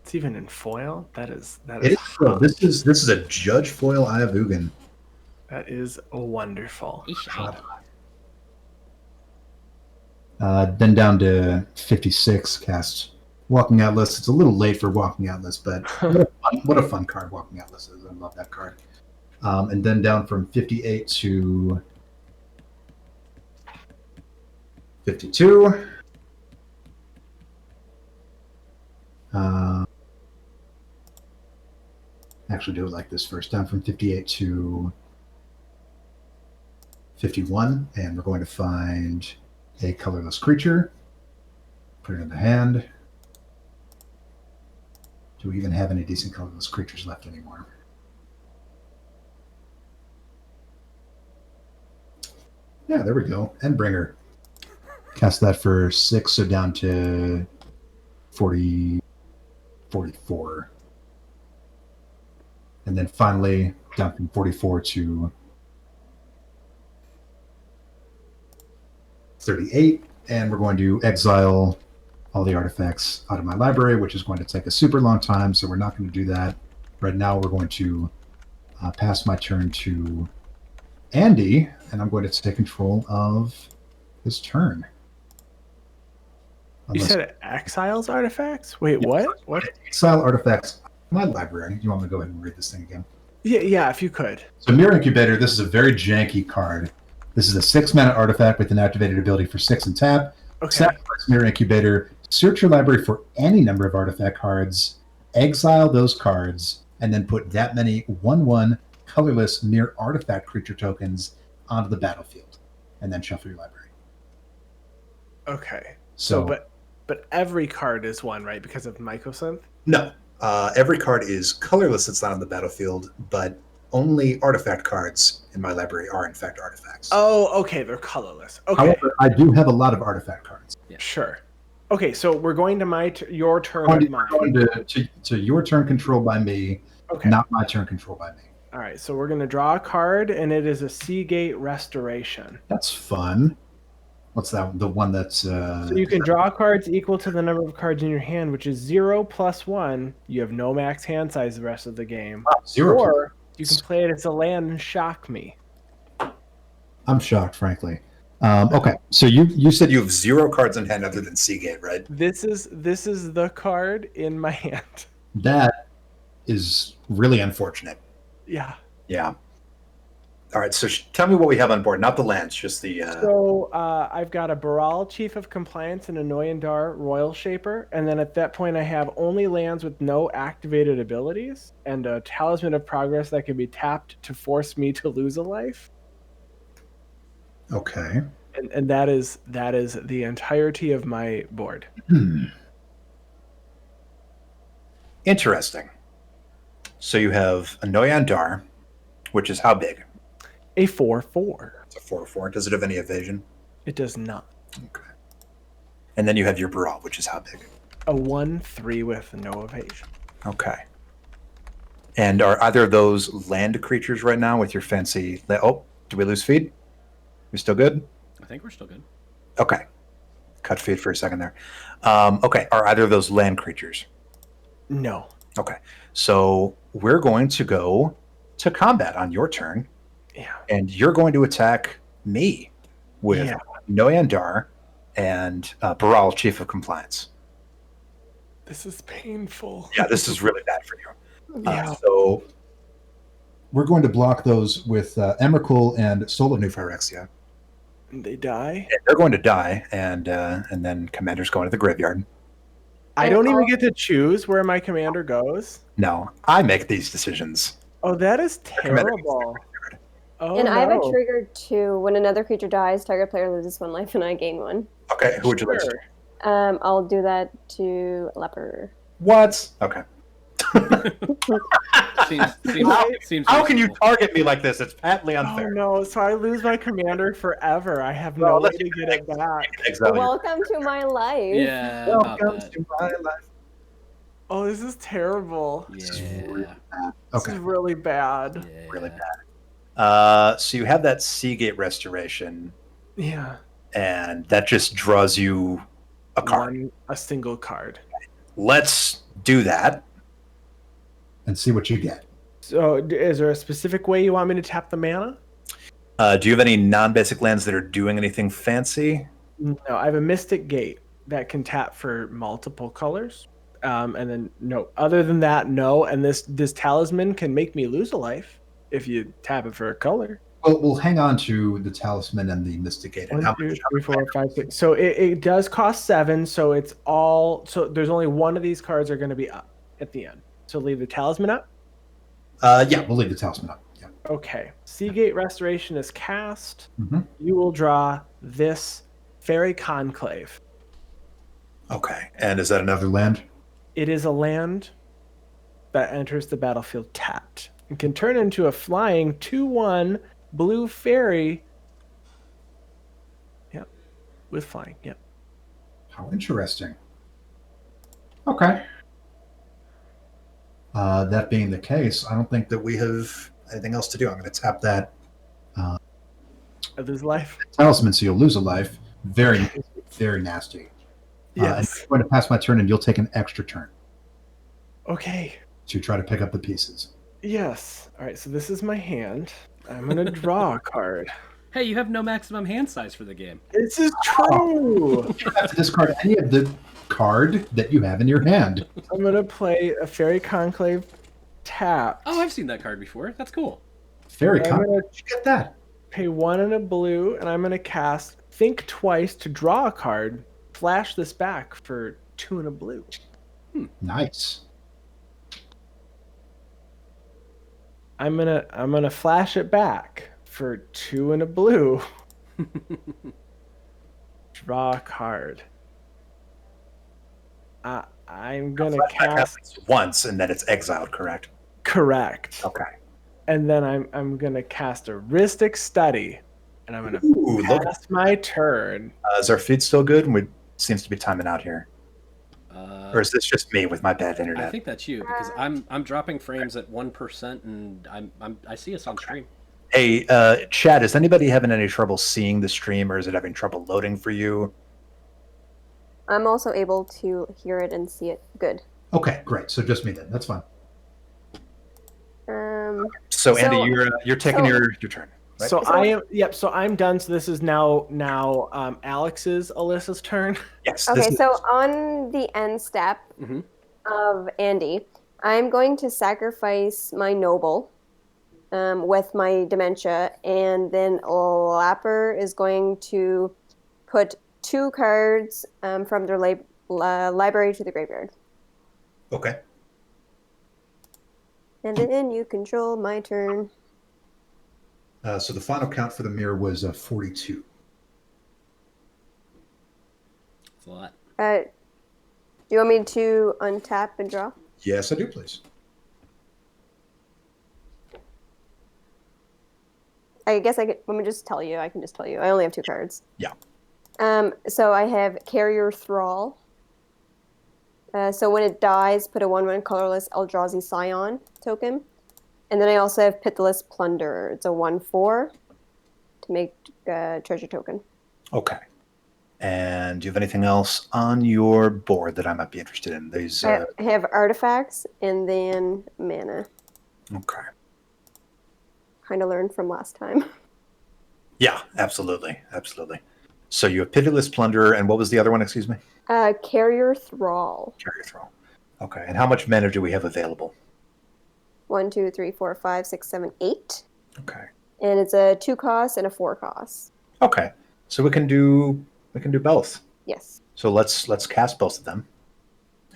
It's even in foil. That is. This is a Judge foil Eye of Ugin. That is wonderful. Then down to 56, cast Walking Atlas. It's a little late for Walking Atlas, but what a fun card Walking Atlas is. I love that card. And then down from 58 to 52. Actually do it like this first. Down from 58 to 51, and we're going to find a colorless creature. Put it in the hand. Do we even have any decent colorless creatures left anymore? Yeah, there we go. Endbringer. Cast that for 6, so down to 44. And then finally, down from 44 to 38. And we're going to exile all the artifacts out of my library, which is going to take a super long time, so we're not going to do that. Right now, we're going to pass my turn to Andy, and I'm going to take control of his turn. You said exiles artifacts? Wait, yeah, what? Exile artifacts in my library. You want me to go ahead and read this thing again? Yeah, if you could. So Mirror Incubator, this is a very janky card. This is a 6-mana artifact with an activated ability for 6 and tap. Okay. Sacrifice Mirror Incubator, search your library for any number of artifact cards, exile those cards, and then put that many 1/1 colorless mirror artifact creature tokens onto the battlefield, and then shuffle your library. Okay. So but every card is one, right? Because of Mycosynth? No. Every card is colorless that's not on the battlefield, but only artifact cards in my library are in fact artifacts. Oh, okay, they're colorless. Okay. However, I do have a lot of artifact cards. Yeah. Sure. Okay, so we're going to your turn Going of mine. to your turn controlled by me, not my turn controlled by me. All right, so we're going to draw a card, and it is a Seagate Restoration. That's fun. What's that? The one that's... so you can draw cards equal to the number of cards in your hand, which is 0 + 1. You have no max hand size the rest of the game. Wow, 0. Or you can play it as a land and shock me. I'm shocked, frankly. Okay, so you said you have 0 cards in hand other than Seagate, right? This is the card in my hand. That is really unfortunate. Yeah. Yeah. All right, so tell me what we have on board. Not the lands, just the... So I've got a Baral, Chief of Compliance, and a Noyandar, Royal Shaper. And then at that point, I have only lands with no activated abilities and a Talisman of Progress that can be tapped to force me to lose a life. Okay. And that is the entirety of my board. Interesting. So you have a Noyandar, which is how big? A 4/4. It's a 4/4. Does it have any evasion? It does not. Okay. And then you have your Baral, which is how big? A 1/3 with no evasion. Okay. And are either of those land creatures right now with your fancy... Oh, do we lose feed? We still good? I think we're still good. Okay. Cut feed for a second there. Okay. Are either of those land creatures? No. Okay. So we're going to go to combat on your turn. Yeah. And you're going to attack me with Noyandar and Baral, Chief of Compliance. This is painful. Yeah, this is really bad for you. Yeah. So we're going to block those with Emrakul and Soul of New Phyrexia. They die? And they're going to die, and then Commander's going to the graveyard. I don't even get to choose where my commander goes? No, I make these decisions. Oh, that is terrible. Oh, and I have a trigger too. When another creature dies, target player loses 1 life and I gain 1. Okay, who would you lose to? I'll do that to Leper. What? Okay. seems how can you target me like this? It's patently Oh unfair. no, so I lose my commander forever. I have no way to get it back. Welcome to my life. Yeah. Welcome to my life. Oh, this is terrible. Yeah. This is really bad. Yeah. Really bad. So you have that Seagate Restoration, Yeah. and that just draws you a card. A single card. Let's do that. And see what you get. So is there a specific way you want me to tap the mana? Do you have any non-basic lands that are doing anything fancy? No, I have a Mystic Gate that can tap for multiple colors. And then no, other than that, no. And this talisman can make me lose a life if you tap it for a color. Well, we'll hang on to the talisman and the Mystic Gate. 1, 2, 3, 4, 5, 6. So it does cost 7. So it's all. So there's only one of these cards are going to be up at the end. So leave the talisman up. Yeah, we'll leave the talisman up. Yeah. Okay. Seagate Restoration is cast. Mm-hmm. You will draw this Fairy Conclave. Okay. And is that Another land? It is a land that enters the battlefield tapped. It can turn into a flying 2/1 blue fairy. Yep. With flying. Yep. How interesting. Okay. That being the case, I don't think that we have anything else to do. I'm going to tap that I lose life. talisman so you'll lose a life. Very, very nasty. Yes. I'm going to pass my turn, and you'll take an extra turn Okay. to try to pick up the pieces. Yes. All right. So this is my hand. I'm going to draw a card. Hey, you have no maximum hand size for the game. This is true. You don't have to discard any of the card that you have in your hand. I'm going to play a Fairy Conclave tap. Oh, I've seen that card before. That's cool. Very I'm common. gonna Did you get that? Pay 1 and a blue, and I'm going to cast Think Twice to draw a card. Flash this back for 2 and a blue. Nice. I'm gonna flash it back for 2 and a blue. Draw a card. I'm gonna cast. Once, and then it's exiled, correct? Correct. Okay. and then I'm gonna cast a Rhystic Study, and I'm gonna pass my turn. Is our feed still good? Seems to be timing out here. Or is this just me with my bad internet? I think that's you because I'm dropping frames at 1%, and I see us on stream. Hey, Chad, is anybody having any trouble seeing the stream, or is it having trouble loading for you? I'm also able to hear it and see it good. Okay, great. So just me then. That's fine. So Andy, you're taking your turn. Right? So I am. Yep. So I'm done. So this is now Alyssa's turn. Yes. Okay. So on the end step of Andy, I'm going to sacrifice my noble with my dementia, and then Lapper is going to put 2 cards from their library to the graveyard. Okay. And then you control my turn. So the final count for the mirror was 42. That's a lot. Do you want me to untap and draw? Yes, I do, please. I guess let me just tell you. I can just tell you. I only have 2 cards. Yeah. So I have Carrier Thrall. So when it dies, put a 1/1 colorless Eldrazi Scion token. And then I also have Pitiless Plunderer. It's a 1/4 to make a treasure token. Okay. And do you have anything else on your board that I might be interested in? These I have artifacts and then mana. Okay. Kind of learned from last time. Yeah, absolutely. So you have Pitiless Plunderer, and what was the other one, excuse me? Carrier Thrall. Carrier Thrall. Okay, and how much mana do we have available? 1, 2, 3, 4, 5, 6, 7, 8. Okay. And it's a 2 cost and a 4 cost. Okay, so we can do both. Yes. So let's cast both of them,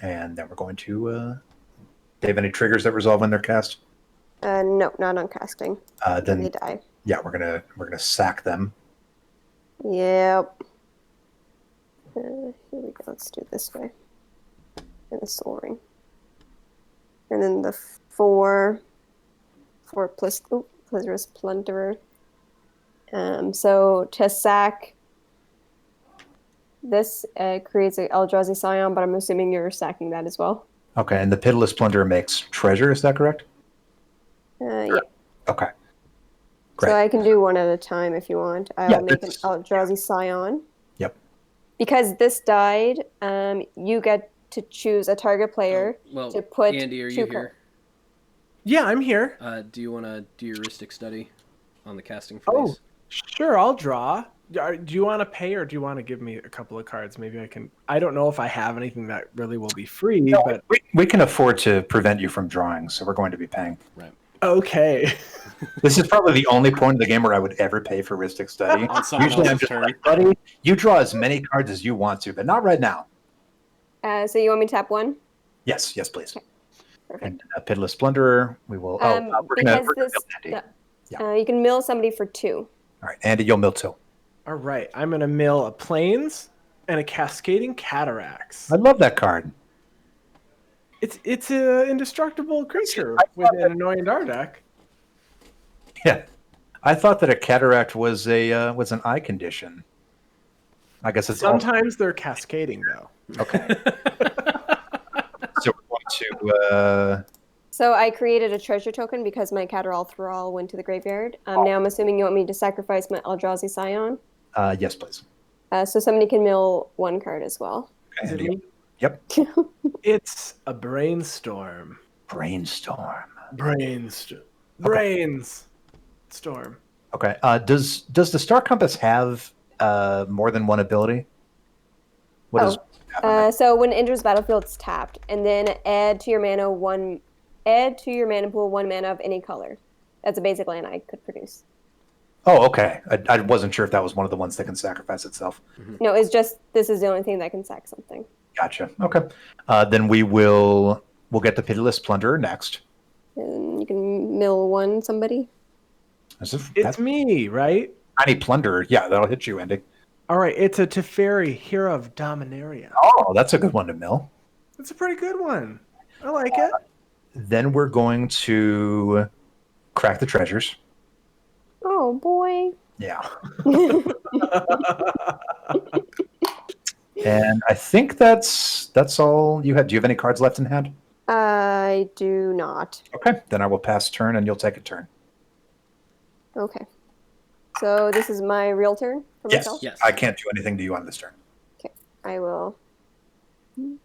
and then we're going to. Do they have any triggers that resolve when they're cast? No, not on casting. Then they die. Yeah, we're gonna sack them. Yep. Here we go. Let's do it this way. And the Soul Ring. And then the 4 plus Blizzard's Plunderer. So to sack this creates an Eldrazi Scion, but I'm assuming you're sacking that as well. Okay, and the Pitiless Plunderer makes treasure, is that correct? Yeah. Okay. Great. So I can do one at a time if you want. I'll make an Eldrazi Scion. Yep. Because this died, you get to choose a target player to put Andy, are you here? Yeah, I'm here. Do you want to do your Rhystic Study on the casting phase? Sure, I'll draw. Do you want to pay or do you want to give me a couple of cards? Maybe I can. I don't know if I have anything that really will be free, but we can afford to prevent you from drawing, so we're going to be paying. Right. Okay. This is probably the only point in the game where I would ever pay for Rhystic Study. Usually I'm just like, buddy, you draw as many cards as you want to, but not right now. So you want me to tap 1? Yes, please. Okay. Perfect. And Pitiless Plunderer, we will. You can mill somebody for 2. All right, Andy, you'll mill 2. All right, I'm going to mill a Plains and a Cascading Cataracts. I love that card. It's an indestructible creature with an annoying Dardak. Yeah, I thought that a cataract was an eye condition. I guess it's sometimes they're cascading though. Okay. So we're going to. So I created a treasure token because my Catarol Thrall went to the graveyard. Now I'm assuming you want me to sacrifice my Eldrazi Scion. Yes, please. So somebody can mill 1 card as well. Okay. Is it me? Yep. It's a Brainstorm. Brainstorm. Storm. Okay. Does the Star Compass have more than one ability? So when it enters the battlefield, it's tapped, and then add to your mana pool 1 mana of any color. That's a basic land I could produce. Oh, okay. I wasn't sure if that was one of the ones that can sacrifice itself. Mm-hmm. No, it's just this is the only thing that can sack something. Gotcha. Okay. Then we'll get the Pitiless Plunderer next. And you can mill 1 somebody. It's me, right? Tiny Plunderer. Yeah, that'll hit you, Andy. All right, it's a Teferi, Hero of Dominaria. Oh, that's a good one to mill. That's a pretty good one. I like it. Then we're going to crack the treasures. Oh boy. Yeah. And I think that's all you had. Do you have any cards left in hand? I do not. Okay, then I will pass turn and you'll take a turn. Okay. So this is my real turn for Yes. myself? Yes. I can't do anything to you on this turn. Okay. I will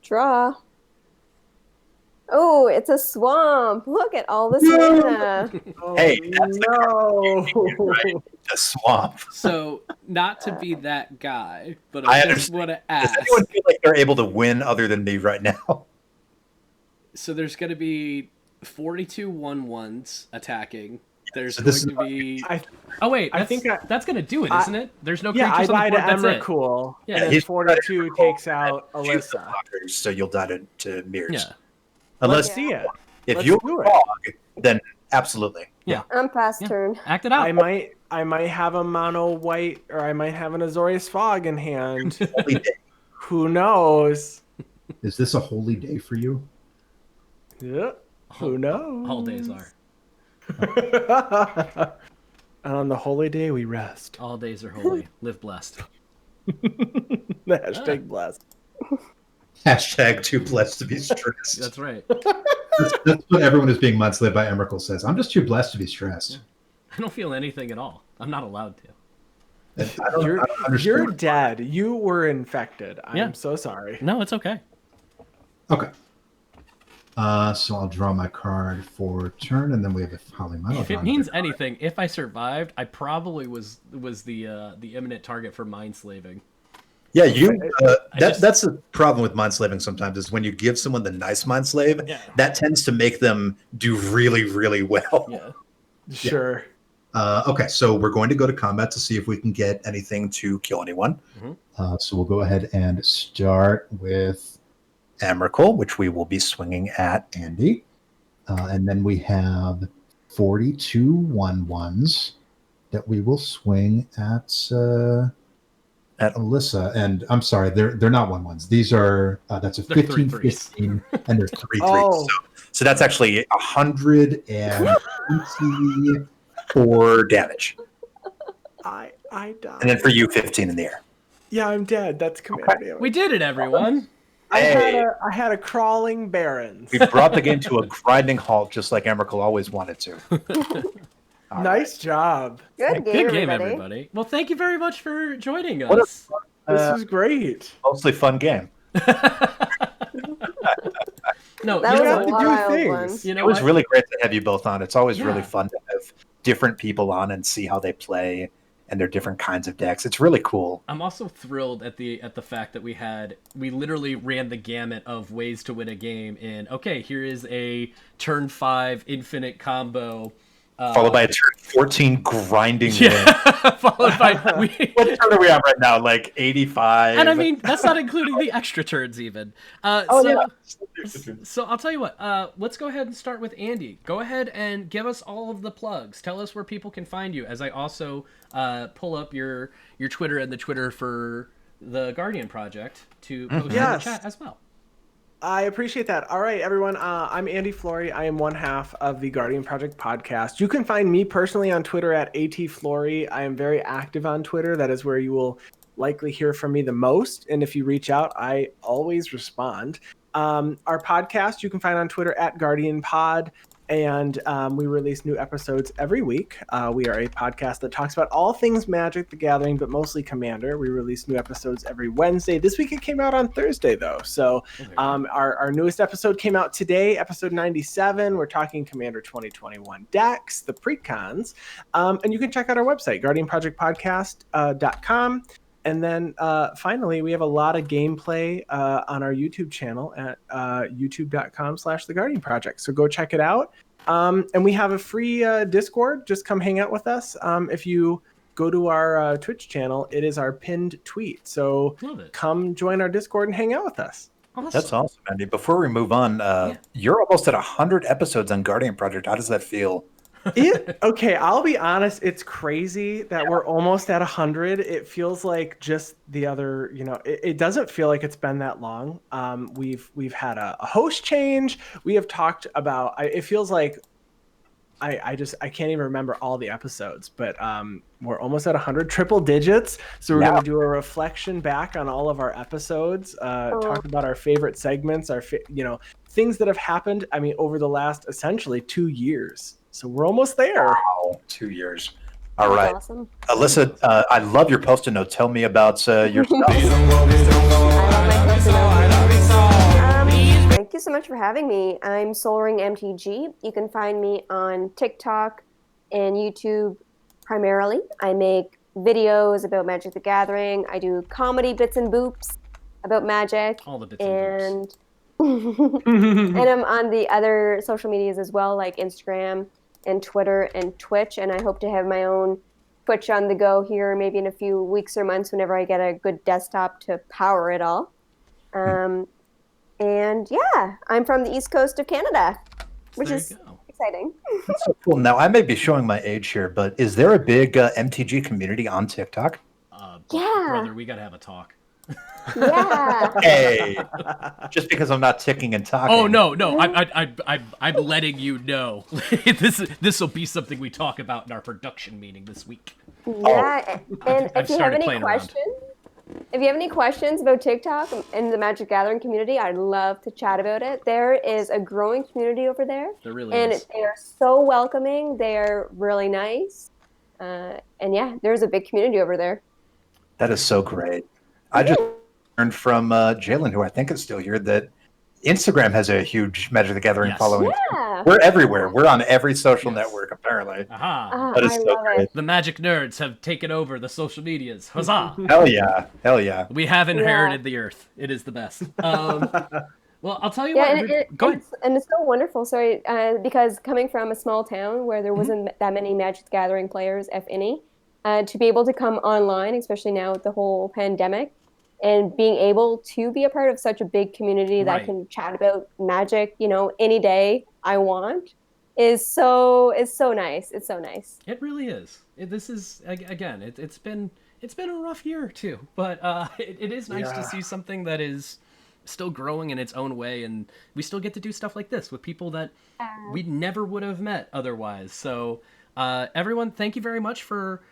draw. Oh, it's a swamp. Look at all this mana. Oh, Hey, that's no. Right? The swamp. So, not to be that guy, but I I just understand. want to Does ask. anyone feel like they're able to win other than me right now? So there's going to be 42 1/1s attacking. There's So going this to be. I Oh wait, I think that's going to do it, isn't it? There's no Yeah, I creatures on died the to board. That's it. Emrakul, Yeah, and then he's 42 Emrakul, takes out Shoot the Alyssa. fuckers, so you'll die to mirrors. Yeah. Unless Let's see it. if let's you're do it. wrong, then absolutely. I'm past Yeah. turn. Act it out. I might have a mono white, or I might have an Azorius Fog in hand. Holy day. Who knows? Is this a holy day for you? Yeah. Who knows? All days are. And on the holy day we rest. All days are holy. Live blessed. The hashtag blessed. Hashtag too blessed to be stressed. That's right. That's what everyone who's being mudslid by Emrakul says. I'm just too blessed to be stressed. I don't feel anything at all. I'm not allowed to. I don't understand. You're dead. You were infected. I'm Yeah. so sorry. No, it's okay. Okay. So I'll draw my card for turn, and then we have a Holly Metal. If it means anything, if I survived, I probably was the imminent target for mind slaving. Yeah, that's the problem with mind slaving sometimes is when you give someone the nice mind slave, that tends to make them do really, really well. Yeah. Sure. Okay, so we're going to go to combat to see if we can get anything to kill anyone. So we'll go ahead and start with Emrakul, which we will be swinging at. Andy. And then we have 42 1/1s that we will swing at Alyssa. And I'm sorry, they're not 1/1s. These are that's a 15 15 and they're 3 Oh. So that's actually 124 damage. I died. And then for you, 15 in the air. Yeah, I'm dead. That's commander damage. We did it, everyone. I had a crawling barons. We brought the game to a grinding halt, just like Emrakul always wanted to. Nice job. Good game, Good game, everybody. everybody. Well, thank you very much for joining What a us. This was great. Mostly fun game. No, That you was know a what? do wild things. one. You know It was what? really great to have you both on. It's always really Yeah. fun to have different people on and see how they play and their different kinds of decks. It's really cool. I'm also thrilled at the fact that we literally ran the gamut of ways to win a game in. Okay, here is a turn 5 infinite combo. Followed by a turn 14 grinding win. Followed by What turn are we on right now? Like 85? and I mean that's not including the extra turns even. So I'll tell you what. Let's go ahead and start with Andy. Go ahead and give us all of the plugs. Tell us where people can find you. As I also pull up your Twitter and the Twitter for the Guardian Project to post in the Yes. chat as well. I appreciate that. All right, everyone. I'm Andy Floury. I am one half of the Guardian Project podcast. You can find me personally on Twitter at @Floury. I am very active on Twitter. That is where you will likely hear from me the most. And if you reach out, I always respond. Our podcast you can find on Twitter at Guardian Pod. And we release new episodes every week. We are a podcast that talks about all things Magic the Gathering, but mostly Commander. We release new episodes every Wednesday. This week it came out on Thursday, though. So our newest episode came out today, episode 97. We're talking Commander 2021 decks, the precons. And you can check out our website, guardianprojectpodcast.com. And then finally, we have a lot of gameplay on our YouTube channel at youtube.com/The Guardian Project. So go check it out. And we have a free Discord. Just come hang out with us. If you go to our Twitch channel, it is our pinned tweet. So come join our Discord and hang out with us. Awesome. That's awesome, Andy. Before we move on, you're almost at 100 episodes on Guardian Project. How does that feel? Okay, I'll be honest. It's crazy that we're almost at 100. It feels like just the other, it doesn't feel like it's been that long. We've had a host change. We have talked about. It feels like I can't even remember all the episodes, but we're almost at 100 triple digits. So we're going to do a reflection back on all of our episodes, talk about our favorite segments, things that have happened. I mean, over the last essentially 2 years. So we're almost there. Wow, 2 years. All right. Awesome. Alyssa, I love your post-it note. Tell me about your stuff. Thank you so much for having me. I'm SolRingMTG. You can find me on TikTok and YouTube primarily. I make videos about Magic the Gathering. I do comedy bits and boops about Magic. All the bits and boops. And I'm on the other social medias as well, like Instagram and Twitter and Twitch. And I hope to have my own Twitch on the go here maybe in a few weeks or months whenever I get a good desktop to power it all. And yeah, I'm from the East Coast of Canada, which is exciting. That's so cool. Now, I may be showing my age here, but is there a big MTG community on TikTok? Yeah. Brother, we got to have a talk. Yeah. Hey, just because I'm not ticking and talking. Oh no, I'm letting you know. This will be something we talk about in our production meeting this week. Yeah, and if you have any questions about TikTok and the Magic Gathering community, I'd love to chat about it. There is a growing community over there. There really is. And they are so welcoming. They're really nice. And yeah, there's a big community over there. That is so great. I just learned from Jalen, who I think is still here, that Instagram has a huge Magic the Gathering following. Yeah. We're everywhere. We're on every social network, apparently. That is so great. The Magic nerds have taken over the social medias. Huzzah! Hell yeah. Hell yeah. We have inherited the earth. It is the best. Well, I'll tell you what. Go ahead. And it's so wonderful. Sorry, because coming from a small town where there wasn't that many Magic the Gathering players, if any, to be able to come online, especially now with the whole pandemic, and being able to be a part of such a big community that can chat about Magic, any day I want, is so nice. It's so nice. It really is. This is again. It's been a rough year too, but it is nice to see something that is still growing in its own way, and we still get to do stuff like this with people that we never would have met otherwise. So everyone, thank you very much for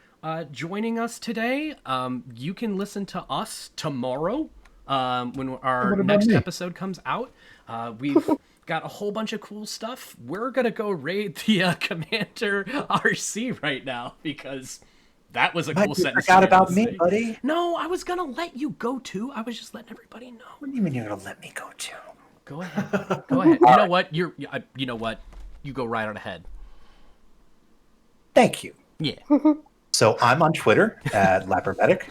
joining us today. You can listen to us tomorrow when our next episode comes out. We've got a whole bunch of cool stuff. We're gonna go raid the Commander RC right now because that was a cool sentence. You forgot about me, buddy. No, I was gonna let you go too. I was just letting everybody know. What do you mean you're gonna let me go too? Go ahead, buddy. Go ahead. You know what? You know what? You go right on ahead. Thank you. Yeah. So I'm on Twitter at Lappermedic,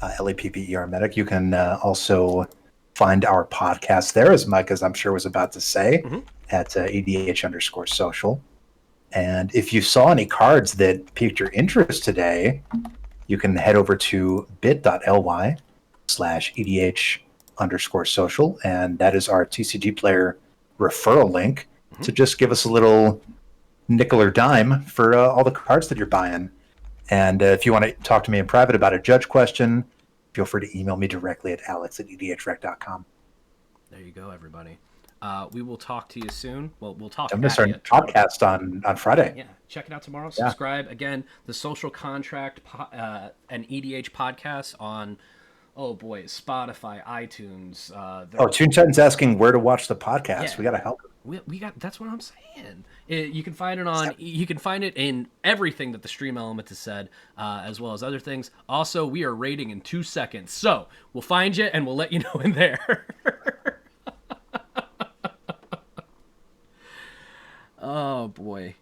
Lapper Medic. You can also find our podcast there, as Mike, as I'm sure was about to say, at EDH_social. And if you saw any cards that piqued your interest today, you can head over to bit.ly/EDH_social. And that is our TCG player referral link to just give us a little nickel or dime for all the cards that you're buying. And if you want to talk to me in private about a judge question, feel free to email me directly at alex@edhrec.com. There you go, everybody. We will talk to you soon. Well, we'll talk. I'm going to start a podcast on Friday. Yeah, check it out tomorrow. Subscribe again. The Social Contract and EDH podcast on, Spotify, iTunes. Toontitan's asking where to watch the podcast. Yeah. We got to help him. We got. That's what I'm saying. You can find it on. You can find it in everything that the Stream Element has said, as well as other things. Also, we are rating in 2 seconds, so we'll find you and we'll let you know in there. Oh boy.